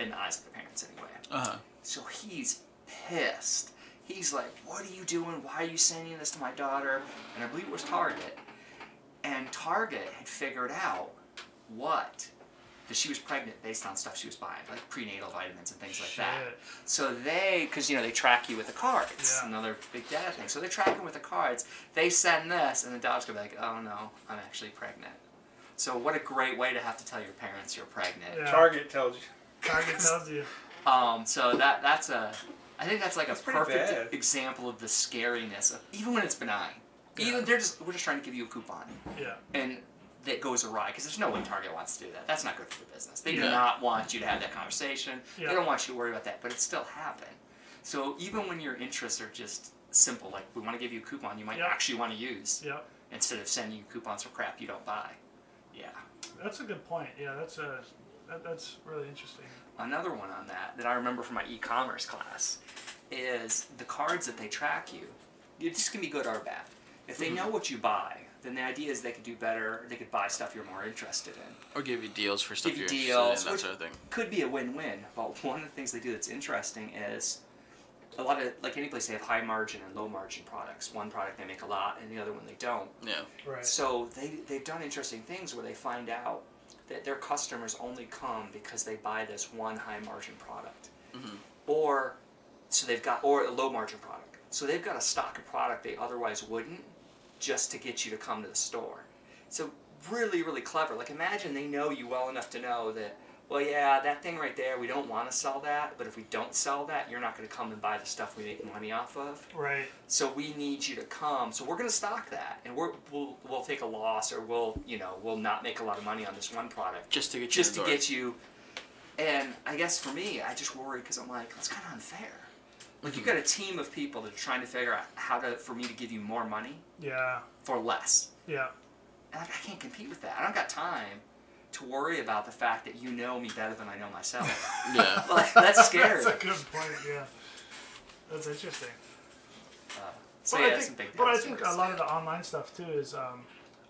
in the eyes of the parents anyway. So he's pissed. He's like, "What are you doing? Why are you sending this to my daughter?" And I believe it was Target. And Target had figured out that she was pregnant based on stuff she was buying, like prenatal vitamins and things like that. So because they track you with the cards, another big data thing. So they're tracking with the cards. They send this, and the daughter's gonna be like, "Oh no, I'm actually pregnant." So what a great way to have to tell your parents you're pregnant. Target tells you. Target tells you. So I think that's like a perfect example of the scariness of even when it's benign. Even we're just trying to give you a coupon. And that goes awry because there's no way Target wants to do that. That's not good for the business. They do not want you to have that conversation. They don't want you to worry about that, but it still happened. So even when your interests are just simple, like we want to give you a coupon you might actually want to use, instead of sending you coupons for crap you don't buy. That's a good point. Yeah, that's really interesting. Another one on that I remember from my e-commerce class is the cards that they track you. This can be good or bad. If they know what you buy, then the idea is they could do better. They could buy stuff you're more interested in, or give you deals for stuff you're interested in, that sort of thing. Could be a win-win. But one of the things they do that's interesting is a lot of, like any place, they have high margin and low margin products. One product they make a lot, and the other one they don't. So they've done interesting things where they find out that their customers only come because they buy this one high margin product, or a low margin product. So they've got a stock of product they otherwise wouldn't, just to get you to come to the store. So really, really clever. Like imagine they know you well enough to know that, well, yeah, that thing right there, we don't want to sell that, but if we don't sell that, you're not going to come and buy the stuff we make money off of. Right. So we need you to come. So we're going to stock that, and we'll take a loss, or we'll not make a lot of money on this one product Just to get you. just to get you. And I guess for me, I just worry because I'm like, that's kind of unfair. Like, you've got a team of people that are trying to figure out for me to give you more money Yeah. for less. Yeah. And I can't compete with that. I don't got time to worry about the fact that you know me better than I know myself. Yeah. Like, that's scary. That's a good point. Yeah. That's interesting. So But yeah, I some think, big but I deals think for us. a lot of the online stuff too is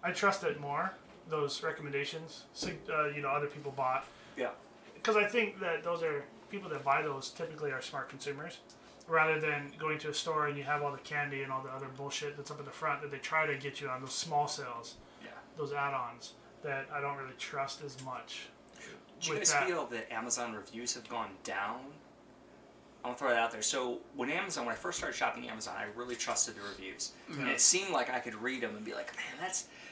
I trust it more. Those recommendations, other people bought. Yeah. Because I think that those are people that buy those typically are smart consumers, rather than going to a store and you have all the candy and all the other bullshit that's up at the front that they try to get you on those small sales, Yeah. those add-ons that I don't really trust as much. Do you with guys that. feel that Amazon reviews have gone down? I'm gonna throw that out there. So when I first started shopping Amazon, I really trusted the reviews, and it seemed like I could read them and be like, man,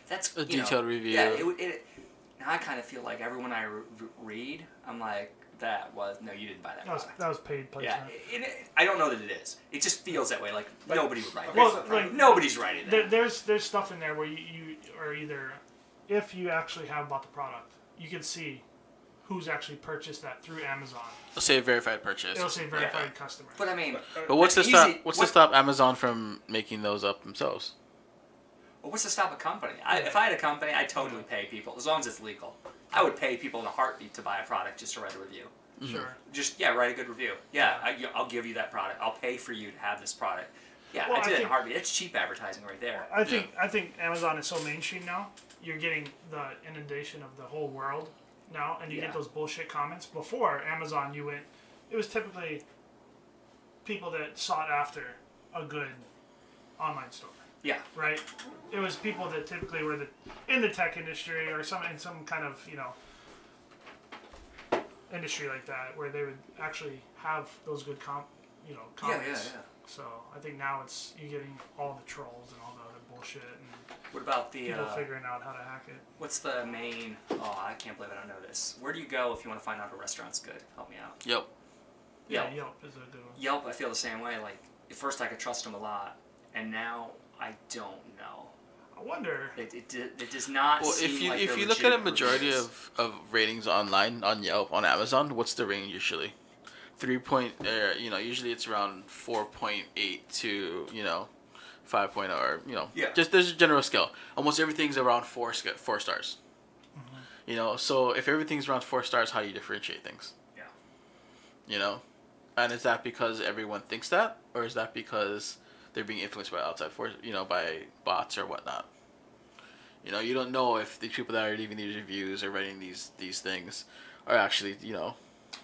that's A detailed review. Yeah. Now I kind of feel like everyone I read, I'm like, no, you didn't buy that. That was paid Yeah, placement. I don't know that it is. It just feels that way. Like nobody would write it. Well, like, nobody's writing that. There's stuff in there where you are either, if you actually have bought the product, you can see who's actually purchased that through Amazon. It'll say verified purchase. It'll say verified customer. But I mean, But what's to easy- stop Amazon from making those up themselves? well, what's to stop a company? If I had a company, I'd totally pay people as long as it's legal. I would pay people in a heartbeat to buy a product just to write a review. Sure. Just write a good review. Yeah, I'll give you that product. I'll pay for you to have this product. Yeah, Well, I did I it in a think- heartbeat. It's cheap advertising right there. I think Amazon is so mainstream now. You're getting the inundation of the whole world now, and you Yeah. get those bullshit comments. Before Amazon, it was typically people that sought after a good online store, Yeah, right? It was people that typically were in the tech industry or in some kind of industry like that, where they would actually have those good comments. yeah. So I think now you're getting all the trolls and all the other bullshit and What about the? people figuring out how to hack it. What's the main? Oh, I can't believe I don't know this. Where do you go if you want to find out a restaurant's good? Help me out. Yep. Yeah, Yelp. Yelp is a good one. Yelp, I feel the same way. Like at first I could trust them a lot, and now I don't know. I wonder. It does not. Well, seem if you like if they're you look at a legitimate majority reviews. of ratings online on Yelp on Amazon, what's the rating usually? 3 point. Usually it's around 4.8 to 5.0 or Yeah. Just there's a general scale. Almost everything's around 4 stars. So if everything's around 4 stars, how do you differentiate things? Yeah. And is that because everyone thinks that, or is that because they're being influenced by outside force, by bots or whatnot? You don't know if the people that are leaving these reviews or writing these things are actually, Well,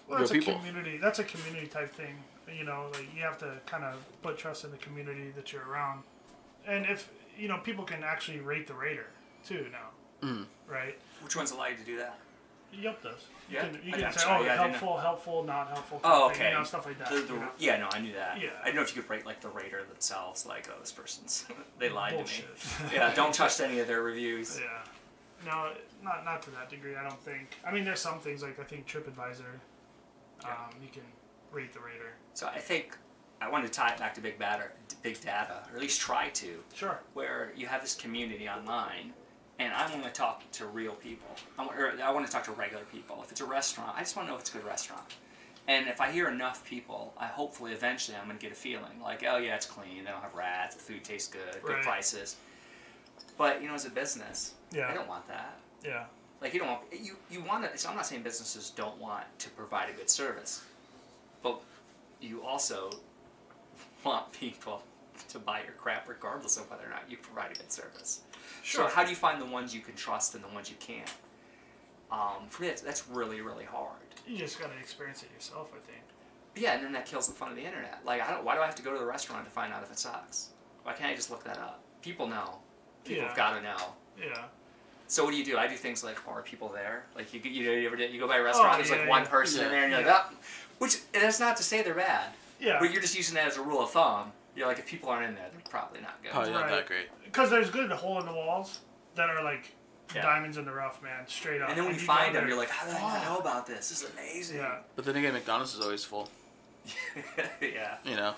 real that's people. a community. That's a community type thing. Like you have to kind of put trust in the community that you're around, and if people can actually rate the rater too now, right? Which ones allow you to do that? Yelp does. Yeah? You I can gotcha. say, Yeah, I didn't helpful, not helpful. Oh, kind of thing, okay. stuff like that. Yeah, no, I knew that. Yeah. I didn't know if you could rate like the rater themselves, like, oh, this person's they lied Bullshit. to me. Yeah, don't trust any of their reviews. Yeah. No, not to that degree. I don't think. I mean, there's some things like I think TripAdvisor. You can rate the rater. So I think I wanted to tie it back to big data, or at least try to, Sure. where you have this community online, and I want to talk to real people. I want to talk to regular people. If it's a restaurant, I just want to know if it's a good restaurant. And if I hear enough people, hopefully eventually I'm going to get a feeling like, oh yeah, it's clean, they don't have rats, the food tastes good, good Right. prices. But as a business, Yeah. I don't want that. Yeah. Like you don't want you want to. So I'm not saying businesses don't want to provide a good service, but you also want people to buy your crap regardless of whether or not you provide a good service. Sure. So how do you find the ones you can trust and the ones you can't? For me, that's really, really hard. You just gotta experience it yourself, I think. Yeah, and then that kills the fun of the internet. Like, why do I have to go to the restaurant to find out if it sucks? Why can't I just look that up? People know. People have got to know. Yeah. So what do? I do things like, are people there? Like, you go by a restaurant, there's like one person in there, and you're like, oh. Which, that's not to say they're bad. Yeah. But you're just using that as a rule of thumb. You're like, if people aren't in there, they're probably not good. probably not Right. that great. Because there's good hole in the walls that are like Yeah. diamonds in the rough, man. Straight up. And then when you go find them, there, you're like, how did I not know about this? This is amazing. Yeah. But then again, McDonald's is always full. Yeah. You know.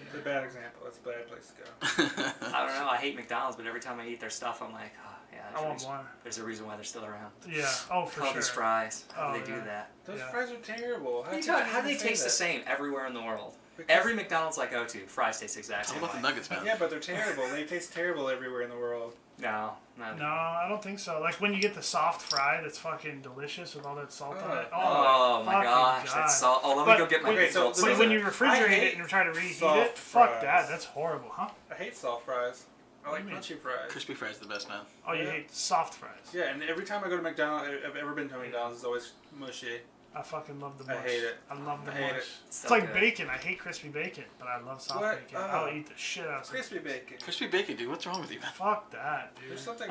It's a bad example. It's a bad place to go. I don't know. I hate McDonald's, but every time I eat their stuff, I'm like, oh, yeah. I want more. There's a reason why they're still around. Yeah. Oh, for All sure. these fries. How do Oh, they do yeah. that? Those Yeah. fries are terrible. How do they taste the same everywhere in the world? Because- Every McDonald's I go to, fries taste the exact How same about the way. nuggets, man? Yeah, but they're terrible. They taste terrible everywhere in the world. No. No, I don't think so. Like when you get the soft fry that's fucking delicious with all that salt on it. Oh my fucking gosh, God. that's so. Oh, let But me go get my okay, so meatballs. But when you I refrigerate hate it and try to reheat soft it, fuck fries. that. That's horrible, huh? I hate soft fries. I like do you mean? crunchy fries. Crispy fries the best, man. Oh, you Yeah. hate soft fries. Yeah, and every time I go to McDonald's, I've ever been to a McDonald's, it's always mushy. I fucking love the I mush. hate it. I love the I hate mush. it. It's So like good. bacon. I hate crispy bacon, but I love soft What? bacon. Oh. I'll eat the shit out of it. Crispy bacon. Crispy bacon, dude. What's wrong with you, man? Fuck that, dude. There's something.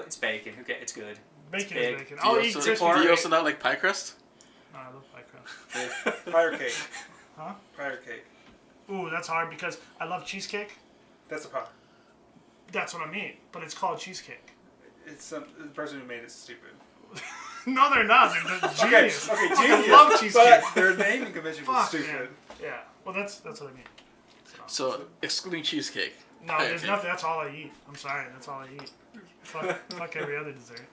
It's bacon. Who It's good. Bacon big. is bacon. Do I'll you eat also, crispy do you bacon. also not like pie crust? No, I love pie crust. Fire cake. Huh? Fire cake. Ooh, that's hard because I love cheesecake. That's a pie. That's what I mean. But it's called cheesecake. It's the person who made it stupid. No, they're not. They're Okay, genius. okay, I genius. love cheesecake. But their naming convention was Fuck, stupid. Yeah. Well, that's what I mean. So, excluding cheesecake. No, pie there's cake. nothing. That's all I eat. I'm sorry. That's all I eat. Fuck every other dessert.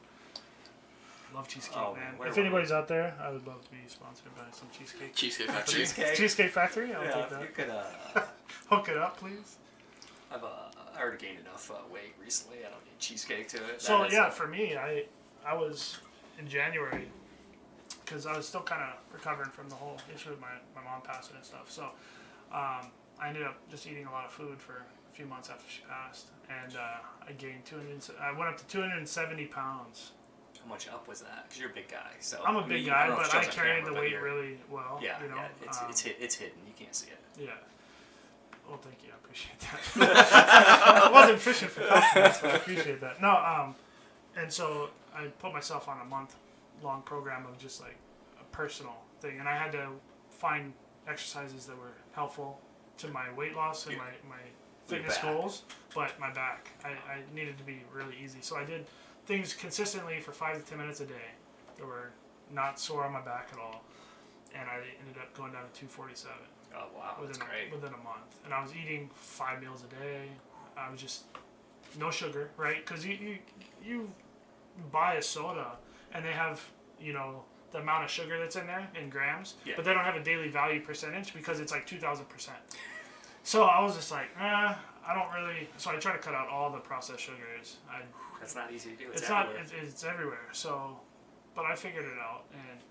Love cheesecake, Oh, man. where If were anybody's out there, I would love to be sponsored by some cheesecake. Cheesecake Factory. Cheesecake. Cheesecake Factory? I'll Yeah, take if that. you could. Hook it up, please. I already gained enough weight recently. I don't need cheesecake to it. So That is yeah, for me, I was in January because I was still kind of recovering from the whole issue with my mom passing and stuff. So I ended up just eating a lot of food for a few months after she passed, and I gained I went up to 270 pounds. How much up was that? Because you're a big guy. So I'm a I mean, big I guy, don't know if but it I shows on carried camera, the but weight you're- really well. Yeah, you know? yeah. It's hidden. You can't see it. Yeah. Well, thank you. I appreciate that. I wasn't fishing for compliments, but I appreciate that. No, and so I put myself on a month-long program of just like a personal thing, and I had to find exercises that were helpful to my weight loss and Yeah. my fitness back. goals, but my back. I needed to be really easy, so I did things consistently for 5 to 10 minutes a day that were not sore on my back at all, and I ended up going down to 247 Oh wow, that's great. within a month. And I was eating 5 meals a day. I was just no sugar, right? Because you buy a soda and they have, you know, the amount of sugar that's in there in grams, Yeah. but they don't have a daily value percentage because it's like 2,000%. So I was just like, I don't really. So I try to cut out all the processed sugars. That's not easy to do. It's everywhere. not. It's everywhere. So, but I figured it out and it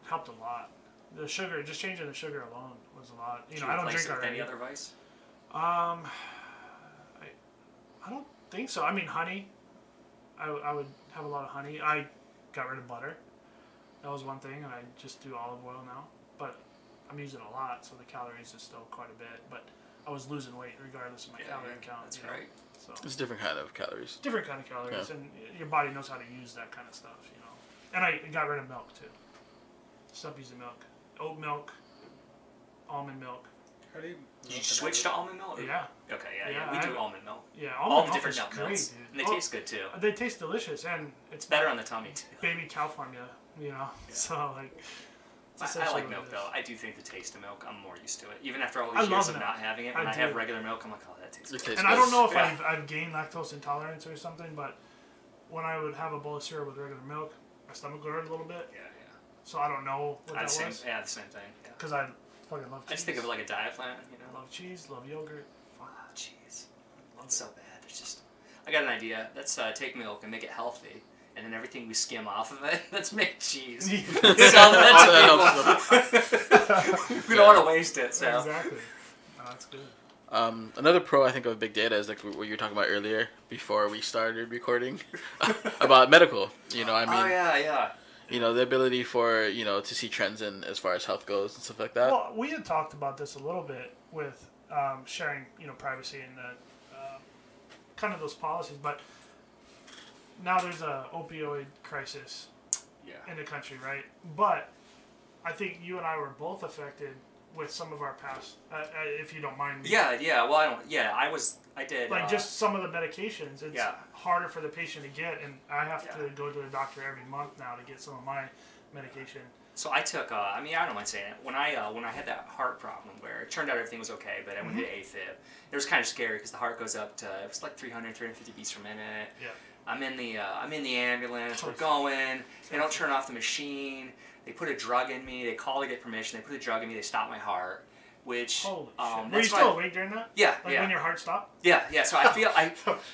helped a lot. The sugar, just changing the sugar alone was a lot. You Did know, you I don't replace drink it with already. any other vice? I don't think so. I mean, honey. I would have a lot of honey. I got rid of butter. That was one thing, and I just do olive oil now. But I'm using a lot, so the calories is still quite a bit. But I was losing weight regardless of my calorie count. That's you know? right. So It's a different kind of calories. different kind of calories, Yeah. and your body knows how to use that kind of stuff, you know. And I got rid of milk too. Stop using milk. Oat milk, almond milk. How do you? Did you switch to almond milk? Yeah, Okay, Yeah, yeah. We do almond milk. yeah. All Almond the milk different is nut great, milks. dude. And they Oh, taste good too. They taste delicious, and it's Better not on the tummy too. baby cow formula, you know. Yeah. So like, it's I essentially like what milk it is. though. I do think the taste of milk, I'm more used to it. Even after all I these love years of milk. not having it, I when I have do. regular milk, I'm like, oh, that tastes It good. tastes And I don't know if Yeah. I've gained lactose intolerance or something, but when I would have a bowl of cereal with regular milk, my stomach would hurt a little bit. Yeah, So I don't know what that the same, was. yeah, the same thing. Yeah. Because I fucking love cheese. I just think of it like a diet plan, you I know. love cheese, love yogurt. Oh, jeez. It's so bad. It's just. I got an idea. Let's take milk and make it healthy, and then everything we skim off of it, let's make cheese. Sell that to people. We don't want to waste it, so. Exactly. No, that's good. Another pro I think of big data is like what you were talking about earlier before we started recording about medical. You know, I mean, Oh yeah. you know, the ability for, you know, to see trends in as far as health goes and stuff like that. Well, we had talked about this a little bit with sharing, you know, privacy and kind of those policies, but now there's a opioid crisis Yeah. in the country, right? But I think you and I were both affected with some of our past, if you don't mind. Yeah. Well, I did. Like just some of the medications, it's Yeah. harder for the patient to get, and I have Yeah. to go to the doctor every month now to get some of my medication. So I took, I don't mind saying it, when I had that heart problem where it turned out everything was okay, but I went to AFib, it was kind of scary because the heart goes up to, it was like 300, 350 beats per minute. Yeah. I'm in the ambulance, we're going, they don't turn off the machine, they put a drug in me, they call to get permission, they put a drug in me, they stop my heart, which... Holy shit. Were you that's still why- awake during that? Yeah, Like yeah. when your heart stopped? Yeah, so I feel,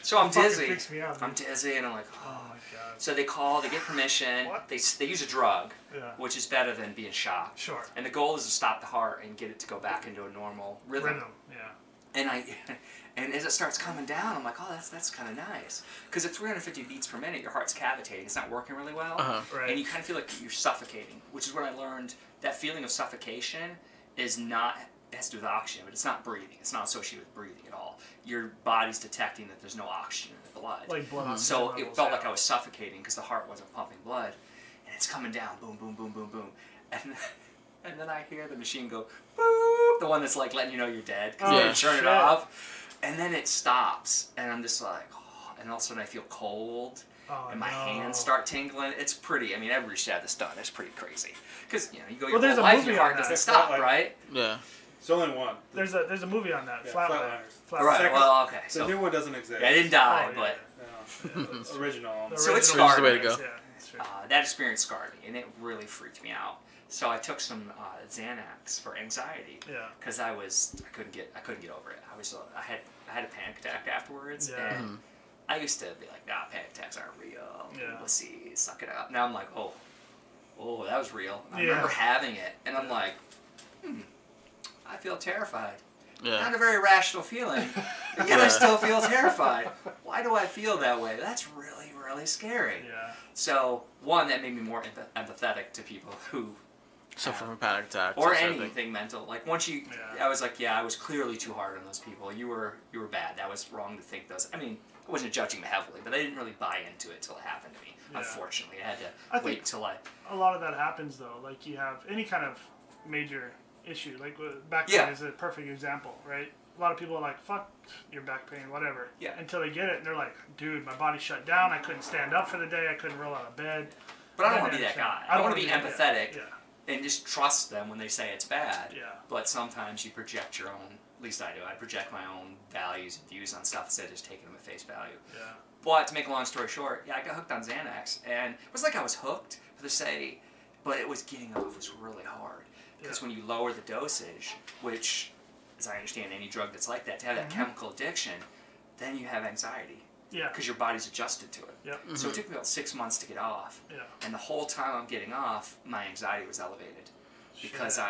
so I'm That fucking dizzy. freaks me out, I'm dude. dizzy and I'm like, Oh my god. So they call, they get permission, What? they use a drug, Yeah. which is better than being shocked. Sure. And the goal is to stop the heart and get it to go back into a normal rhythm. Yeah. And as it starts coming down, I'm like, oh, that's kind of nice. Because at 350 beats per minute, your heart's cavitating. It's not working really well. Right. And you kind of feel like you're suffocating, which is what I learned. That feeling of suffocation is not, it has to do with oxygen, but it's not breathing. It's not associated with breathing at all. Your body's detecting that there's no oxygen in the blood. Like blood oxygen So levels, it felt yeah. like I was suffocating because the heart wasn't pumping blood. And it's coming down, boom, boom, boom, boom, boom. And then I hear the machine go, boop, the one that's like letting you know you're dead because Oh, you turn shit. it off. And then it stops, and I'm just like, oh, and all of a sudden I feel cold, Oh, and my no. hands start tingling. It's pretty, I mean, every shot that's done is pretty crazy. Because, you go Well, your there's whole a life, movie your heart on that. doesn't stop, Flatline. right? Yeah. It's only one. There's a movie on that. Yeah, Flatliners. Flatliners. Right, Second- well, okay. The So, new one doesn't exist. I didn't die, Oh, yeah. but No. Original. The So it's original- Which is the way to go. Yeah, that's true. that experience scarred me, and it really freaked me out. So I took some Xanax for anxiety. Yeah. Because I couldn't get over it. I had a panic attack afterwards, Yeah. and I used to be like, nah, panic attacks aren't real. Yeah. Let's see, suck it up. Now I'm like, oh, that was real. I Yeah. remember having it, and I'm like, I feel terrified. Yeah. Not a very rational feeling, but yet I still feel terrified. Why do I feel that way? That's really, really scary. Yeah. So, one, that made me more empathetic to people who Suffer from a panic attack. or that sort of thing. anything mental. Like once you, Yeah. I was like, I was clearly too hard on those people. You were bad. That was wrong to think those. I mean, I wasn't judging them heavily, but I didn't really buy into it till it happened to me. Yeah. Unfortunately, I had to I think- wait till A lot of that happens though. Like you have any kind of major issue. Like back pain Yeah. is a perfect example, right? A lot of people are like, "Fuck your back pain, whatever." Yeah. Until they get it, and they're like, "Dude, my body shut down. I couldn't stand up for the day. I couldn't roll out of bed." But I don't Then want to be that understand. guy. I want to wanna be that empathetic guy. and just trust them when they say it's bad. Yeah. But sometimes you project your own. At least I do. I project my own values and views on stuff instead of just taking them at face value. Yeah. Yeah. But to make a long story short, I got hooked on Xanax, and it was like I was hooked per se, but it was getting off was really hard because Yeah. when you lower the dosage, which, as I understand, any drug that's like that, to have that Mm-hmm. chemical addiction, then you have anxiety Yeah. because your body's adjusted to it. Yep. So it took me about 6 months to get off, Yeah. and the whole time I'm getting off, my anxiety was elevated because Shit.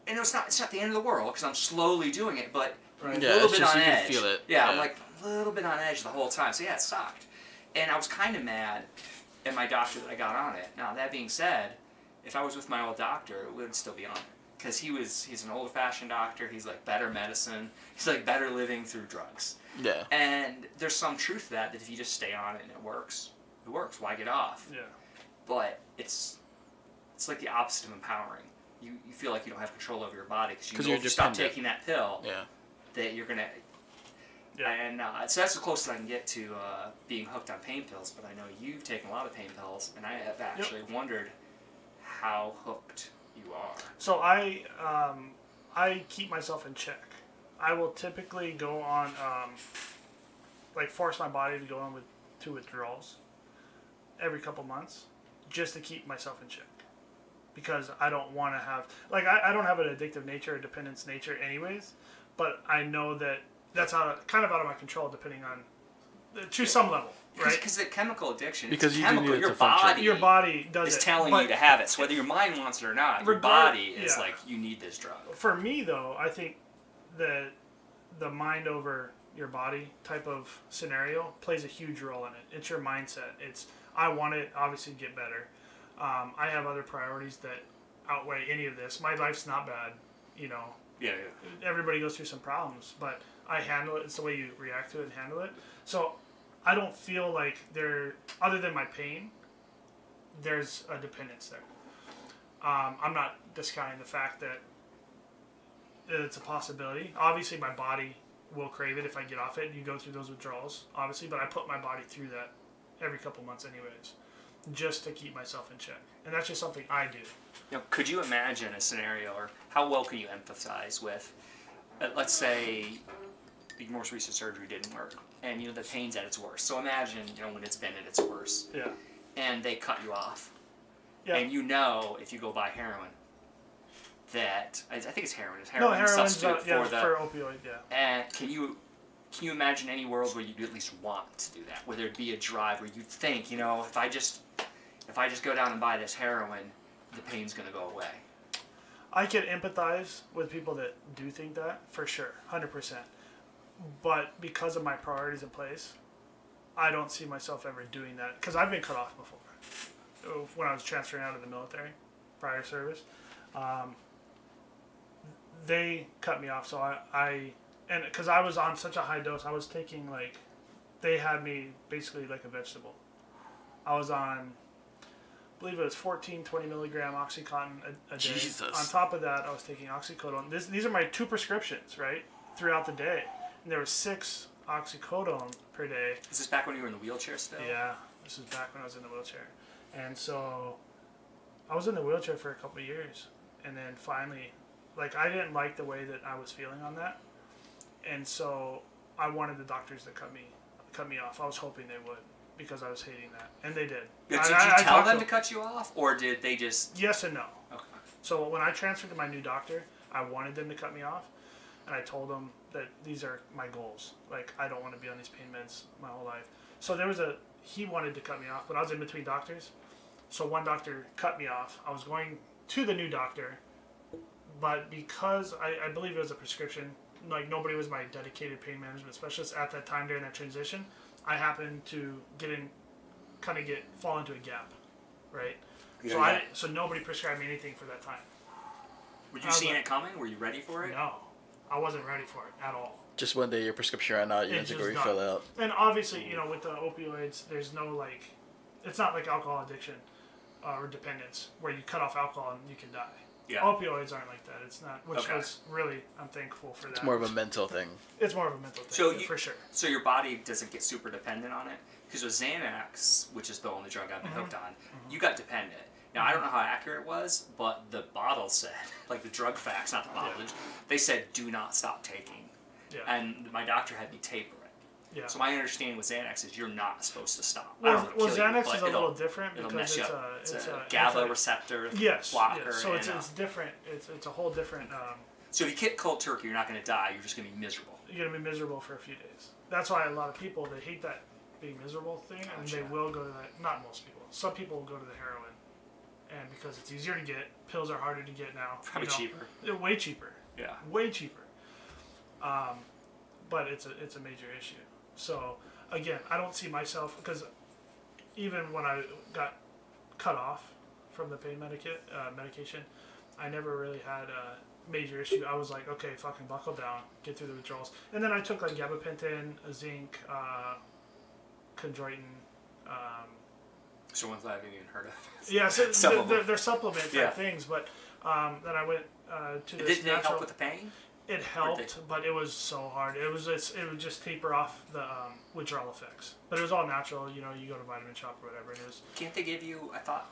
and it's not the end of the world because I'm slowly doing it, but Right. a Yeah, little it's bit just on you can edge. feel it. Yeah, I'm Yeah. like a little bit on edge the whole time. So yeah, it sucked. And I was kind of mad at my doctor that I got on it. Now that being said, if I was with my old doctor, it would still be on it because he's an old-fashioned doctor. He's like better medicine. He's like better living through drugs. Yeah. And there's some truth to that if you just stay on it and it works. Why get off? Yeah. But it's like the opposite of empowering. You feel like you don't have control over your body because you 'Cause know you're if you stop dependent. taking that pill, Yeah. that you're gonna. Yeah. And so that's the closest I can get to being hooked on pain pills. But I know you've taken a lot of pain pills, and I have actually wondered how hooked you are. So I keep myself in check. I will typically go on, like force my body to go on to withdrawals every couple months, just to keep myself in check. Because I don't want to have, like I don't have an addictive nature or dependence nature anyways, but I know that that's kind of out of my control depending on, to some level, right? Because the chemical addiction, Because it's you do chemical. need it Your to function. body, Your body does is it. telling but you to have it. So whether your mind wants it or not, your body is yeah. like, you need this drug. For me though, I think the mind over your body type of scenario plays a huge role in it. It's your mindset. It's I want it obviously to get better. I have other priorities that outweigh any of this. My life's not bad, you know. Yeah. Everybody goes through some problems, but I handle it. It's the way you react to it and handle it. So I don't feel like other than my pain, there's a dependence there. I'm not discounting the fact that it's a possibility. Obviously, my body will crave it if I get off it. You go through those withdrawals, obviously, but I put my body through that every couple months anyways, just to keep myself in check. And that's just something I do. You know, could you imagine a scenario, or how well can you empathize with, let's say, the most recent surgery didn't work, and the pain's at its worst. So imagine, when it's been at its worst, Yeah. and they cut you off, Yeah. and if you go buy heroin, that I think it's heroin. It's No, heroin heroin's substitute for opioid. Yeah. And can you imagine any world where you'd at least want to do that? Where there'd be a drive where you'd think, if I just go down and buy this heroin, the pain's gonna go away. I can empathize with people that do think that, for sure, 100%. But because of my priorities in place, I don't see myself ever doing that. Because I've been cut off before. When I was transferring out of the military, prior service, they cut me off. So and because I was on such a high dose, I was taking they had me basically like a vegetable. I was on, I believe it was 14, 20 milligram Oxycontin a day. Jesus. On top of that, I was taking oxycodone. These are my 2 prescriptions, right, throughout the day. And there was 6 oxycodone per day. Is this back when you were in the wheelchair still? Yeah, this was back when I was in the wheelchair. And so I was in the wheelchair for a couple of years. And then finally, I didn't like the way that I was feeling on that. And so I wanted the doctors to cut me off. I was hoping they would, because I was hating that. And they did. Did you tell them to cut you off, or did they just... Yes and no. Okay. So when I transferred to my new doctor, I wanted them to cut me off. And I told them that these are my goals. I don't want to be on these pain meds my whole life. So he wanted to cut me off, but I was in between doctors. So one doctor cut me off. I was going to the new doctor, but because I believe it was a prescription, nobody was my dedicated pain management specialist at that time during that transition, I happened to fall into a gap, right? Yeah, So nobody prescribed me anything for that time. Were you seeing it coming? Were you ready for it? No, I wasn't ready for it at all. Just one day your prescription ran out, you had to go refill it out. And obviously, with the opioids, there's no it's not like alcohol addiction or dependence where you cut off alcohol and you can die. Yeah. Opioids aren't like that. It's not, which was really, I'm thankful for that. It's more of a mental thing. It's more of a mental thing, for sure. So your body doesn't get super dependent on it? Because with Xanax, which is the only drug I've been hooked on, you got dependent. Now, I don't know how accurate it was, but the bottle said, the drug facts, not the bottle, they said, do not stop taking. Yeah. And my doctor had me taper it. Yeah. So my understanding with Xanax is you're not supposed to stop. Well, Xanax is a little different because it's a GABA receptor blocker. So it's different. It's a whole different. So if you get cold turkey, you're not going to die. You're just going to be miserable. You're going to be miserable for a few days. That's why a lot of people, they hate that being miserable thing, and they will go to that. Not most people. Some people will go to the heroin, and because it's easier to get, pills are harder to get now. Probably cheaper. They're way cheaper. Yeah. Way cheaper. But it's a major issue. So again, I don't see myself, because even when I got cut off from the pain medication, I never really had a major issue. I was like, okay, fucking buckle down, get through the withdrawals. And then I took gabapentin, zinc, chondroitin. So ones I haven't even heard of. Yeah, so they're supplement type things. But then I went to this Did it help with the pain? It helped, but it was so hard. It would just taper off the withdrawal effects. But it was all natural. You go to Vitamin Shop or whatever. And it was. Can't they give you? I thought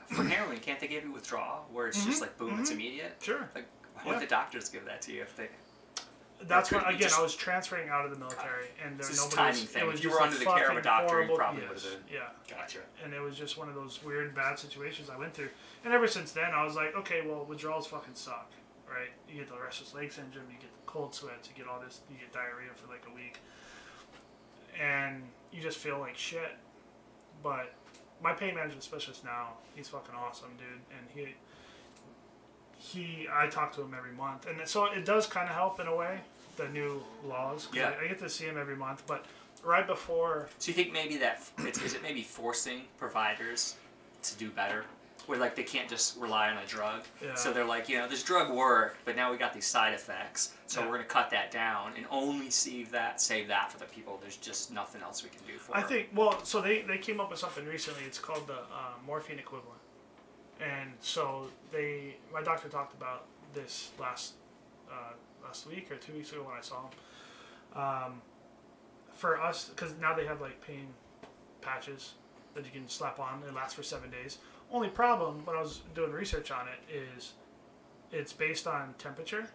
for heroin, can't they give you withdrawal where it's just boom, it's immediate? Sure. Why would the doctors give that to you if they? That's when I was transferring out of the military, and there timing thing. If you were under the care of a doctor, you probably would have been. Yeah. Gotcha. And it was just one of those weird, bad situations I went through. And ever since then, I was like, okay, well, withdrawals fucking suck. Right, you get the restless leg syndrome, you get the cold sweats, you get all this, you get diarrhea for a week, and you just feel like shit. But my pain management specialist now, he's fucking awesome, dude, and I talk to him every month, and so it does kind of help in a way, the new laws. Yeah, I get to see him every month, but right before. So you think maybe is it maybe forcing providers to do better? Where they can't just rely on a drug, so they're like, this drug worked, but now we got these side effects, so we're gonna cut that down and only save that for the people. There's just nothing else we can do for. I think so they came up with something recently. It's called the morphine equivalent, and so my doctor talked about this last last week or 2 weeks ago when I saw him. For us, because now they have like pain patches that you can slap on. It lasts for 7 days. Only problem when I was doing research on it is it's based on temperature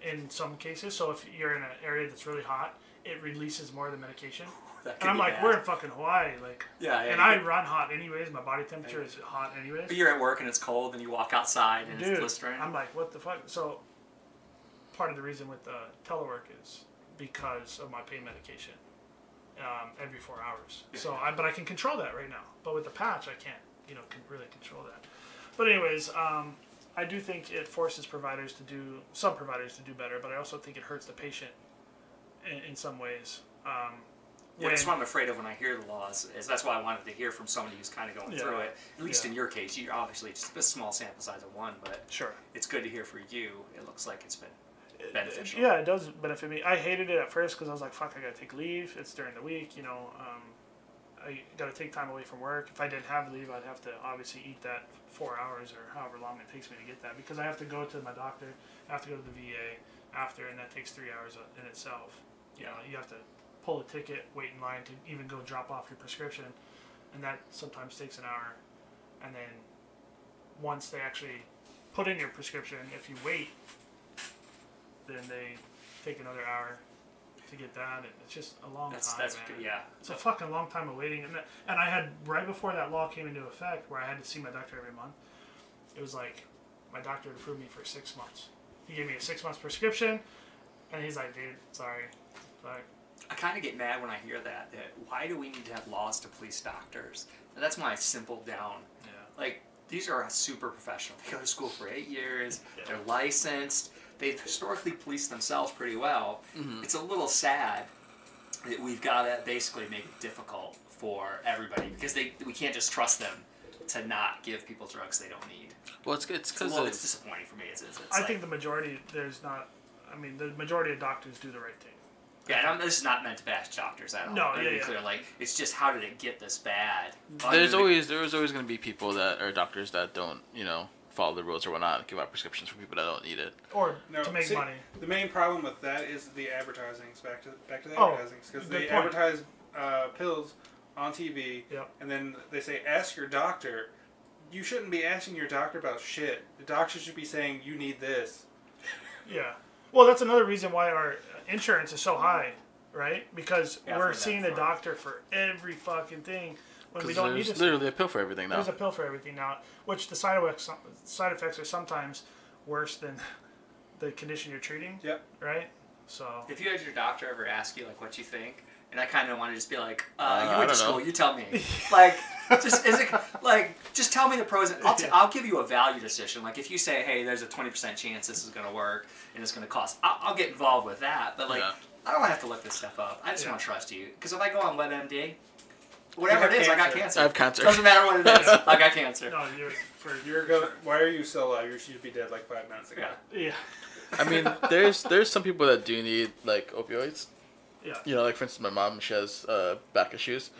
in some cases. So if you're in an area that's really hot, it releases more of the medication. And I'm like, we're in fucking Hawaii, like, and I run hot anyways. My body temperature is hot anyways. But you're at work and it's cold, and you walk outside and it's blistering. I'm like, what the fuck? So part of the reason with telework is because of my pain medication every 4 hours. Yeah. So but I can control that right now. But with the patch, I can't, really control that. But anyways, I do think it forces some providers to do better, but I also think it hurts the patient in some ways. That's what I'm afraid of when I hear the laws. That's why I wanted to hear from somebody who's kind of going through it. At least in your case, you're obviously just a small sample size of one, but it's good to hear for you. It looks like it's been beneficial. Yeah, it does benefit me. I hated it at first because I was like, fuck, I gotta take leave. It's during the week, I gotta take time away from work. If I didn't have leave, I'd have to obviously eat that 4 hours or however long it takes me to get that, because I have to go to my doctor, I have to go to the VA after, and that takes 3 hours in itself. You have to pull a ticket, wait in line to even go drop off your prescription, and that sometimes takes an hour. And then once they actually put in your prescription, if you wait, then they take another hour to get that, and it's just a long time. That's man. good, yeah. It's a fucking long time of waiting, and I had right before that law came into effect, where I had to see my doctor every month. It was like my doctor approved me for 6 months. He gave me a 6 month prescription, and he's like, dude, sorry. I kind of get mad when I hear that why do we need to have laws to police doctors? And that's my simple down. Yeah. Like, these are super professional. They go to school for 8 years. Yeah. They're licensed. They've historically policed themselves pretty well. Mm-hmm. It's a little sad that we've got to basically make it difficult for everybody, because we can't just trust them to not give people drugs they don't need. Well, it's because it's disappointing for me. I think the majority the majority of doctors do the right thing. Yeah, and this is not meant to bash doctors at all. No, clear. Like, it's just, how did it get this bad? There's always going to be people that are doctors that don't, follow the rules or whatnot, give out prescriptions for people that don't need it, or to make money. The main problem with that is the advertising. Back to the advertising, because they advertise pills on TV, and then they say, "Ask your doctor." You shouldn't be asking your doctor about shit. The doctor should be saying, "You need this." Yeah. Well, that's another reason why our insurance is so high, right? Because we're seeing a doctor for every fucking thing when we don't need it. There's literally a pill for everything now. There's a pill for everything now, which the side effects are sometimes worse than the condition you're treating. Yep. Right? So. If you had your doctor ever ask you, like, what you think, and I kind of want to just be like, you went to school, you tell me. Like, just tell me the pros. I'll give you a value decision. Like, if you say, hey, there's a 20% chance this is going to work and it's going to cost, I'll get involved with that. But, like, I don't have to look this stuff up. I just want to trust you. Because if I go on WebMD, whatever it is, I got cancer. I have cancer. Doesn't matter what it is. I got cancer. No, why are you still alive? You should be dead like 5 minutes ago. Yeah. I mean, there's some people that do need, like, opioids. Yeah. Like, for instance, my mom, she has back issues.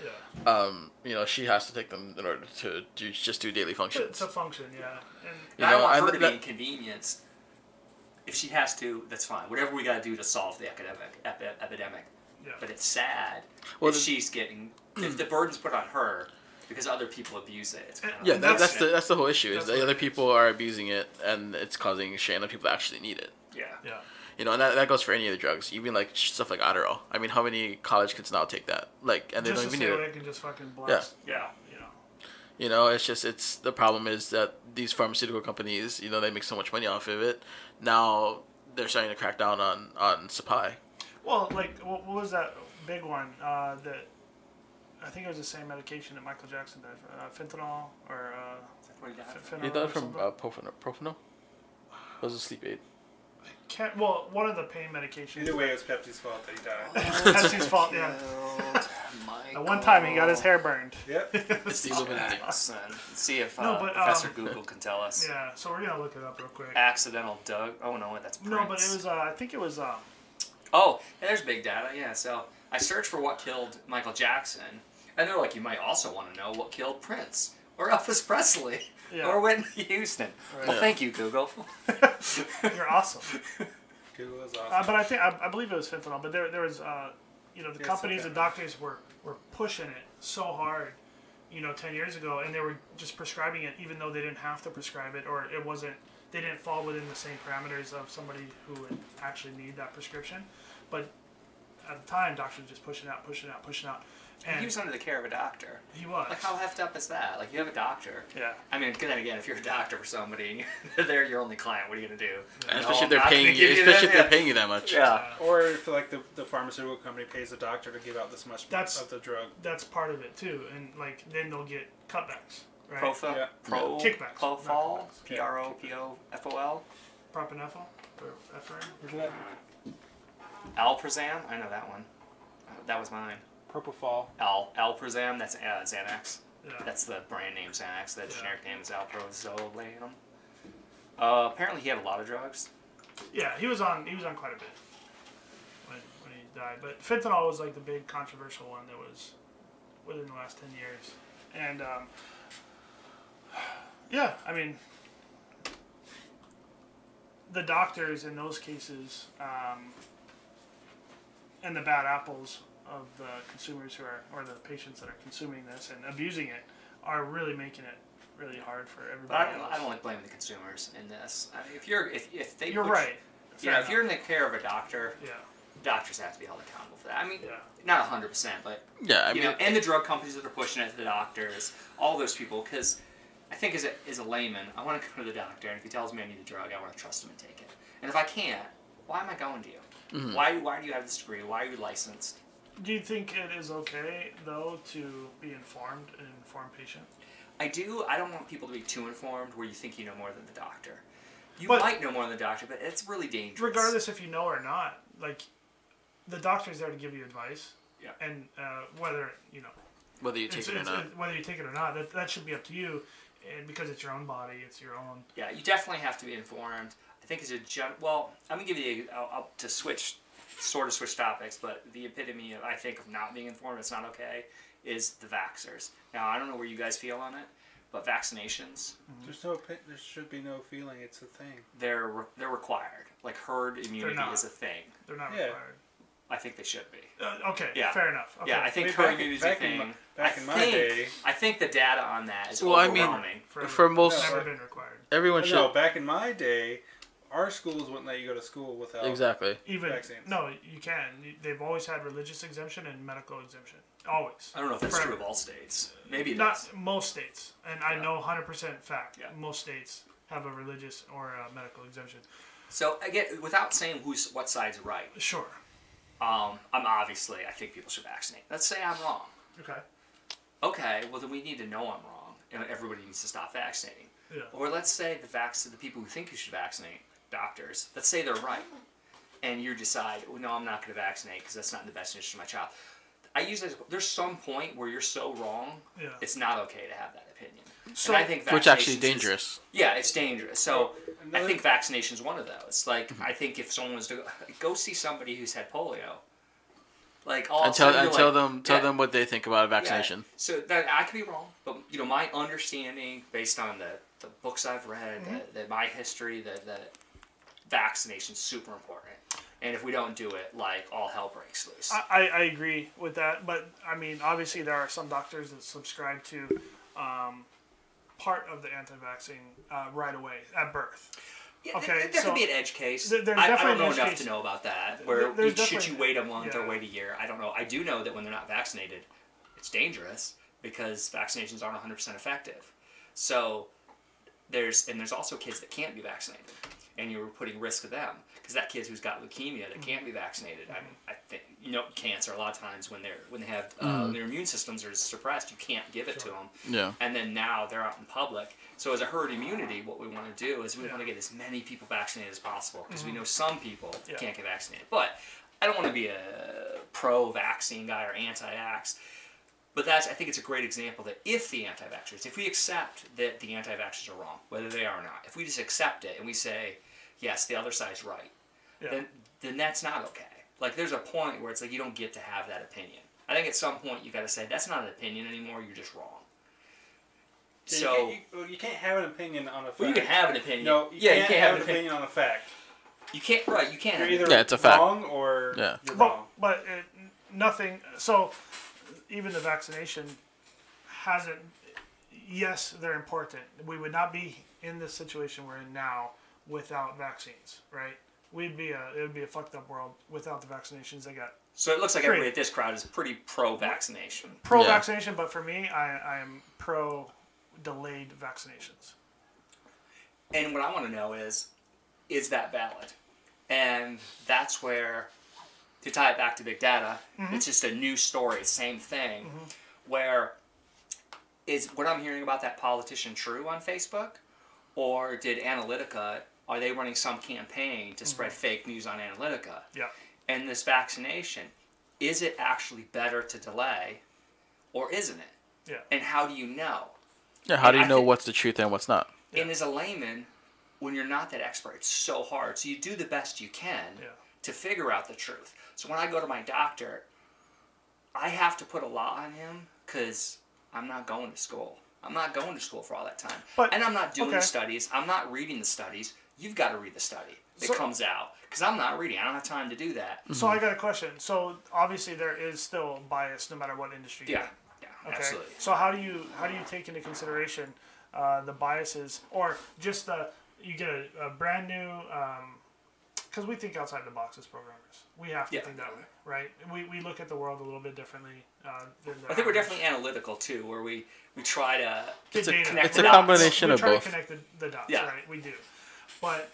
Yeah. She has to take them in order to do daily functions. To function, yeah. And I don't want her to be inconvenienced. If she has to, that's fine. Whatever we got to do to solve the epidemic. Yeah. But it's sad if the burden's put on her because other people abuse it. It's that's the whole issue. Is the other people are abusing it, and it's causing shame on people that actually need it. Yeah. Yeah. And that goes for any of the drugs, even like stuff like Adderall. I mean, how many college kids now take that? Like, and they don't even need it. Can just fucking blast. Yeah. It's the problem is that these pharmaceutical companies, they make so much money off of it. Now they're starting to crack down on supply. Well, like, what was that big one? That I think it was the same medication that Michael Jackson died from, fentanyl or. He died from Profenol. It was a sleep aid. One of the pain medications. Either way, it was Pepsi's fault that he died. Pepsi's fault, yeah. At one time, he got his hair burned. Yep. Let's see if Professor Google can tell us. Yeah, so we're going to look it up real quick. Accidental Doug. Oh, no, that's Prince. No, but it was, I think it was... Oh, and there's big data, yeah. So I searched for what killed Michael Jackson, and they're like, you might also want to know what killed Prince, or Elvis Presley, or Whitney Houston. Right. Well, thank you, Google. You're awesome. Google is awesome. But I believe it was fentanyl. But there was the Yes, companies okay. and doctors were pushing it so hard, 10 years ago, and they were just prescribing it even though they didn't have to prescribe it, or it wasn't. They didn't fall within the same parameters of somebody who would actually need that prescription. But at the time, doctors were just pushing out. And he was under the care of a doctor. he was. Like, how effed up is that? Like, you have a doctor. Yeah. I mean, then again, if you're a doctor for somebody and they're your only client, what are you gonna do? And No, especially if I'm they're not paying gonna you, give especially if that. they're paying you that much. Yeah. Or if like the pharmaceutical company pays the doctor to give out this much That's- of the drug. That's part of it too, and like then they'll get cutbacks, right? Profol. Yeah. Pro. Kickbacks, Profol. not Propofol. Propanethyl or Ephraim. Where's that? Alprazam. I know that one. That was mine. Propofol. Alprazam. That's Xanax. Yeah. That's the brand name Xanax. The Yeah. generic name is Alprazolam. Apparently, he had a lot of drugs. Yeah, he was on quite a bit when he died. But fentanyl was like the big controversial one that was within the last 10 years. And yeah, I mean, the doctors in those cases and the bad apples of the consumers who are, or the patients that are consuming this and abusing it, are really making it really hard for But everybody I else. don't like blaming the consumers in this. I mean, if they You're put right. You know, if you're in the care of a doctor, Yeah. doctors have to be held accountable for that. I mean, Yeah. not 100%, but Yeah, I you mean, know, and the drug companies that are pushing it to the doctors, all those people. Because I think as a layman, I want to go to the doctor, and if he tells me I need a drug, I want to trust him and take it. And if I can't, why am I going to you? Mhm. Why do you have this degree? Why are you licensed? Do you think it is okay, though, to be informed, an informed patient? I do. I don't want people to be too informed where you think you know more than the doctor. You But- might know more than the doctor, but it's really dangerous. Regardless if you know or not, like, the doctor's there to give you advice. Yeah. And whether, whether you take it or not. whether you take it or not, that should be up to you. And because it's your own body, it's your own. Yeah, you definitely have to be informed. I think as a well, I'm gonna give you to switch topics, but the epitome of I think of not being informed, it's not okay, is the vaxxers. Now I don't know where you guys feel on it, but vaccinations, There should be no feeling. It's a thing. they're required. Like herd immunity not. is a thing. They're not Yeah. required. I think they should be. Okay, Yeah. fair enough. Okay. Yeah, I think Maybe herd back- immunity is a back in thing. back in my day- I think the data on that is Well, I mean, overwhelming. For most, Never been required. everyone should. No, back in my day, our schools wouldn't let you go to school without. Exactly. Even Vaccines. no, you can. They've always had religious exemption and medical exemption. Always. I don't know if that's Forever. true of all states. Maybe it Not is. most states, and I Yeah. know 100% fact. Yeah. Most states have a religious or a medical exemption. So again, without saying what side's right, Sure. I think people should vaccinate. Let's say I'm wrong. Okay. Okay, well then we need to know I'm wrong, and everybody needs to stop vaccinating. Yeah. Or let's say the people who think you should vaccinate, doctors, let's say they're right, and you decide, well, no, I'm not going to vaccinate because that's not in the best interest of my child. There's some point where you're so wrong, Yeah. it's not okay to have that opinion. So- And I think Which actually vaccinations is dangerous. Yeah, it's dangerous. So I Another- think vaccination is one of those. Like, I think if someone was to go see somebody who's had polio, like all of a And tell sudden you're tell like, them yeah, what they think about a yeah. vaccination. So that I could be wrong, but my understanding based on the books I've read, my history, that vaccination's super important. And if we don't do it, like all hell breaks loose. I agree with that, but I mean, obviously there are some doctors that subscribe to part of the anti-vaccine right away at birth. Yeah, Okay, there so could be an edge case. there's I don't definitely know an edge enough case. to know about that. Where There's should you definitely- wait a month or yeah. wait a year? I don't know. I do know that when they're not vaccinated, it's dangerous because vaccinations aren't 100% effective. So there's also kids that can't be vaccinated, and you're putting risk to them because that kid who's got leukemia that can't be vaccinated. I think cancer a lot of times when they have their immune systems are suppressed, you can't give it to them. Yeah. And then now they're out in public. So as a herd immunity, what we want to do is we want to get as many people vaccinated as possible because we know some people Yeah. can't get vaccinated. But I don't want to be a pro-vaccine guy or anti-vax. But I think it's a great example that if the anti-vaxxers, if we accept that the anti-vaxxers are wrong, whether they are or not, if we just accept it and we say, yes, the other side's right, Yeah. then that's not okay. Like, there's a point where it's like you don't get to have that opinion. I think at some point you got to say, that's not an opinion anymore, you're just wrong. So, you can't have an opinion on a fact. well, you can have an opinion. No, you can't have an opinion on a fact. You can't. Right. You can't. You're either Yeah, it's a fact. wrong or Yeah. you're But, wrong. but nothing. So even the vaccination hasn't. Yes, they're important. We would not be in this situation we're in now without vaccines, right? It would be a fucked up world without the vaccinations. They got So it looks like Great. everybody at this crowd is pretty pro-vaccination. pro-vaccination, but for me, I am pro-delayed vaccinations. And what I want to know is that valid? And that's where, to tie it back to big data, it's just a new story, same thing, where is what I'm hearing about that politician true on Facebook? Or did Analytica, are they running some campaign to spread fake news on Analytica? Yeah. And this vaccination, is it actually better to delay or isn't it? Yeah. And how do you know? Yeah, how do you I know think- what's the truth and what's not? And as a layman, when you're not that expert, it's so hard. So you do the best you can Yeah. to figure out the truth. So when I go to my doctor, I have to put a lot on him because I'm not going to school. I'm not going to school for all that time. But- and I'm not doing okay. the studies. I'm not reading the studies. You've got to read the study that So- comes out. Because I'm not reading. I don't have time to do that. So I got a question. So obviously there is still bias no matter what industry you're Yeah. in. Yeah, Okay. absolutely. So how do you take into consideration the biases, or just you get a brand new? Because we think outside the box as programmers, we have to Yeah. think that way, right? We look at the world a little bit differently. Than the I think we're average. definitely analytical too, where we try to Get data. connect It's the a dots. combination we of try both. to connect the dots, Yeah. right? We do. But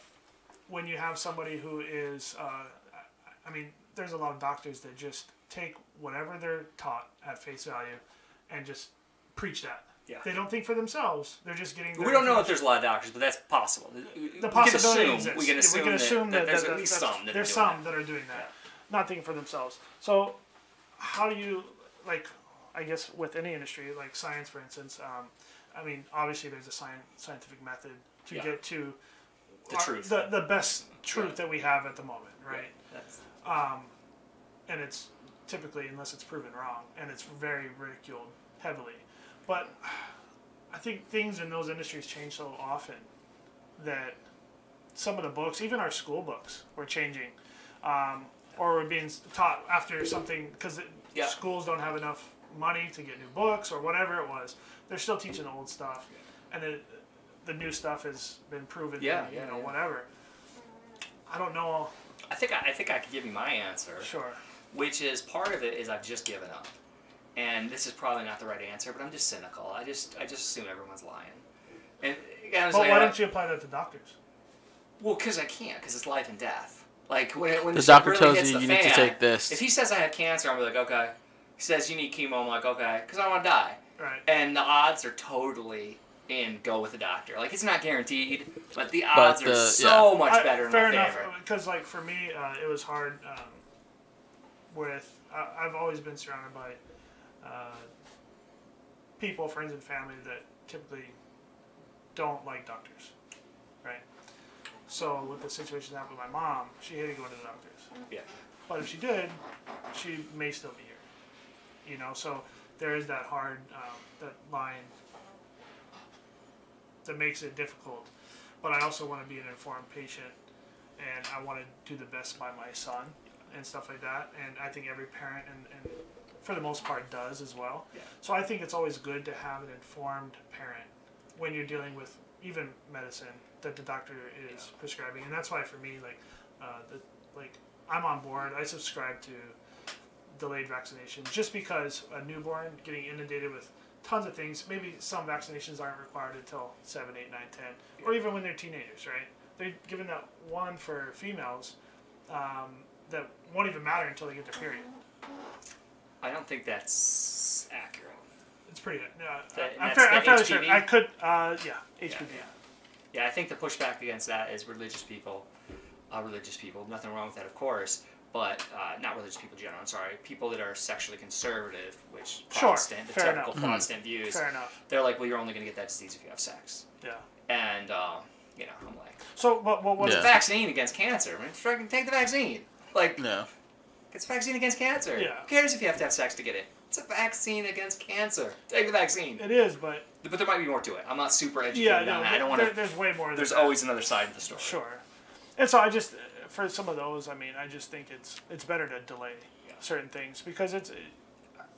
when you have somebody who is, I mean, there's a lot of doctors that just take whatever they're taught at face value and just preach that. Yeah. They don't think for themselves. They're just getting. We don't know if there's a lot of doctors, but that's possible. The possibility exists. We can assume that there's at least that's- some that there's are doing some that are doing that, not thinking for themselves. So, how do you like? I guess with any industry, like science, for instance. I mean, obviously, there's a scientific method to Yeah. get to The truth. the best truth that we have at the moment, right? That's- And it's typically, unless it's proven wrong, and it's very ridiculed heavily. But I think things in those industries change so often that some of the books, even our school books, were changing, or were being taught after something because Yeah. schools don't have enough money to get new books or whatever it was. They're still teaching the old stuff, and the new stuff has been proven. Yeah, to, yeah, yeah. whatever. I don't know. I think I could give you my answer, Sure. which is part of it is I've just given up, and this is probably not the right answer, but I'm just cynical. I just assume everyone's lying, and honestly, But why don't you apply that to doctors? Well, because I can't, because it's life and death. Like when The shit doctor really tells hits you the you need to fan, take this. If he says I have cancer, I'm like, okay. He says you need chemo, I'm like, okay, because I don't want to die. Right. And the odds are totally in go with the doctor. Like it's not guaranteed, but the odds are so much better in fair my enough, favor. because like for me, it was hard. I've always been surrounded by people, friends, and family that typically don't like doctors, right? So with the situation that happened with my mom, she hated going to the doctors. Yeah. But if she did, she may still be here. You know, so there is that hard, that line that makes it difficult. But I also want to be an informed patient, and I want to do the best by my son and stuff like that. And I think every parent, and for the most part, does as well. Yeah. So I think it's always good to have an informed parent when you're dealing with even medicine that the doctor is prescribing. And that's why for me, I'm on board. I subscribe to delayed vaccination just because a newborn getting inundated with tons of things, maybe some vaccinations aren't required until 7, 8, 9, 10, or even when they're teenagers, right? They're given that one for females that won't even matter until they get their period. I don't think that's accurate. It's pretty good. That's I'm the fairly sure. HPV? I could, HPV. Yeah, I think the pushback against that is religious people. Nothing wrong with that, of course, but not religious people in general. I'm sorry, people that are sexually conservative, which Protestant, the fair typical enough. Protestant views. Fair enough. They're like, well, you're only going to get that disease if you have sex. Yeah. And I'm like, So, what was it's Yeah. a vaccine against cancer. I mean, freaking take the vaccine. Like, No. it's a vaccine against cancer. Yeah. Who cares if you have to have sex to get it? It's a vaccine against cancer. Take the vaccine. It is, but But there might be more to it. I'm not super educated yeah, on no, that. I don't want to. there's way more. There's than that. always another side of the story. Sure. And so I just, for some of those, I mean, I just think it's better to delay certain things because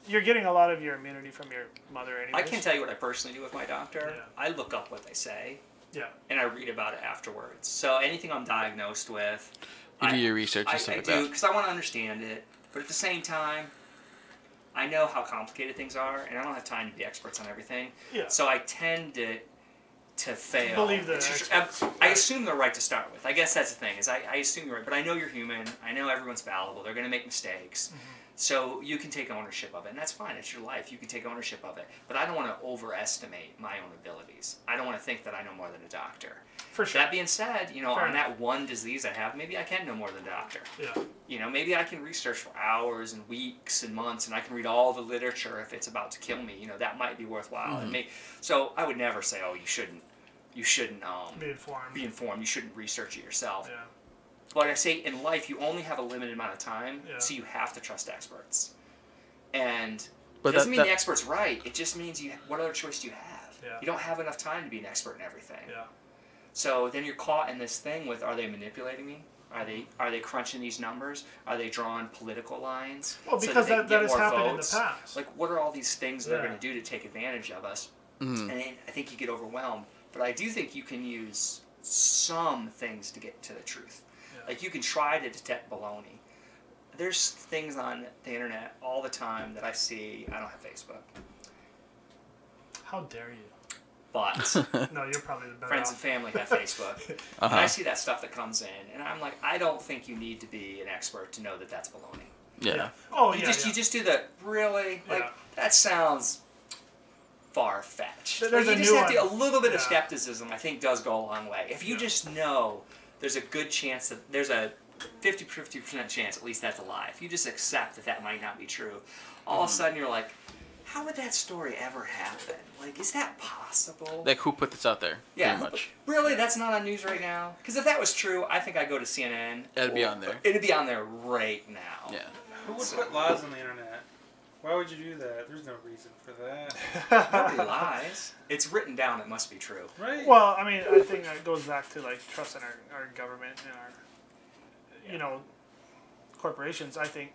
you're getting a lot of your immunity from your mother anyways. I can't tell you what I personally do with my doctor. Yeah. I look up what they say. Yeah. And I read about it afterwards. So anything I'm diagnosed with, You do your research and stuff I like do that. because I want to understand it. But at the same time, I know how complicated things are, and I don't have time to be experts on everything. Yeah. So I tend to fail. Believe the experts. I assume they're right to start with. I guess that's the thing is I assume you're right, but I know you're human. I know everyone's fallible. They're going to make mistakes. Mm-hmm. So you can take ownership of it, and that's fine. It's your life. You can take ownership of it. But I don't want to overestimate my own abilities. I don't want to think that I know more than a doctor. For sure. That being said, Fair on enough. that one disease I have, maybe I can know more than a doctor. Yeah. Maybe I can research for hours and weeks and months, and I can read all the literature if it's about to kill me. That might be worthwhile. Mm-hmm. So I would never say, oh, you shouldn't Be informed. be informed. You shouldn't research it yourself. Yeah. But I say in life, you only have a limited amount of time, Yeah. so you have to trust experts. And But it doesn't that- mean the that- expert's right. It just means what other choice do you have? Yeah. You don't have enough time to be an expert in everything. Yeah. So then you're caught in this thing with, are they manipulating me? Are they crunching these numbers? Are they drawing political lines? Well, so because they that get has more happened votes? in the past. Like, what are all these things they're Yeah. going to do to take advantage of us? Mhm. And then I think you get overwhelmed. But I do think you can use some things to get to the truth. Yeah. Like, you can try to detect baloney. There's things on the internet all the time that I see. I don't have Facebook. How dare you? But No, you're probably the better friends and off. family have Facebook. And I see that stuff that comes in. And I'm like, I don't think you need to be an expert to know that that's baloney. Yeah. Oh, You yeah. just yeah. you just do the, really? Like, Yeah. that sounds far-fetched. There's Like, a you just new have to, a one. little bit of Yeah. skepticism, I think, does go a long way. If you Yeah. just know there's a good chance that there's a 50% chance at least that's a lie. If you just accept that that might not be true, all of a sudden you're like, how would that story ever happen? Like, is that possible? Like, who put this out there? Yeah, Pretty much. really, that's not on news right now? Because if that was true, I think I'd go to CNN. It'd be on there. It'd be on there right now. Yeah. Who would put lies on the internet? Why would you do that? There's no reason for that. Nobody lies. It's written down. It must be true. Right? Well, I mean, I think that goes back to like trust in our government and our, corporations. I think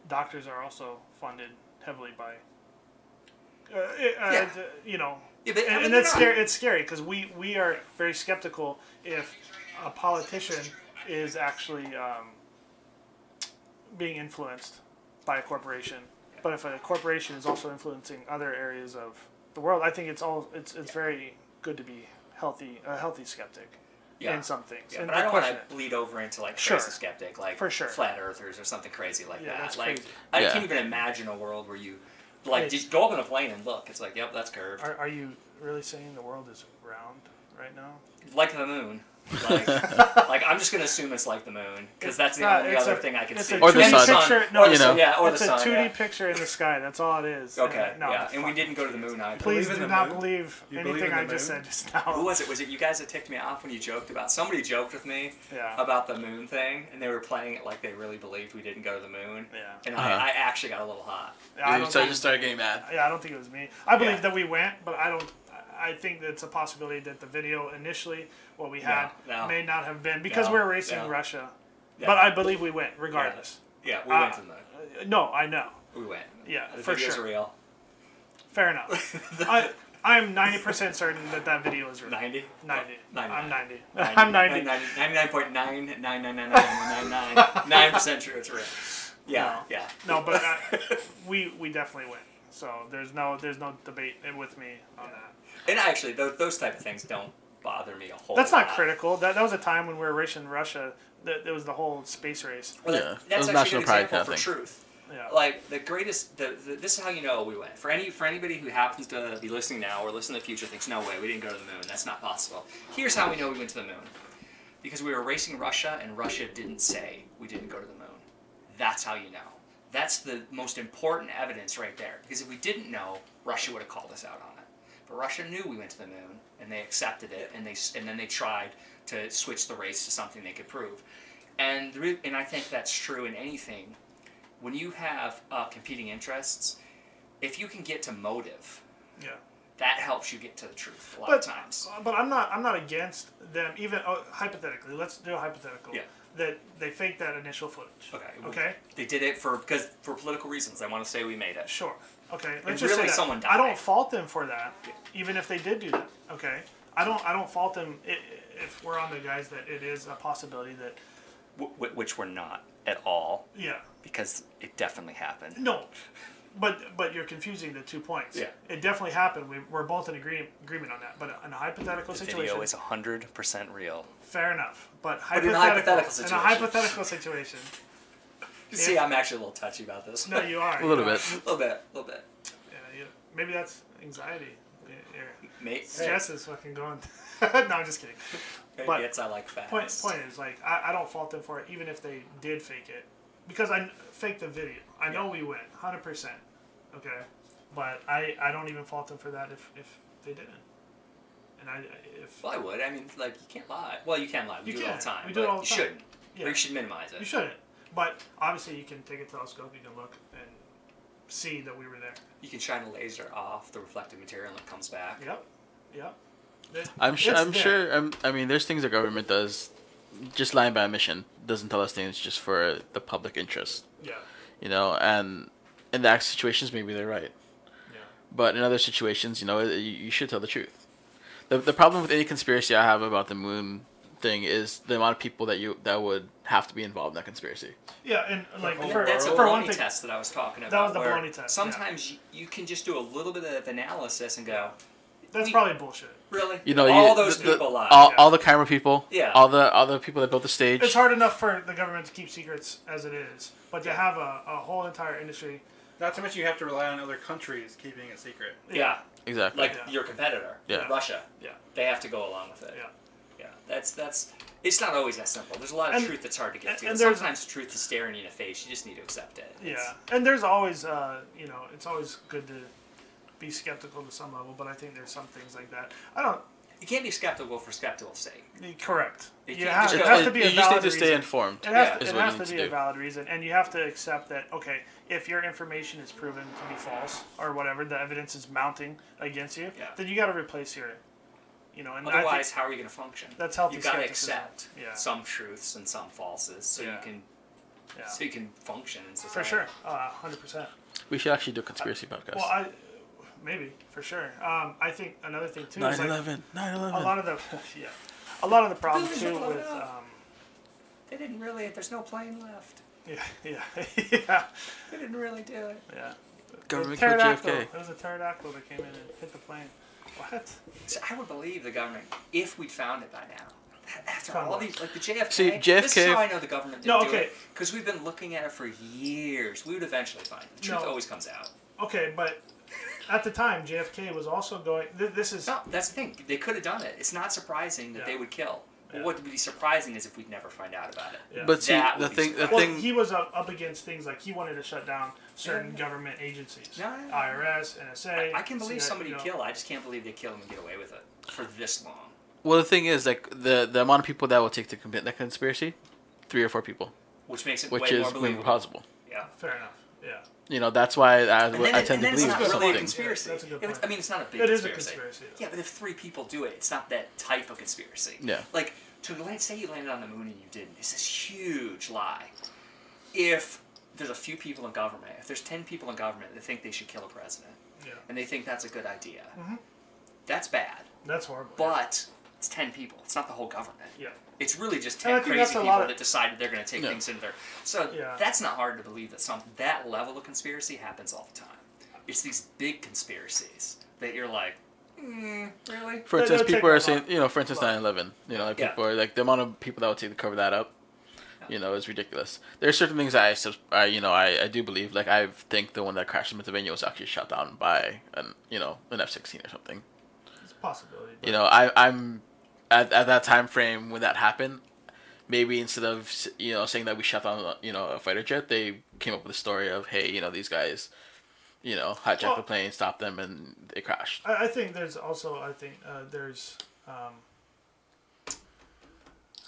doctors are also funded heavily by, Yeah, but, I mean, and they're it's not. scary. It's scary because we are very skeptical if a politician is actually being influenced by a corporation. But if a corporation is also influencing other areas of the world, I think it's very good to be a healthy skeptic in some things. Yeah, and but I don't question want to bleed over into like Sure. crazy skeptic, like For sure. flat earthers or something crazy like Yeah, that. that's Like, crazy. I Yeah. can't even imagine a world where you, like, Wait. just go up in a plane and look. It's like, yep, that's curved. Are you really saying the world is round right now? Like the moon. Like, I'm just gonna assume it's like the moon because that's the only it's other a- thing I can it's see. a Or the And 2D sun. picture. No, Or the You sun, know. yeah, or it's the a sun. 2D Yeah. picture in the sky. That's all it is. Okay, No, yeah, and we fuck. didn't go to the moon either. Please Believe in do the not moon? believe You believe anything in I the just moon? said just now. Who was it? Was it you guys that ticked me off when you joked about? Somebody joked with me Yeah. about the moon thing, and they were playing it like they really believed we didn't go to the moon. Yeah. And Uh-huh. I actually got a little hot. I don't So I think- just started getting mad. Yeah, I don't think it was me. I believe Yeah. that we went, but I don't. I think that it's a possibility that the video initially, what we had, No. may not have been because No. we're racing No. Russia. Yeah. But I believe we went regardless. Yeah, we went to the moon. No, I know. We went. Yeah, The for video's sure. real. Fair enough. I'm 90% certain that video is real. 90? 90. 99. I'm 90. I'm 90. 99.99999% true it's real. Yeah, No. yeah. No, but we definitely went. So there's no debate with me on that. And actually, those type of things don't bother me a whole That's lot. not critical. That was a time when we were racing Russia. That it was the whole space race. Well, Yeah, that's it was actually national a good pride example kind of for thing. truth. Yeah. Like, the greatest, this is how you know we went. For anybody who happens to be listening now or listen in the future thinks, no way, we didn't go to the moon. That's not possible. Here's how we know we went to the moon. Because we were racing Russia, and Russia didn't say we didn't go to the moon. That's how you know. That's the most important evidence right there. Because if we didn't know, Russia would have called us out on it. But Russia knew we went to the moon, and they accepted it, and then they tried to switch the race to something they could prove. And I think that's true in anything. When you have competing interests, if you can get to motive, Yeah. that helps you get to the truth a lot of times. But I'm not against them. Even hypothetically, let's do a hypothetical. Yeah. that they faked that initial footage. Okay. Okay. They did it for political reasons. I want to say we made it. Sure. Okay. And Let's just really say that. someone I died. don't fault them for that, even if they did do that. Okay. I don't fault them if we're on the guys that it is a possibility that. Which we're not at all. Yeah. Because it definitely happened. No. But you're confusing the 2 points. Yeah. It definitely happened. We're both in agreement on that. But in a hypothetical The situation, video is 100% real. fair enough. But in a hypothetical in a situation. hypothetical situation, You see, I'm actually a little touchy about this. no, you are A little you are. bit. A little bit. Yeah, maybe that's anxiety. Yeah. Mate, Stress is fucking going. No, I'm just kidding. But it's I like facts. point is, like, I don't fault them for it, even if they did fake it, because I faked the video. I know we win, 100%. Okay, but I don't even fault them for that if they didn't. And Well, I would. I mean, like, you can't lie. Well, you can lie. We do it all the time. We do it but all the you time. shouldn't. Yeah. Or you should minimize it. You shouldn't. But obviously, you can take a telescope. You can look and see that we were there. You can shine a laser off the reflective material and it comes back. Yep. I'm sure. It's I'm there. sure. I mean, there's things the government does, just lying by omission. Doesn't tell us things just for the public interest. Yeah. You know, and in that situations, maybe they're right. Yeah. But in other situations, you know, you should tell the truth. The problem with any conspiracy I have about the moon thing is the amount of people that would have to be involved in that conspiracy. Yeah, and like whole for, That's a for one baloney thing, test that I was talking about. That was the where baloney test, yeah. Sometimes you can just do a little bit of analysis and go, that's probably bullshit. really? You know, all those people lie. all the camera people, Yeah. all the people that built the stage. It's hard enough for the government to keep secrets as it is, but to have a whole entire industry. Not to mention you have to rely on other countries keeping it secret. Yeah. Exactly. Like Yeah. your competitor, Yeah. Russia. Yeah. They have to go along with it. Yeah. Yeah. That's. It's not always that simple. There's a lot of And- truth that's hard to get to. and And there's- sometimes truth is staring you in the face. You just need to accept it. Yeah, and there's always, it's always good to be skeptical to some level, but I think there's some things like that. I don't. You can't be skeptical for skeptical's sake. Correct. You You can't have, just it go- has to be a you just need valid to stay reason. informed. It has, Yeah. to, is it what has you to need be to a do. valid reason, and you have to accept that, okay, if your information is proven to be false or whatever, the evidence is mounting against you, Yeah. then you got to replace your, and I Otherwise, think how are you going to function? that's healthy You've got to skepticism. accept Yeah. some truths and some falses, so Yeah. you can Yeah. so you can function in society. For sure, 100%. We should actually do a conspiracy podcast. Well, maybe for sure. I think another thing too is like 9/11. a lot of the a lot of the problem too with They didn't really. There's no plane left. yeah. They didn't really do it. Government The killed pterodactyl. JFK. It was a pterodactyl that came in and hit the plane. What? So I would believe the government if we'd found it by now. After Found all what? these, like the JFK. See, This JFK is how I know the government No, didn't do okay. it. Because we've been looking at it for years. We would eventually find it. The truth No. always comes out. Okay, but at the time, JFK was also going. This is No, that's the thing. They could have done it. It's not surprising that Yeah. they would kill. But Yeah. what would be surprising is if we'd never find out about it. Yeah. But see, That the would be thing, the well, thing. he was up against things like he wanted to shut down certain government agencies, No, no, no. IRS, NSA. I can believe CIA, somebody you know. kill. I just can't believe they kill him and get away with it for this long. Well, the thing is, like the amount of people that will take to commit that conspiracy, 3 or 4 people, Which makes it which way is more way believable. possible. Yeah. Fair enough. Yeah. You know, that's why I And then, tend to it's believe not really a something. conspiracy. Yeah, that's a good If it's- point. I mean, it's not a big It is a conspiracy. conspiracy. Yeah, but if 3 people do it, it's not that type of conspiracy. Yeah. Like, say you landed on the moon and you didn't. It's this huge lie. If there's a few people in government, if there's 10 people in government that think they should kill a president, Yeah. and they think that's a good idea, Mhm. that's bad. That's horrible. But it's 10 people. It's not the whole government. Yeah. It's really just And I 10 think crazy that's a people lot of- that decided they're going to take Yeah. things into their... So Yeah. that's not hard to believe that that level of conspiracy happens all the time. It's these big conspiracies that you're like, really? For They instance, don't take people are that saying, long. you know, for instance, Long. 9/11. You know, like Yeah. people are like the amount of people that would take to cover that up. You know, is ridiculous. There are certain things I do believe. Like I think the one that crashed in Pennsylvania was actually shot down by an F-16 or something. It's a possibility. But You know, I'm at that time frame when that happened. Maybe instead of saying that we shot down a fighter jet, they came up with a story of, hey, these guys hijacked Well- the plane, stopped them, and they crashed. I think there's also there's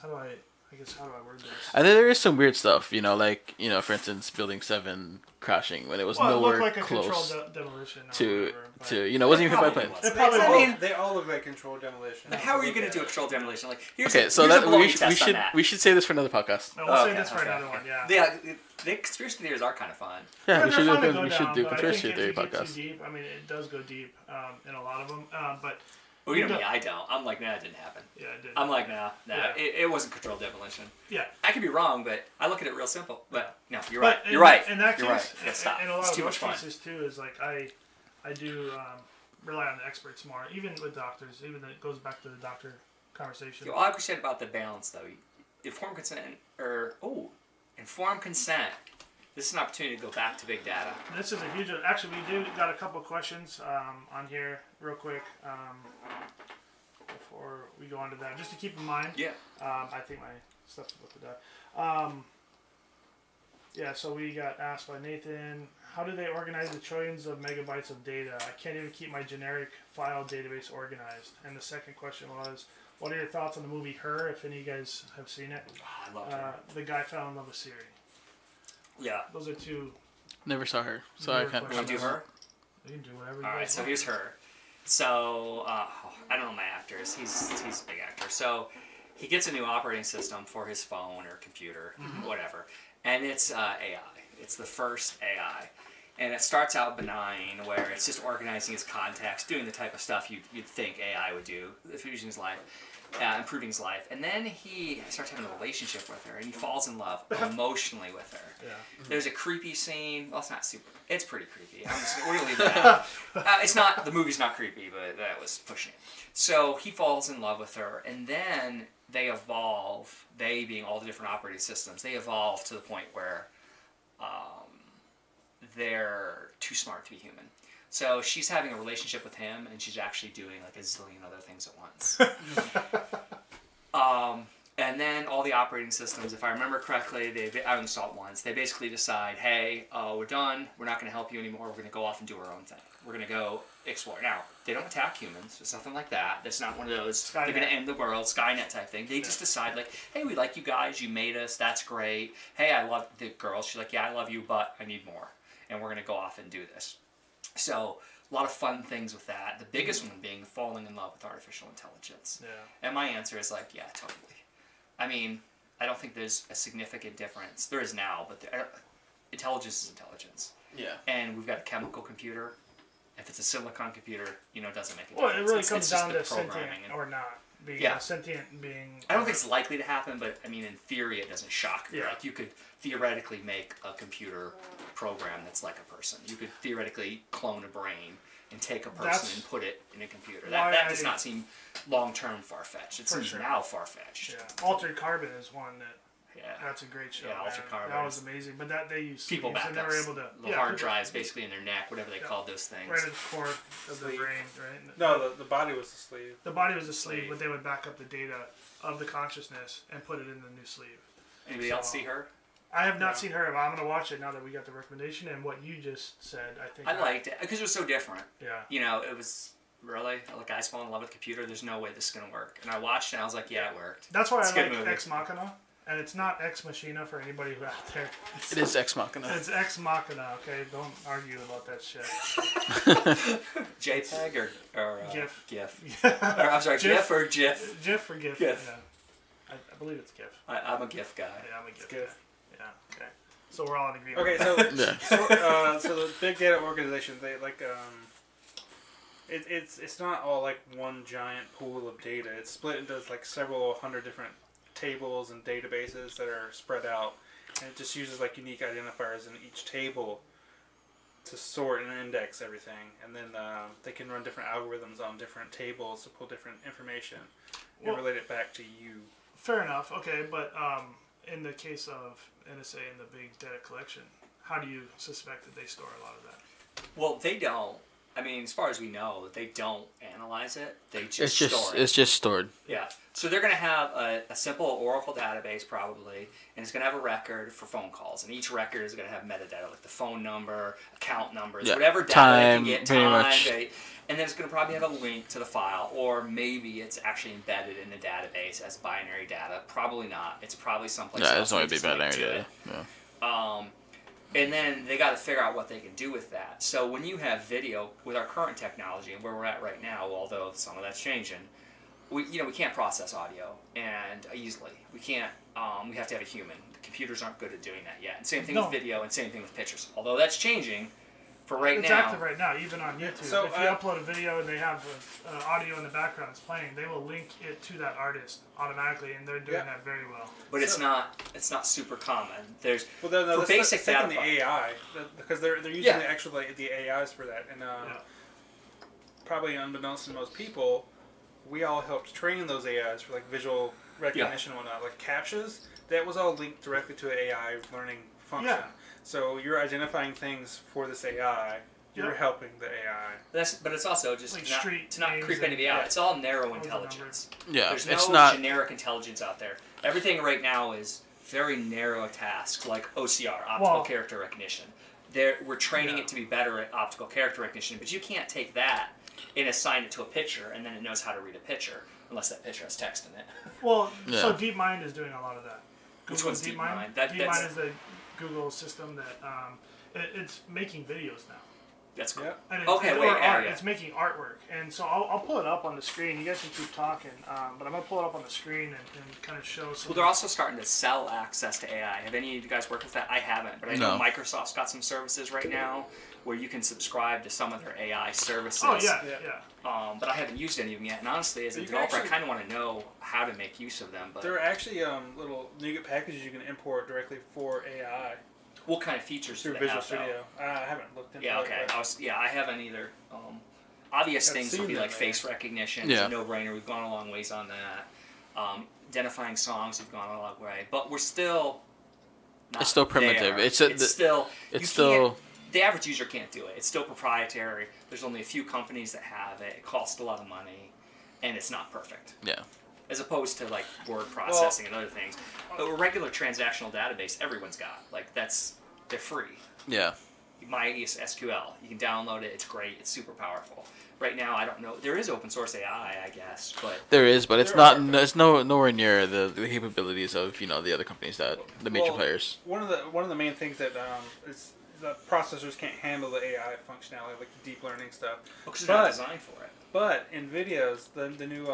how do I I guess how do I word this? And then there is some weird stuff, like for instance, Building 7 crashing when it was Well, it nowhere looked like a close controlled demolition. Or to whatever, but- to wasn't even hit by a plane. It probably I was. mean, They all look like controlled demolition. like, how are you going to do a controlled demolition? Like, Okay, so here's a that baloney we test on that. should say this for another podcast. No, we'll save Okay, this for okay, another okay. one. Yeah. Yeah, the conspiracy theories are kind of fun. Yeah, Yeah, we they're should fun to do go we down, should do but I conspiracy think theory if you get podcast. too deep, I mean, it does go deep in a lot of them. But Well, you know me, I don't. I'm like, nah, it didn't happen. yeah, it did. I'm like, nah, Yeah. it wasn't controlled demolition. Yeah. I could be wrong, but I look at it real simple. But no, you're But right. You're right. In that You're case, right. Yeah, stop. in a lot It's of too those much fun. cases too, is like I do rely on the experts more, even with doctors. Even it goes back to the doctor conversation. All I appreciate about the balance, though, informed consent informed consent. This is an opportunity to go back to big data. This is a huge. Actually, we do got a couple of questions on here, real quick, before we go on to that. Just to keep in mind. Yeah. I think my stuff's about to die. Yeah, so we got asked by Nathan, how do they organize the trillions of megabytes of data? I can't even keep my generic file database organized. And the second question was, what are your thoughts on the movie Her, if any of you guys have seen it? Oh, I loved her. The guy fell in love with Siri. Yeah. Those are two. Never saw her, so I Never can't. played. Want to do her? You can do whatever you All right, guys so want. here's her. So I don't know my actors. He's a big actor. So he gets a new operating system for his phone or computer, whatever, and it's AI. It's the first AI, and it starts out benign, where it's just organizing his contacts, doing the type of stuff you'd think AI would do, diffusing his life, improving his life, and then he starts having a relationship with her, and he falls in love emotionally with her. Yeah. There's a creepy scene. Well, it's not super. It's pretty creepy. We're gonna leave it out. It's not. The movie's not creepy, but that was pushing it. So he falls in love with her, and then they evolve. They being all the different operating systems, they evolve to the point where they're too smart to be human. So she's having a relationship with him, and she's actually doing like a zillion other things at once. And then all the operating systems, if I remember correctly, I installed once. They basically decide, hey, we're done. We're not going to help you anymore. We're going to go off and do our own thing. We're going to go explore. Now, they don't attack humans. It's nothing like that. That's not one of those, Skynet. they're going to end the world, Skynet type thing. They just decide, like, hey, we like you guys. You made us. That's great. Hey, I love the girl. She's like, yeah, I love you, but I need more. And we're going to go off and do this. So a lot of fun things with that. The biggest one being falling in love with artificial intelligence. Yeah. And my answer is like, yeah, totally. I mean, I don't think there's a significant difference. There is now, but intelligence is intelligence. Yeah. And we've got a chemical computer. If it's a silicon computer, it doesn't make a Well, difference. it really It's comes just down the to sentient programming and- or not. Being Yeah. sentient being. I don't think it's likely to happen, but I mean, in theory, it doesn't shock me. Yeah. Like, you could theoretically make a computer program that's like a person. You could theoretically clone a brain and take a person That's and put it in a computer. why That does I- not seem long-term far-fetched. It For seems sure. now far-fetched. Yeah. Altered Carbon is one that. Yeah. That's a great show. Yeah, Altered man. Carbon That was is- amazing. But that they used People sleeves, and they were backups, able to. little hard people- drives basically in their neck, whatever they Yeah. called those things. Right at the core of the Sleeve. brain, right? No, the body was the sleeve. The body was a sleeve, Sleeve. but they would back up the data of the consciousness and put it in the new sleeve. Anybody else see her? I have not No. seen her, but I'm going to watch it now that we got the recommendation. And what you just said, I think. I liked it because it was so different. Yeah. It was really like guys fall in love with a computer. There's no way this is gonna work. And I watched it and I was like, yeah, it worked. That's why It's I a good like movie. Ex Machina. And it's not Ex Machina for anybody who out there. It is Ex Machina. It's Ex Machina, okay? Don't argue about that shit. JPEG or GIF. GIF. Or, I'm sorry, GIF. GIF or GIF. GIF or GIF? GIF. Yeah. I believe it's GIF. I'm a GIF guy. Yeah, I'm a GIF. good. guy. Yeah, okay. So we're all in agreement. Okay, so Yeah. so the big data organization, they like it's not all like one giant pool of data. It's split into like several hundred different tables and databases that are spread out, and it just uses like unique identifiers in each table to sort and index everything, and then they can run different algorithms on different tables to pull different information and Well- relate it back to you. Fair enough. Okay, but in the case of NSA and the big data collection, how do you suspect that they store a lot of that? Well, they don't. I mean, as far as we know, they don't analyze it. They just store it. It's just stored. Yeah. So they're going to have a simple Oracle database probably, and it's going to have a record for phone calls. And each record is going to have metadata, like the phone number, account numbers, whatever data they can get, time, and then it's going to probably have a link to the file, or maybe it's actually embedded in the database as binary data. Probably not. It's probably someplace else. Yeah, it's only be binary data. Yeah. And then they got to figure out what they can do with that. So when you have video with our current technology and where we're at right now, although some of that's changing, we can't process audio and easily. We can't. We have to have a human. The computers aren't good at doing that yet. And same thing with video, and same thing with pictures. Although that's changing. For right now, it's active right now, even on YouTube. So, if you upload a video and they have audio in the background that's playing, they will link it to that artist automatically, and they're doing that very well. But it's not super common. There's for basic data. The AI, because they're using the AIs for that, and probably unbeknownst to most people, we all helped train those AIs for like visual recognition and whatnot, like CAPTCHAs. That was all linked directly to an AI learning function. Yeah. So you're identifying things for this AI. You're helping the AI. But it's also just like to not creep anybody out. It's all narrow intelligence. Yeah, there's no generic intelligence out there. Everything right now is very narrow tasks, like OCR, optical character recognition. We're training it to be better at optical character recognition, but you can't take that and assign it to a picture, and then it knows how to read a picture, unless that picture has text in it. Well, so DeepMind is doing a lot of that. Which one's DeepMind? DeepMind is the Google system that it's making videos now. That's cool. Yeah. It's making artwork, and so I'll pull it up on the screen. You guys can keep talking, but I'm gonna pull it up on the screen and kind of show. Well, they're also starting to sell access to AI. Have any of you guys worked with that? I haven't, but I know Microsoft's got some services right now where you can subscribe to some of their AI services. Oh yeah. But I haven't used any of them yet, and honestly, as a developer, I kind of want to know how to make use of them. But there are actually little NuGet packages you can import directly for AI. What kind of features through do they Visual have, Studio? I haven't looked into it. Yeah, okay. I haven't either. Obvious things would be like face recognition. It's a no-brainer. We've gone a long ways on that. Identifying songs, we've gone a long way, but we're still. It's still primitive. It's still. The average user can't do it. It's still proprietary. There's only a few companies that have it. It costs a lot of money, and it's not perfect. Yeah. As opposed to like word processing and other things. But a regular transactional database, everyone's got. Like they're free. Yeah. MySQL, you can download it. It's great. It's super powerful. Right now, I don't know. There is open source AI, I guess, but there is, but it's not. It's nowhere near the capabilities of the other companies that the major players. One of the main things that is the processors can't handle the AI functionality, like the deep learning stuff. Because they're not designed for it. But in videos, the new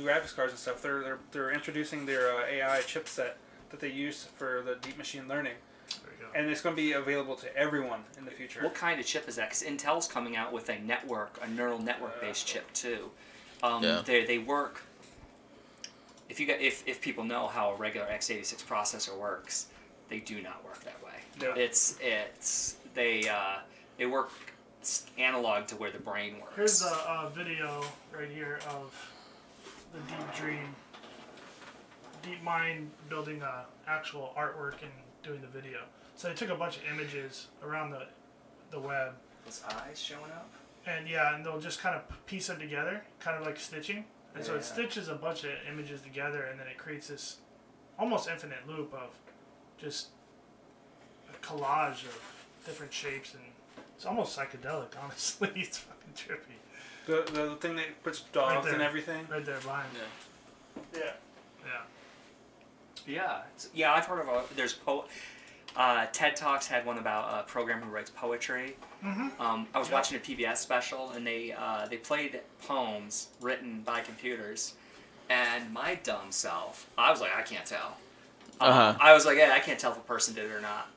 graphics cards and stuff, they're introducing their AI chipset that they use for the deep machine learning. There you go. And it's going to be available to everyone in the future. What kind of chip is that? Because Intel's coming out with a neural network-based chip too. They work. If people know how a regular x86 processor works, they do not work that way. Yeah. They work analog to where the brain works. Here's a video right here of the DeepMind building actual artwork and doing the video. So they took a bunch of images around the web. His eyes showing up? And they'll just kind of piece them together, kind of like stitching. And so it stitches a bunch of images together, and then it creates this almost infinite loop of just a collage of different shapes, and it's almost psychedelic, honestly. It's fucking trippy. The thing that puts dogs and everything? Right there, behind. Yeah, I've heard of there's TED Talks had one about a programmer who writes poetry. Mm-hmm. I was watching a PBS special, and they played poems written by computers, and my dumb self, I was like, I can't tell. I was like, I can't tell if a person did it or not.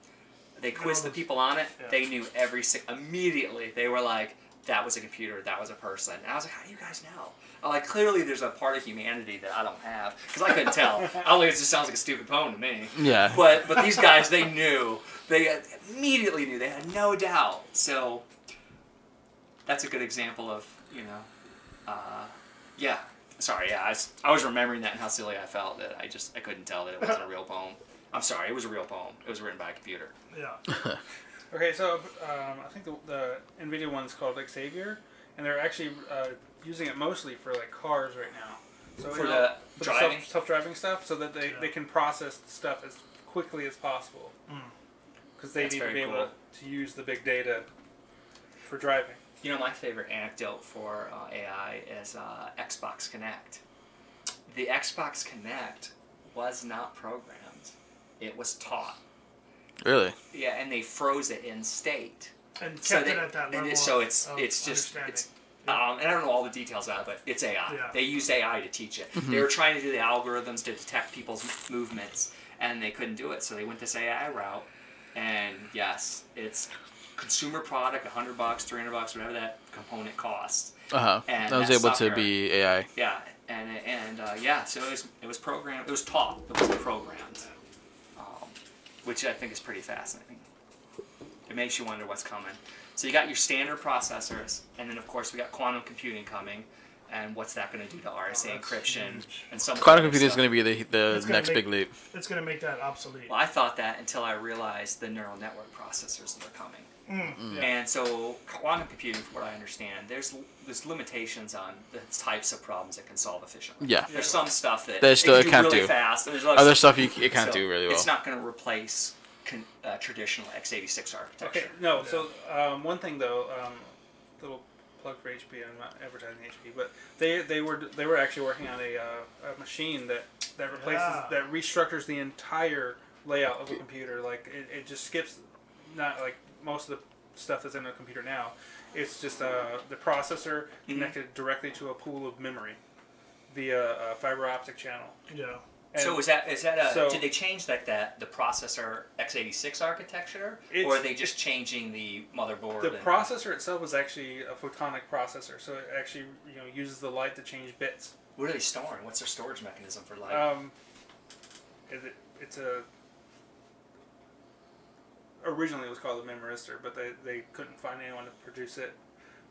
They quizzed the people on it. Yeah. They knew immediately. They were like, that was a computer, that was a person. And I was like, how do you guys know? Like, clearly there's a part of humanity that I don't have, because I couldn't tell. I don't think it just sounds like a stupid poem to me. Yeah. But these guys, they knew. They immediately knew. They had no doubt. So that's a good example of, Sorry, I was remembering that and how silly I felt that I couldn't tell that it wasn't a real poem. I'm sorry, it was a real poem. It was written by a computer. Yeah. Okay, so I think the NVIDIA one's called Xavier, and they're actually using it mostly for like cars right now. So For the driving? self-driving stuff, so that they can process stuff as quickly as possible. Because they That's need to very be able cool. to use the big data for driving. You know, my favorite anecdote for AI is Xbox Connect. The Xbox Connect was not programmed; it was taught. Really? Yeah, and they froze it in state. And So kept they- it at that level. so of- it's of just understanding. it's. And I don't know all the details of it, but it's AI. Yeah. They used AI to teach it. They were trying to do the algorithms to detect people's movements, and they couldn't do it, so they went this AI route. And yes, it's consumer product, $100, $300, whatever that component costs. And I was that able to software- be AI. Yeah, and yeah, so it was programmed. It was taught. It wasn't programmed, which I think is pretty fascinating. It makes you wonder what's coming. So you got your standard processors, and then of course we got quantum computing coming, and what's that going to do to RSA that's encryption huge. and some of Quantum the other computing is stuff. going to be the It's gonna next make- big leap. It's going to make that obsolete. Well, I thought that until I realized the neural network processors that are coming. And so quantum computing, from what I understand, there's limitations on the types of problems it can solve efficiently. Yeah. There's some stuff that There's still- it it can can't do really do. fast. And there's Other stuff it can't so do really well. It's not going to replace traditional x86 architecture. Okay, no. So one thing though, little plug for HP. I'm not advertising HP, but they were actually working on a machine that replaces that restructures the entire layout of a computer. Like it just skips, not like most of the stuff that's in a computer now. It's just the processor connected directly to a pool of memory via a fiber optic channel. Yeah. And So is that so- did they change like the processor x86 architecture, It's- or are they just changing the motherboard? the and- processor itself is actually a photonic processor, so it actually uses the light to change bits. What are they storing? What's their storage mechanism for light? It's a originally it was called a memoristor, but they couldn't find anyone to produce it.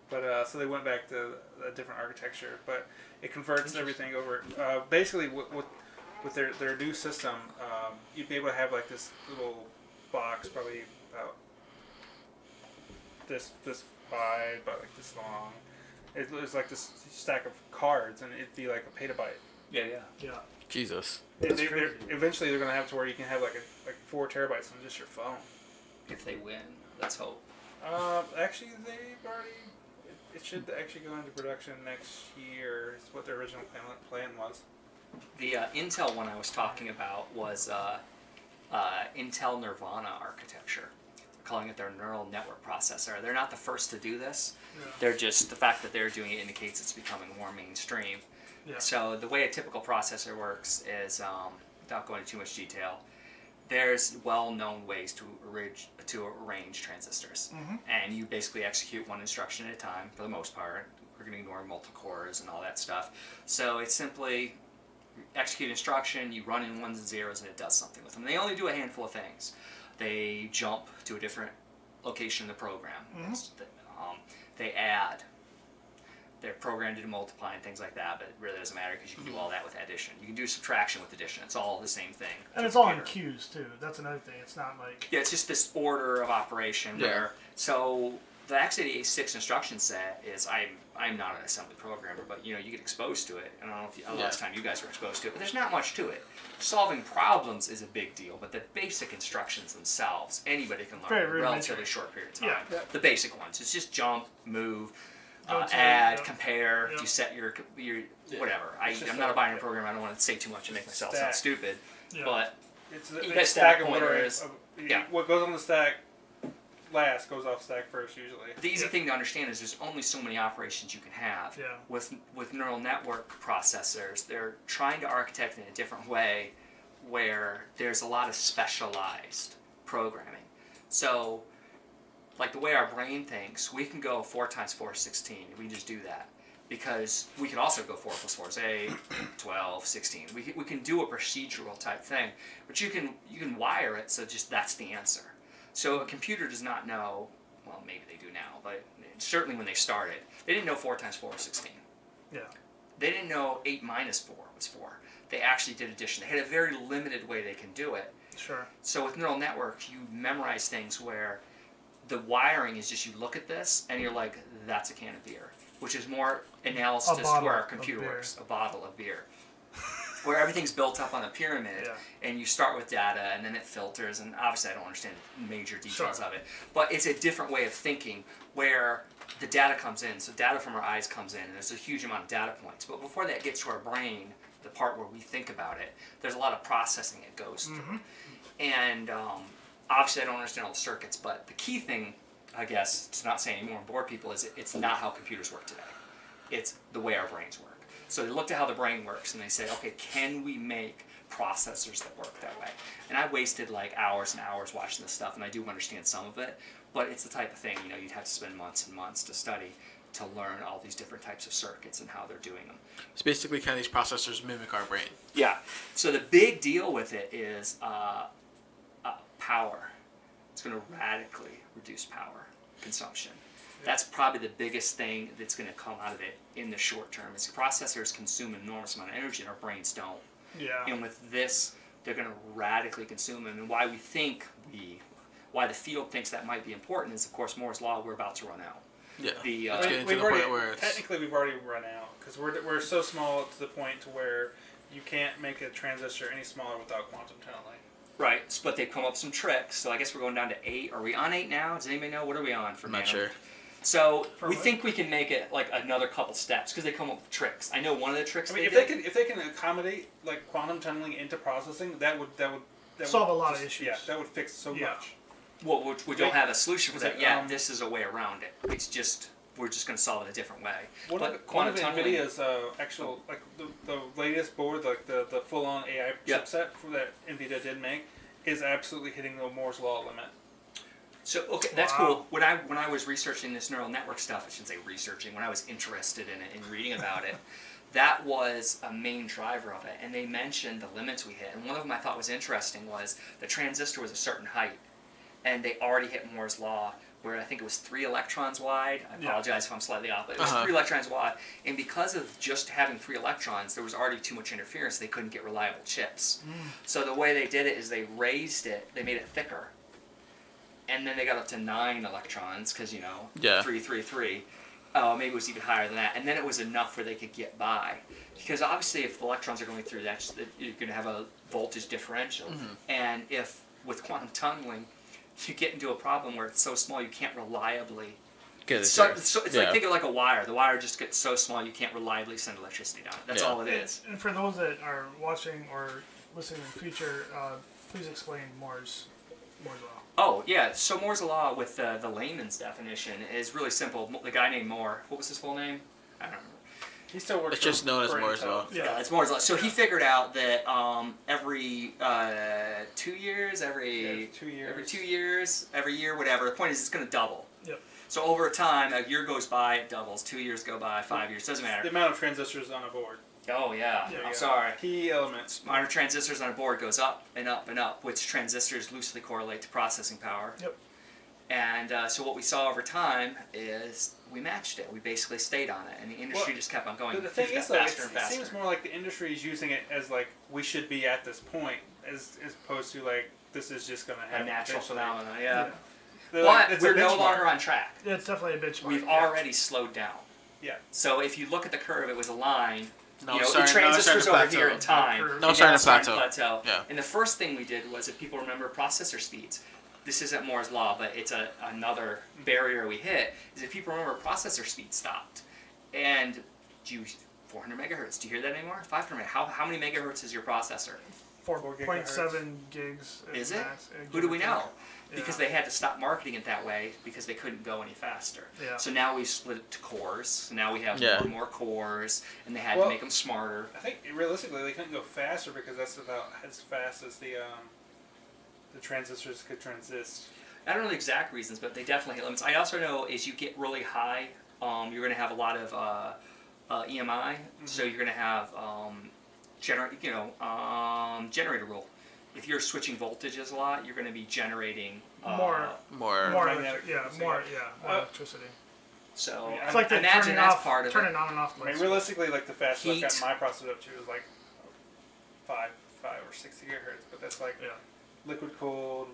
But so they went back to a different architecture, but it converts everything over. Basically, with their new system, you'd be able to have like this little box, probably about this wide, about like this long. It was like this stack of cards, and it'd be like a petabyte. yeah. Yeah. Jesus. Eventually, they're gonna have to where you can have like 4 terabytes on just your phone. If they win, let's hope. Actually, they've already. It should actually go into production next year. Is what their original plan was. The Intel one I was talking about was Intel Nirvana architecture. They're calling it their neural network processor. They're not the first to do this. Yeah. They're just the fact that they're doing it indicates it's becoming more mainstream. Yeah. So the way a typical processor works is, without going into too much detail, there's well-known ways to arrange transistors, and you basically execute one instruction at a time for the most part. We're going to ignore multi-cores and all that stuff. So it's simply execute instruction, you run in ones and zeros, and it does something with them. They only do a handful of things. They jump to a different location in the program. They add. They're programmed to do multiply and things like that, but it really doesn't matter because you can do all that with addition. You can do subtraction with addition. It's all the same thing. And it's all in queues too. That's another thing. It's not like Yeah, it's just this order of operation where, so the x86 instruction set is, I'm not an assembly programmer, but you get exposed to it. I don't know if the last time you guys were exposed to it, but there's not much to it. Solving problems is a big deal, but the basic instructions themselves, anybody can learn Very in a rudimentary. relatively short period of time. Yeah. The basic ones. It's just jump, move, Go to, add, yeah. compare, Yeah. you set your whatever. It's just I'm not a binary a- programmer. I don't want to say too much and make myself stack. sound stupid. Yeah. But It's You a got stack stack of whatever. pointers. Yeah. What goes on the stack last goes off stack first usually. the easy thing to understand is there's only so many operations you can have. Yeah. With neural network processors, they're trying to architect in a different way where there's a lot of specialized programming. So, like the way our brain thinks, we can go 4 times 4 is 16. We just do that. Because we could also go 4 plus 4 is 8, 12, 16. We can do a procedural type thing, but you can wire it so just that's the answer. So a computer does not know, well maybe they do now, but certainly when they started, they didn't know 4 times 4 is 16. yeah. They didn't know 8 minus 4 was 4. They actually did addition. They had a very limited way they can do it. Sure. So with neural networks, you memorize things where the wiring is just, you look at this and you're like, that's a can of beer, which is more analogous to where our computer works. A bottle of beer. Where everything's built up on a pyramid, and you start with data, and then it filters, and obviously I don't understand major details of it, but it's a different way of thinking where the data comes in. So data from our eyes comes in, and there's a huge amount of data points. But before that gets to our brain, the part where we think about it, there's a lot of processing it goes through. And obviously I don't understand all the circuits, but the key thing, I guess, to not say anymore and bore people, is it's not how computers work today. It's the way our brains work. So they looked at how the brain works and they say, okay, can we make processors that work that way? And I wasted like hours and hours watching this stuff, and I do understand some of it, but it's the type of thing, you know, you'd have to spend months and months to study to learn all these different types of circuits and how they're doing them. It's basically kind of these processors mimic our brain. Yeah. So the big deal with it is power. It's going to radically reduce power consumption. That's probably the biggest thing that's going to come out of it in the short term. Is processors consume an enormous amount of energy and our brains don't. Yeah. And with this, they're going to radically consume them. And why the field thinks that might be important is, of course, Moore's Law, we're about to run out. Yeah. We've already run out because we're so small to the point to where you can't make a transistor any smaller without quantum tunneling. Right, but they've come up with some tricks. So I guess we're going down to 8. Are we on 8 now? Does anybody know? What are we on for? I'm not sure. So we think we can make it like another couple steps because they come up with tricks. I know one of the tricks. I mean, if they can accommodate like quantum tunneling into processing, that would solve a lot of issues. Yeah, that would fix so much. Well, we don't have a solution for that yet. This is a way around it. It's just we're just going to solve it a different way. One of NVIDIA's actual like the latest board, like the full-on AI chipset that NVIDIA did make, is absolutely hitting the Moore's Law limit. So okay, that's cool. When I was researching this neural network stuff, I shouldn't say researching. When I was interested in it and reading about it, that was a main driver of it. And they mentioned the limits we hit. And one of them I thought was interesting was the transistor was a certain height, and they already hit Moore's Law, where I think it was 3 electrons wide. I apologize if I'm slightly off, but it was 3 electrons wide. And because of just having 3 electrons, there was already too much interference. They couldn't get reliable chips. So the way they did it is they raised it. They made it thicker. And then they got up to 9 electrons, because, 3, 3, 3. Maybe it was even higher than that. And then it was enough where they could get by. Because obviously if the electrons are going through, you're going to have a voltage differential. And if, with quantum tunneling, you get into a problem where it's so small you can't reliably... It's like, think of it like a wire. The wire just gets so small you can't reliably send electricity down it. That's all it is. And for those that are watching or listening in the future, please explain Moore's Law. Oh, yeah. So Moore's Law, with the layman's definition, is really simple. The guy named Moore, what was his full name? I don't remember. He still works. It's just known as Moore's Law. Yeah, it's Moore's Law. So he figured out that every 2 years, every 2 years, every year, whatever. The point is, it's going to double. Yep. So over time, a year goes by, it doubles. 2 years go by, 5 years, doesn't matter. The amount of transistors on a board. Oh yeah. I'm sorry. Key elements. Amount of transistors on a board goes up and up and up, which transistors loosely correlate to processing power. Yep. And so what we saw over time is we matched it. We basically stayed on it, and the industry just kept on going. The thing is, though, faster and faster. It seems more like the industry is using it as like we should be at this point, as opposed to like this is just going to happen. A natural phenomenon, yeah. But we're no longer on track. Yeah, it's definitely a benchmark. We've already slowed down. Yeah. So if you look at the curve, it was a line. No, the transistors over here in time. No, starting to plateau. Yeah. And the first thing we did was, if people remember processor speeds, this isn't Moore's Law, but it's another barrier we hit, is if people remember processor speed stopped. And 400 megahertz, do you hear that anymore? 500 How many megahertz is your processor? 4.7 gigs. Is it? Who do we know? Because they had to stop marketing it that way because they couldn't go any faster. Yeah. So now we split it to cores. So now we have more and more cores, and they had to make them smarter. I think realistically they couldn't go faster because that's about as fast as the transistors could transist. I don't know the exact reasons, but they definitely hit limits. I also know as you get really high, you're going to have a lot of EMI. So you're going to have generator rule. If you're switching voltages a lot, you're going to be generating more electricity. So it's like imagine that's part of it. Turning on and off. I mean, realistically, like the fastest I've got my processor up to is like 5 or 6 gigahertz, but that's like liquid cooled,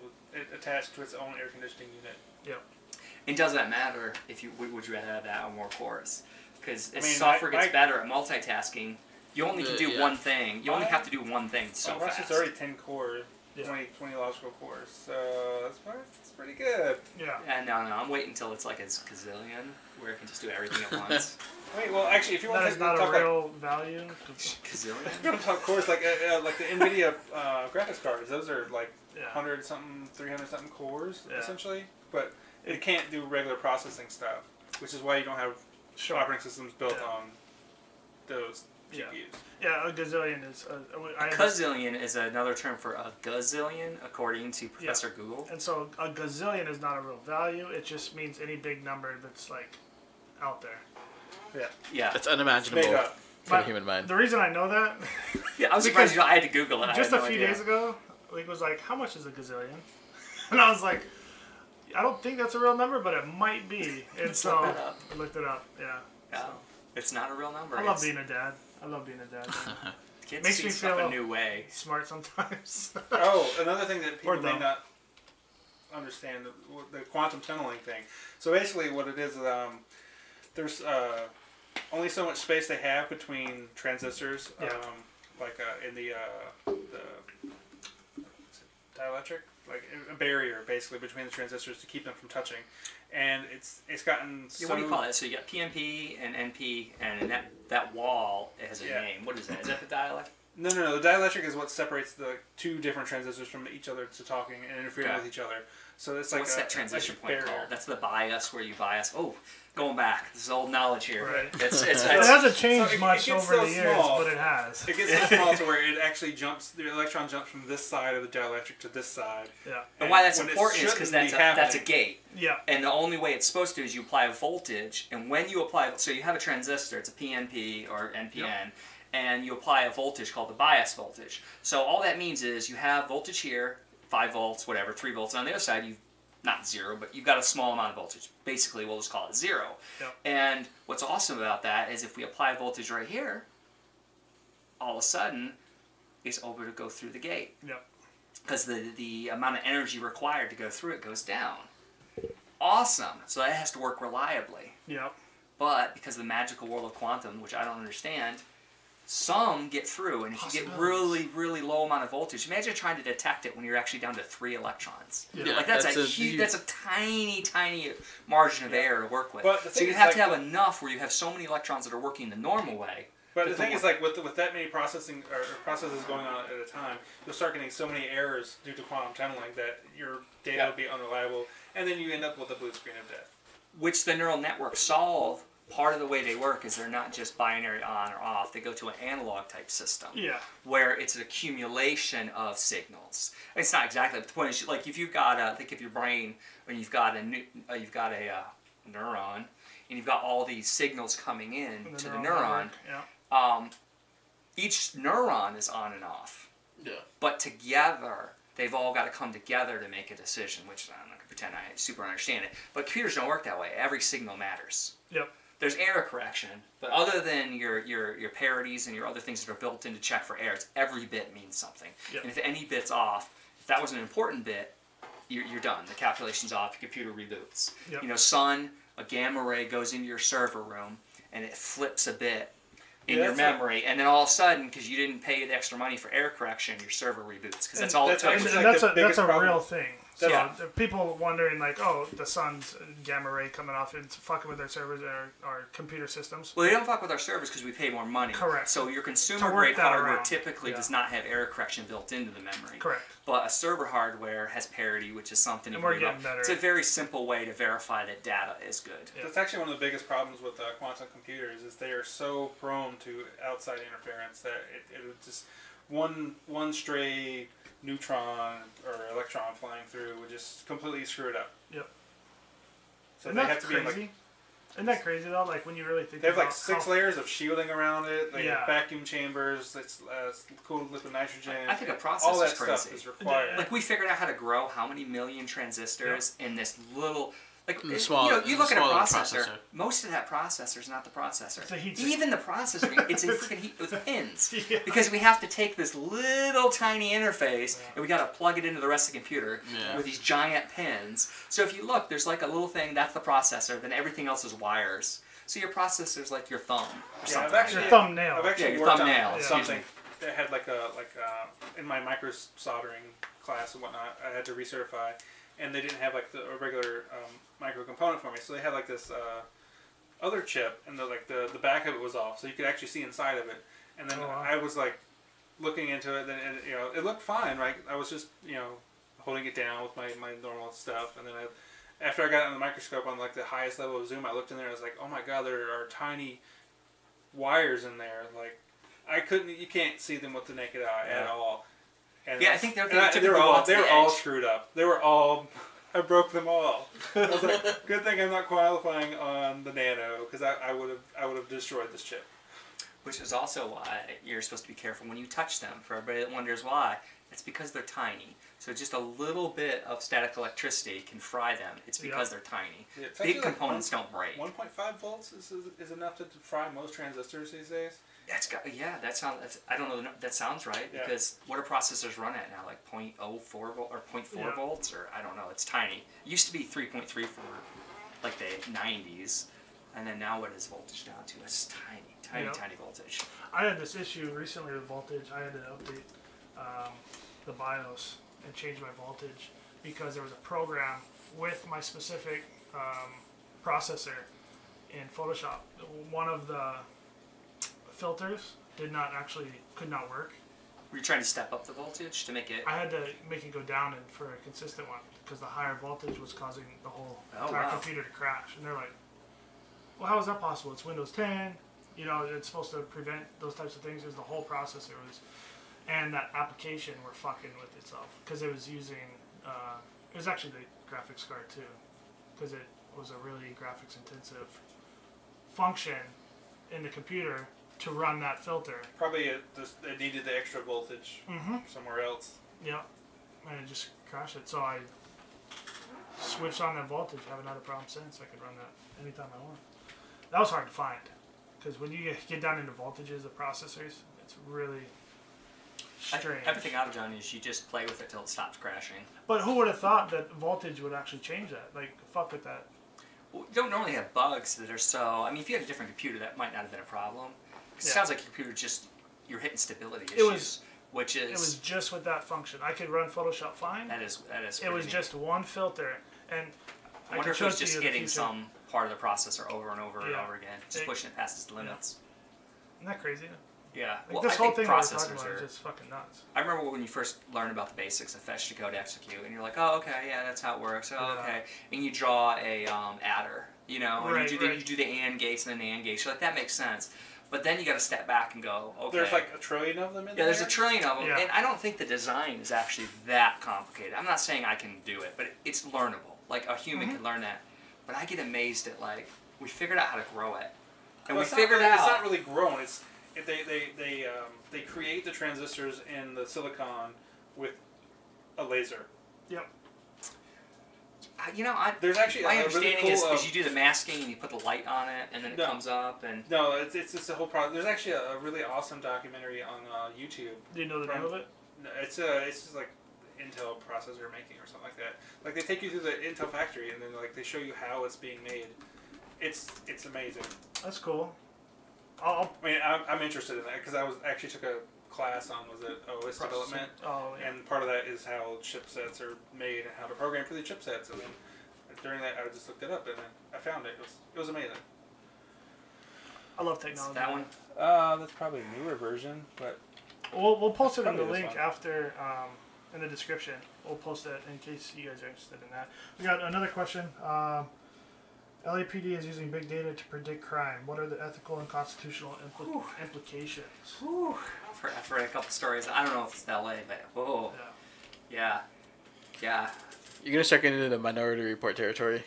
attached to its own air conditioning unit. Yep. It doesn't matter if you would you rather have that or more cores, because as I mean, software gets better at multitasking, you only can do Yeah. one thing. You only have to do one thing so Unless fast. it's already 10 cores, Yeah. 20 logical cores. So that's pretty good. Yeah. And no, I'm waiting until it's like a gazillion, where it can just do everything at once. Wait, well, actually, if you want That to is not talk a like, real value. Gazillion? if you want to talk cores like the NVIDIA graphics cards, those are like Yeah. 100 something, 300 something cores Yeah. essentially, but it can't do regular processing stuff, which is why you don't have Sure. operating systems built Yeah. on those Yeah. GPUs. Yeah, a gazillion is. A gazillion is another term for a gazillion, according to Professor Google. And so a gazillion is not a real value. It just means any big number that's like out there. Yeah, Yeah. It's made unimaginable up. for But the human mind. The reason I know that, Yeah, I was Because surprised I had to Google it. I just had a no few idea. days ago, League was like, "How much is a gazillion?" And I was like, "I don't think that's a real number, but it might be." And so Look that up. I looked it up. Yeah. Yeah. So, It's not a real number. I love It's- being a dad. I love being a dad. Man. Kids makes see me stuff feel- a new way. Smart sometimes. Oh, another thing that Or people may dumb. not understand, the quantum tunneling thing. So basically what it is, there's only so much space they have between transistors, Yeah. in the dielectric, like a barrier basically between the transistors to keep them from touching. And it's gotten Yeah, so... what do you call it? So you got PNP and NP, and that wall has a Yeah. name. What is that? Is that the dialect? No. The dielectric is what separates the two different transistors from each other to talking and interfering Okay. with each other. So it's like What's that transition like a point barrier. called? That's the bias where you bias. Oh, going back. This is old knowledge here. Right. It's It hasn't changed So it much gets over so the years, small. but it has. It gets so small to where it actually jumps. The electron jumps from this side of the dielectric to this side. Yeah. and why that's when it important is because shouldn't that's be a gate. Yeah. And the only way it's supposed to is you apply a voltage, and when you apply, so you have a transistor, it's a PNP or NPN, and you apply a voltage called the bias voltage. So all that means is you have voltage here, 5 volts, whatever, 3 volts, and on the other side, not zero, but you've got a small amount of voltage. Basically, we'll just call it 0. Yep. And what's awesome about that is if we apply voltage right here, all of a sudden, it's able to go through the gate. Yep. Because the amount of energy required to go through it goes down. Awesome. So that has to work reliably. Yep. But because of the magical world of quantum, which I don't understand, some get through. And if you get really, really low amount of voltage, imagine trying to detect it when you're actually down to 3 electrons. Yeah. Like that's, that's a a huge, huge- that's a tiny, tiny margin of error to work with. But the So thing you is, have like, to have enough where you have so many electrons that are working the normal way. But But the the thing one- is, like with that many processing or processes going on at a time, you'll start getting so many errors due to quantum tunneling that your data Yeah. will be unreliable, and then you end up with a blue screen of death. Which the neural networks solve. Part of the way they work is they're not just binary on or off. They go to an analog type system. Yeah. Where it's an accumulation of signals. It's not exactly, but the point is, like if you've got, think of your brain, when you've got a neuron, and you've got all these signals coming in From to the neural neuron. network. Yeah. Each neuron is on and off, Yeah. but together they've all got to come together to make a decision. Which I'm not gonna pretend I super understand it, but computers don't work that way. Every signal matters. Yep. There's error correction, but other than your parities and your other things that are built in to check for errors, every bit means something. Yep. And if any bit's off, if that was an important bit, you're done. The calculation's off. Your computer reboots. Yep. You know, a gamma ray goes into your server room and it flips a bit in Yeah, your that's memory, and then all of a sudden, because you didn't pay the extra money for error correction, your server reboots. Because that's And all that's it took. actually- And like that's the a biggest problem. real thing. So Yeah. people wondering like, oh, the sun's gamma ray coming off, it's fucking with their servers or our computer systems. Well, they don't fuck with our servers because we pay more money. Correct. So your To consumer work grade that hardware around. typically Yeah. does not have error correction built into the memory. Correct. But a server hardware has parity, which is something And you we're can do. getting better. It's a very simple way to verify that data is good. Yeah. That's actually one of the biggest problems with quantum computers is they are so prone to outside interference that it would just one stray neutron or electron flying through would just completely screw it up. Yep. So And they that's have to be in, crazy. like, Isn't that crazy though? Like when you really think they have about like 6 how- layers of shielding around it. They Yeah. have vacuum chambers. It's cooled liquid nitrogen. I think a process all that is crazy. stuff is required. Like we figured out how to grow how many million transistors in this little. Like, The small- you know, you look at a smaller processor, processor. most of that processor is not the processor. It's a heat sink. Even the processor, it's a freaking heat with pins. Yeah. Because we have to take this little tiny interface and we got to plug it into the rest of the computer with these giant pins. So if you look, there's like a little thing, that's the processor, then everything else is wires. So your processor's like your thumb or Yeah, something. Your thumbnail. I've actually your worked thumbnail, on excuse something me. that had in my micro soldering class and whatnot, I had to recertify, and they didn't have like a regular micro component for me, so they had like this other chip, and the back of it was off, so you could actually see inside of it. And then I was like looking into it, and you know, it looked fine, right? I was just, you know, holding it down with my normal stuff, and then after I got it on the microscope on like the highest level of zoom, I looked in there and I was like, oh my god, there are tiny wires in there. Like, you can't see them with the naked eye at all. And Yeah, I think they're all screwed up. They were all, I broke them all. I was like, good thing I'm not qualifying on the Nano, because I would have destroyed this chip. Which is also why you're supposed to be careful when you touch them. For everybody that wonders why, it's because they're tiny. So just a little bit of static electricity can fry them. It's because they're tiny. Yeah, it's Big actually components don't break. 1.5 volts is enough to fry most transistors these days. That sounds. I don't know. That sounds right because what do processors run at now? Like 0.04 volt or 0.4 volts, or I don't know. It's tiny. It used to be 3.3 for like the 90s, and then now what is voltage down to? It's tiny voltage. I had this issue recently with voltage. I had to update the BIOS and change my voltage because there was a program with my specific processor in Photoshop. One of the filters could not work. Were you trying to step up the voltage to make it? I had to make it go down for a consistent one because the higher voltage was causing the whole entire computer to crash. And they're like, well, how is that possible? It's Windows 10. You know, it's supposed to prevent those types of things. It was the whole processor and that application were fucking with itself because it was using, it was actually the graphics card too, because it was a really graphics intensive function in the computer to run that filter. Probably it needed the extra voltage somewhere else. Yeah, and it just crashed it. So I switched on that voltage. Haven't had a problem since. I could run that anytime I want. That was hard to find because when you get down into voltages of processors, it's really strange. Everything I've done is you just play with it till it stops crashing. But who would have thought that voltage would actually change that? Like, fuck with that. Well, you don't normally have bugs that are so. I mean, if you had a different computer, that might not have been a problem. It sounds like your computer you're hitting stability issues, which is. It was just with that function. I could run Photoshop fine. That is. It was just one filter, and I wonder if it was just hitting some part of the processor over and over and over again, just pushing it past its limits. Isn't that crazy? Yeah. Like this whole thing that we're talking about is just fucking nuts. I remember when you first learned about the basics of fetch, decode, execute, and you're like, oh, okay, yeah, that's how it works. Oh, okay. And you draw a adder, you know, and you do the AND gates and then the AND gates. You're like, that makes sense. But then you got to step back and go, okay. There's like a trillion of them in there? Yeah, there's a trillion of them. Yeah. And I don't think the design is actually that complicated. I'm not saying I can do it, but it's learnable. Like a human can learn that. But I get amazed at like, we figured out how to grow it. And It's not really grown. They create the transistors in the silicon with a laser. Yep. You know, there's actually my a understanding really cool, is you do the masking and you put the light on it and then it comes up and. No, it's just a whole process. There's actually a really awesome documentary on YouTube. Do you know the name of it? It's just like Intel processor making or something like that. Like they take you through the Intel factory and then like they show you how it's being made. It's amazing. That's cool. I'm interested in that because I actually took a class on OS development. Oh, yeah. And part of that is how chipsets are made and how to program for the chipsets. And then during that, I just looked it up and then I found it. It was amazing. I love technology. That one? That's probably a newer version, but we'll post it in the link after in the description. We'll post it in case you guys are interested in that. We got another question. LAPD is using big data to predict crime. What are the ethical and constitutional implications? I've read a couple stories. I don't know if it's LA, but whoa. Yeah. You're gonna start getting into the Minority Report territory.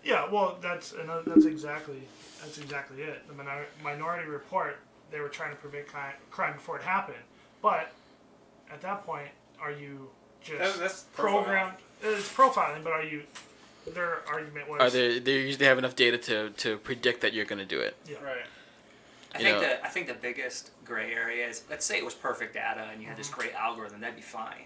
Yeah, well, that's exactly it. The Minority Report, they were trying to prevent crime before it happened, but at that point, are you just that's programmed? It's profiling, but are you their argument was. They usually have enough data to predict that you're going to do it. Yeah. Right. I think the biggest gray area is, let's say it was perfect data and you had this great algorithm, that'd be fine.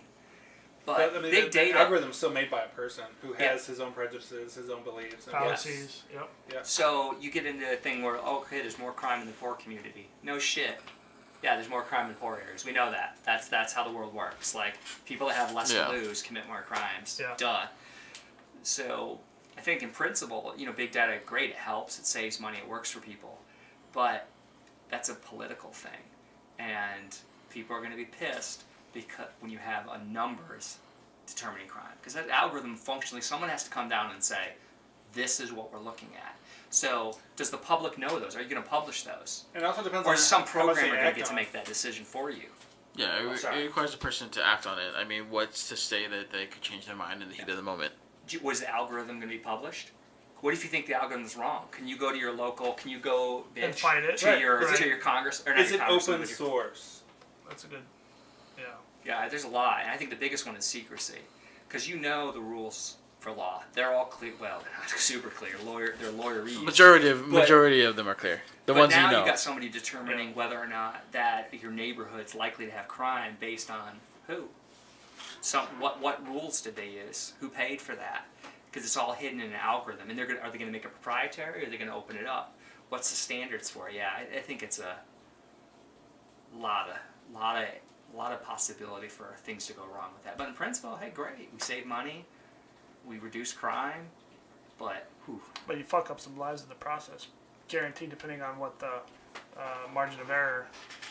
But I mean, big the data. algorithm's still made by a person who Yeah. has his own prejudices, his own beliefs. and- Fallacies. Yep. Yeah. So you get into a thing where, okay, there's more crime in the poor community. No shit. Yeah, there's more crime in poor areas. We know that. That's how the world works. Like, people that have less Yeah. to lose commit more crimes. Yeah. Duh. So I think in principle, big data, great, it helps, it saves money, it works for people. But that's a political thing. And people are going to be pissed because when you have a numbers determining crime. Because that algorithm, functionally, someone has to come down and say, this is what we're looking at. So does the public know those? Are you going to publish those? It also depends Or on is some how much they programmer going to act get to on. make that decision for you? Yeah, sorry. it requires a person to act on it. I mean, what's to say that they could change their mind in the heat of the moment? Was the algorithm going to be published? What if you think the algorithm's wrong? Can you go to your local? Can you go bitch And fight it. to Right, your right. to your Congress or not Is your it congressman, open but your- source? That's a good. Yeah. Yeah, there's a lot, and I think the biggest one is secrecy, because you know the rules for law. They're all clear. Well, they're not super clear. They're lawyerese. Majority of them are clear. The But ones now you know. you've got somebody determining whether or not that your neighborhood's likely to have crime based on who. What rules did they use? Who paid for that? Because it's all hidden in an algorithm. And are they going to make it proprietary, or are they going to open it up? What's the standards for it? Yeah, I think it's a lot of possibility for things to go wrong with that. But in principle, hey, great. We save money. We reduce crime. But, whew. But you fuck up some lives in the process, guaranteed, depending on what the margin of error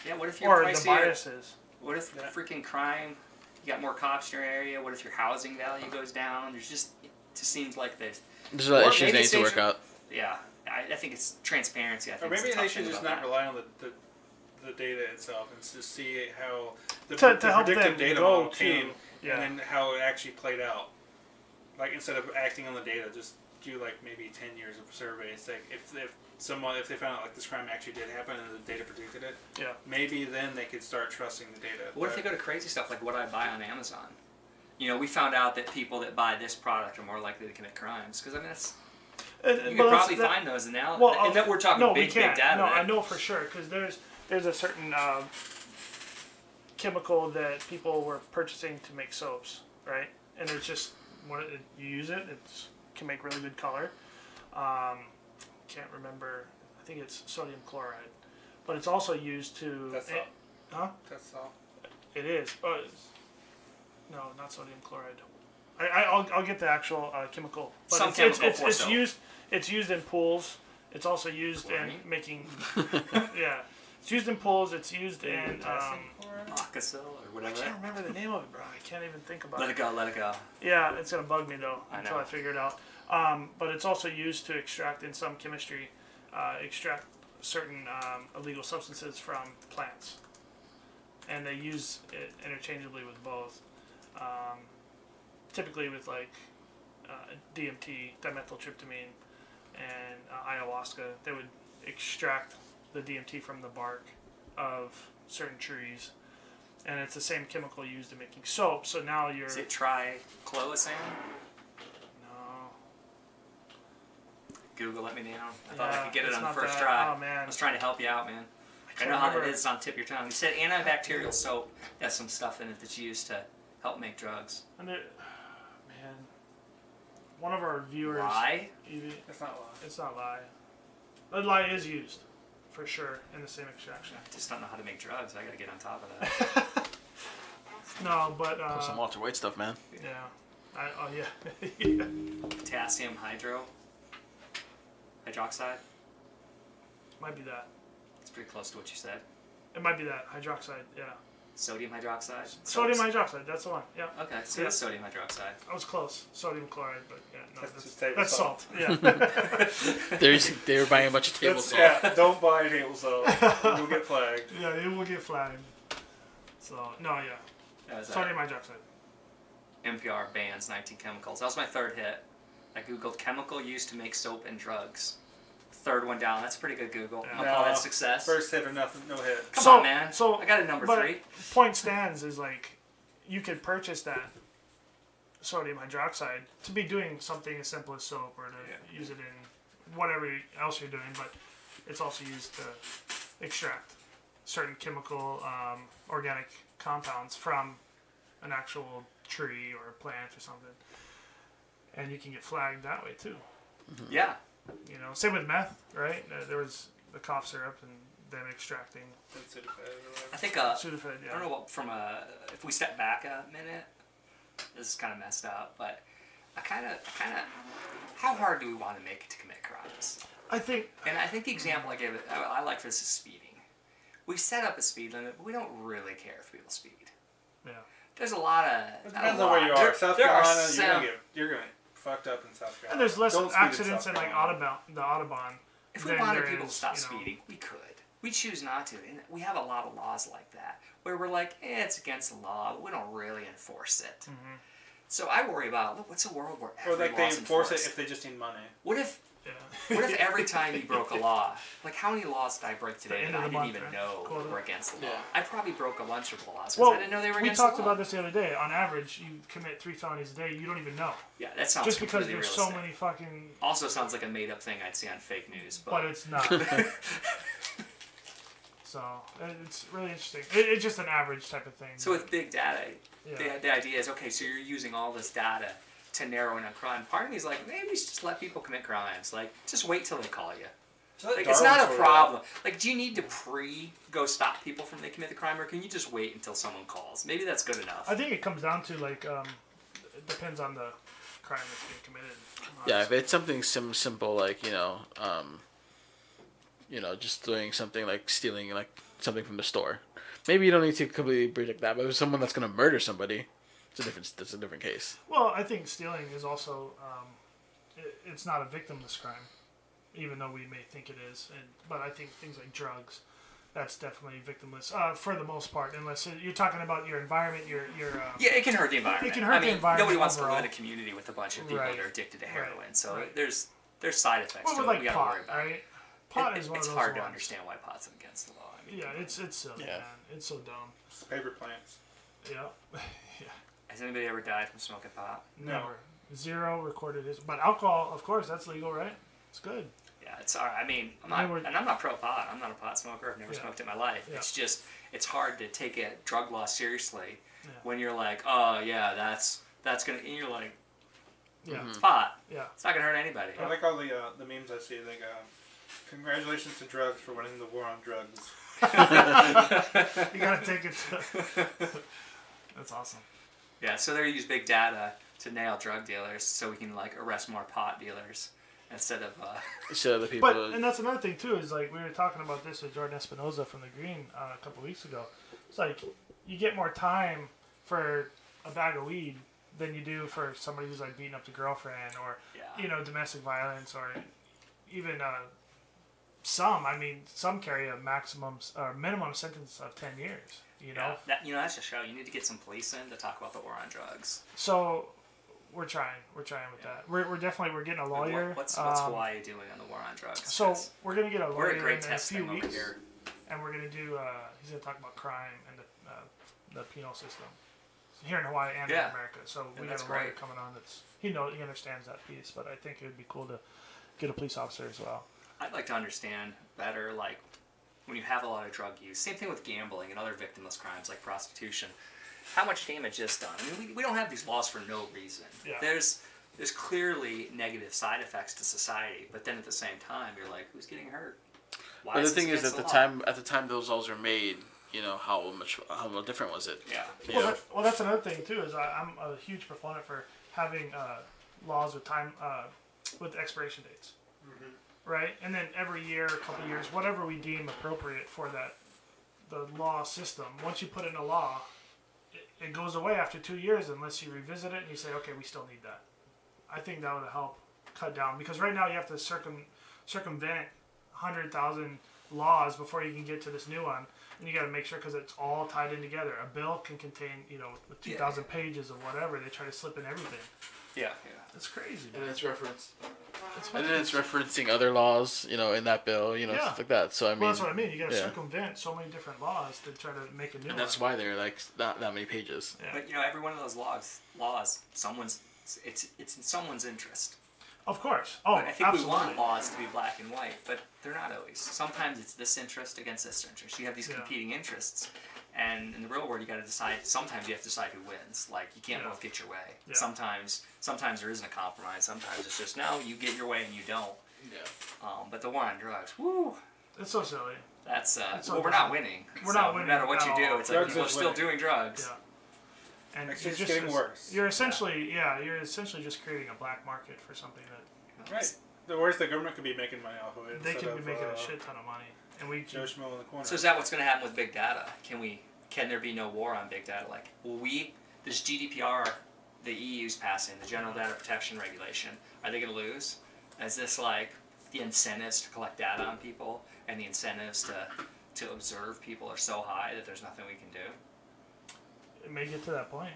Yeah, what if your or the bias is. What if freaking crime, you got more cops in your area? What if your housing value goes down? It just seems like there's There's a lot or of issues maybe that need it's to work Asia- out. yeah. I think it's transparency. I Or think maybe it's a they tough should thing just about not that. rely on the data itself and just see how the To help predictive them data go model to- came yeah. and then how it actually played out. Like, instead of acting on the data, just do like maybe 10 years of surveys. Like if they found out like this crime actually did happen and the data predicted it, Yeah. maybe then they could start trusting the data. What if they go to crazy stuff like what I buy on Amazon? We found out that people that buy this product are more likely to commit crimes. Because, I mean, that's... You could probably find those now. And that we're talking big data. No, right? I know for sure, because there's a certain chemical that people were purchasing to make soaps, right? And it's just you use it, it can make really good color. Can't remember. I think it's sodium chloride, but it's also used to. That's all. Huh? That's all. It is. No, not sodium chloride. I'll get the actual chemical. But Some chemical for it's soap. used. It's used in pools. It's also used Chlorine? in making. Yeah, it's used in pools. It's used in. Moccasil or I whatever. can't remember the name of it, bro. I can't even think about Let it. it go, let it go. Yeah, it's gonna bug me though I until know. I figure it out. But it's also used to extract in some chemistry, extract certain illegal substances from plants, and they use it interchangeably with both. Typically with like DMT, dimethyltryptamine, and ayahuasca, they would extract the DMT from the bark of certain trees, and it's the same chemical used in making soap. So now you're Is it triclosan? no. Google let me down. I thought I Yeah, could get it it's on the not first that. try. Oh man, I was trying to help you out, man. I can't know how remember. it is on the tip of your tongue. You said antibacterial soap has some stuff in it that's used to help make drugs. And man, one of our viewers. Why? That's not lying. It's not lye. The lye is used, for sure, in the same extraction. I just don't know how to make drugs. I gotta get on top of that. No, but Put some Walter White stuff, man. yeah. Oh yeah. Yeah. Potassium hydroxide. Might be that. It's pretty close to what you said. It might be that hydroxide. Yeah. Sodium hydroxide. Sodium hydroxide. That's the one. Yeah. Okay, so Yeah. that's sodium hydroxide. I was close. Sodium chloride, but yeah, no, That's that's, just table that's salt. salt. Yeah. They were buying a bunch of table That's- salt. Yeah, don't buy table salt. You'll get flagged. Yeah, it will get flagged. So no, yeah. That was Sodium hydroxide. NPR bans 19 chemicals. That was my third hit. I googled chemical used to make soap and drugs. Third one down. That's a pretty good Google. Yeah. I'll call that success. First hit or nothing, no hit. Come So- on, man. so- I got a number But 3. point stands is like, you could purchase that sodium hydroxide to be doing something as simple as soap or to use it in whatever else you're doing, but it's also used to extract certain chemical organic compounds from an actual tree or a plant or something. And you can get flagged that way too. Mm-hmm. Yeah. You know, same with meth, right? There was the cough syrup and them extracting I think Sudafed. Yeah. I don't know what if we step back a minute, this is kind of messed up, but I kind of how hard do we want to make it to commit crimes? I think the example I like for this is speeding. We set up a speed limit, but we don't really care if people speed. Yeah. There's a lot of. It depends on where you are. South Carolina, you're gonna get fucked up in South Carolina. And there's less accidents in like the Audubon. If we wanted people to stop speeding, we could. We choose not to, and we have a lot of laws like that where we're like, it's against the law, but we don't really enforce it. Mm-hmm. So I worry about what's a world where every they enforce it if they just need money. What if every time you broke a law, like how many laws did I break today that I didn't even know were against the law? I probably broke a bunch of laws because I didn't know they were against the law. We talked about this the other day. On average, you commit 3 felonies a day. You don't even know. Yeah, that sounds just because there's realistic. so many fucking. Also sounds like a made-up thing I'd see on fake news, but it's not. So it's really interesting. It's just an average type of thing. So with big data, the idea is okay. So you're using all this data to narrow in a crime. Part of me is like, maybe just let people commit crimes. Like, just wait till they call you. Like, it's not a problem. Like, do you need to go stop people from they commit the crime, or can you just wait until someone calls? Maybe that's good enough. I think it comes down to like, it depends on the crime that's being committed. Honestly. Yeah, if it's something simple like just doing something like stealing like something from the store, maybe you don't need to completely predict that. But if it's someone that's gonna murder somebody, that's a different case. Well, I think stealing is also it's not a victimless crime, even though we may think it is. But I think things like drugs, that's definitely victimless for the most part, unless you're talking about your environment, your yeah, it can hurt the environment. It can hurt the environment. Nobody wants overall. to live in a community with a bunch of people that are addicted to heroin. Right. So there's side effects to it. Like we gotta pot, worry about. Right? Pot is one it's of those hard to ones. understand why pot's against the law. I mean, yeah, it's silly, man. It's so dumb. It's paper plants. Yeah. Has anybody ever died from smoking pot? Never. Zero recorded history. But alcohol, of course, that's legal, right? It's good. Yeah, it's all right. I mean, I'm not pro pot. I'm not a pot smoker. I've never smoked in my life. Yeah. It's just, it's hard to take a drug law seriously when you're like, oh yeah, that's gonna, and you're like, it's pot. Yeah. It's not gonna hurt anybody. I like all the memes I see. Like, congratulations to drugs for winning the war on drugs. You gotta take it to... That's awesome. Yeah, so they use big data to nail drug dealers so we can like arrest more pot dealers instead of the people. But and that's another thing too, is like we were talking about this with Jordan Espinoza from the Green a couple weeks ago. It's like you get more time for a bag of weed than you do for somebody who's like beating up the girlfriend or domestic violence or even some carry a maximum or minimum sentence of 10 years. You know, that's a show. You need to get some police in to talk about the war on drugs. So we're trying with that. We're getting a lawyer. What's Hawaii doing on the war on drugs? So we're gonna get a lawyer in a few over weeks, here. And we're gonna do. He's gonna talk about crime and the penal system here in Hawaii and in America. So we got a lawyer coming on he understands that piece. But I think it would be cool to get a police officer as well. I'd like to understand better, like, when you have a lot of drug use, same thing with gambling and other victimless crimes like prostitution, how much damage is done. I mean, we don't have these laws for no reason. Yeah. There's clearly negative side effects to society, but then at the same time, you're like, who's getting hurt? Why but the thing is, at the time those laws were made, how much different was it? Yeah. Well, that's another thing too. Is I'm a huge proponent for having laws with time with expiration dates. Mm-hmm. Right, and then every year, a couple of years, whatever we deem appropriate for the law system. Once you put in a law, it goes away after 2 years unless you revisit it and you say, okay, we still need that. I think that would help cut down because right now you have to circumvent 100,000 laws before you can get to this new one, and you got to make sure because it's all tied in together. A bill can contain, with 2,000 pages of whatever they try to slip in everything. Yeah. It's crazy. And Man. it's referenced. It's And fucking- then it's referencing other laws, you know, in that bill, you know, Yeah. stuff like that. So I mean, well, that's what I mean. You got to yeah. circumvent so many different laws to try to make a new and that's one. why they're like not that many pages. Yeah. But you know, every one of those laws, it's in someone's interest. Of course. Oh, I think absolutely. we want laws to be black and white, but they're not always. Sometimes it's this interest against this interest. You have these Yeah. competing interests, and in the real world, you got to decide. Sometimes you have to decide who wins. Like you can't Yeah. both get your way. Yeah. Sometimes there isn't a compromise. Sometimes it's just no, you get your way and you don't. Yeah. But the war on drugs, whoo, It's so silly. that's It's well, so we're not dumb. winning. We're So not winning No matter what at you do, all. it's like Drugs people are is still winning. doing drugs. Yeah. And Actually, it's it's getting worse. You're essentially, you're essentially just creating a black market for something that Right. The worst the government could be making money off of it. they instead could be of, making a shit ton of money, and we Joe keep, Schmo in the corner. So is that what's going to happen with big data? Can there be no war on big data? Like, this GDPR, the EU's passing, the General Data Protection Regulation, are they going to lose? Is this like the incentives to collect data on people and the incentives to observe people are so high that there's nothing we can do it may get to that point.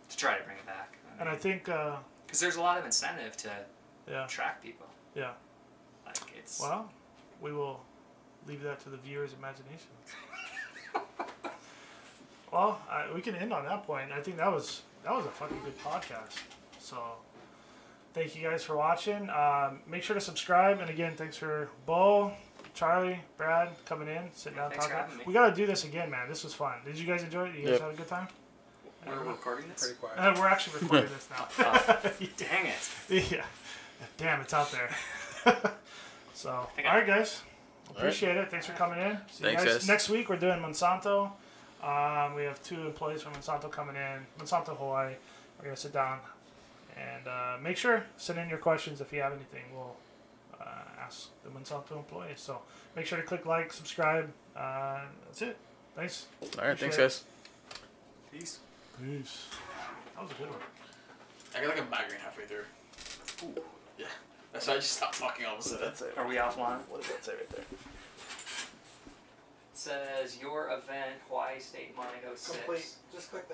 to try to bring it back? And I think, Because there's a lot of incentive to yeah, track people. yeah. Like it's Well, we will leave that to the viewer's imagination. Well, we can end on that point. I think that was a fucking good podcast. So, thank you guys for watching. Make sure to subscribe. And again, thanks for Bo, Charlie, Brad coming in, sitting down, Thanks for talking. having me. We got to do this again, man. This was fun. Did you guys enjoy it? You guys Yep. had a good time? we're recording this. Pretty quiet. We're actually recording this now. Dang it! Yeah. Damn, it's out there. So, all I got right, guys. Appreciate it. Thanks for coming in. See Thanks, you guys. guys. Next week, we're doing Monsanto. We have 2 employees from Monsanto coming in. Monsanto, Hawaii. We're going to sit down and make sure, send in your questions if you have anything. We'll ask the Monsanto employees. So, make sure to click like, subscribe. That's it. Thanks. All right, thanks, Appreciate guys. Peace. Peace. That was a good one. I got like a migraine halfway through. Ooh. Yeah. That's why I just stopped talking all of a sudden. That's it. Are we offline? What does that say right there? It says your event, Hawaii State Money 06. Just click that.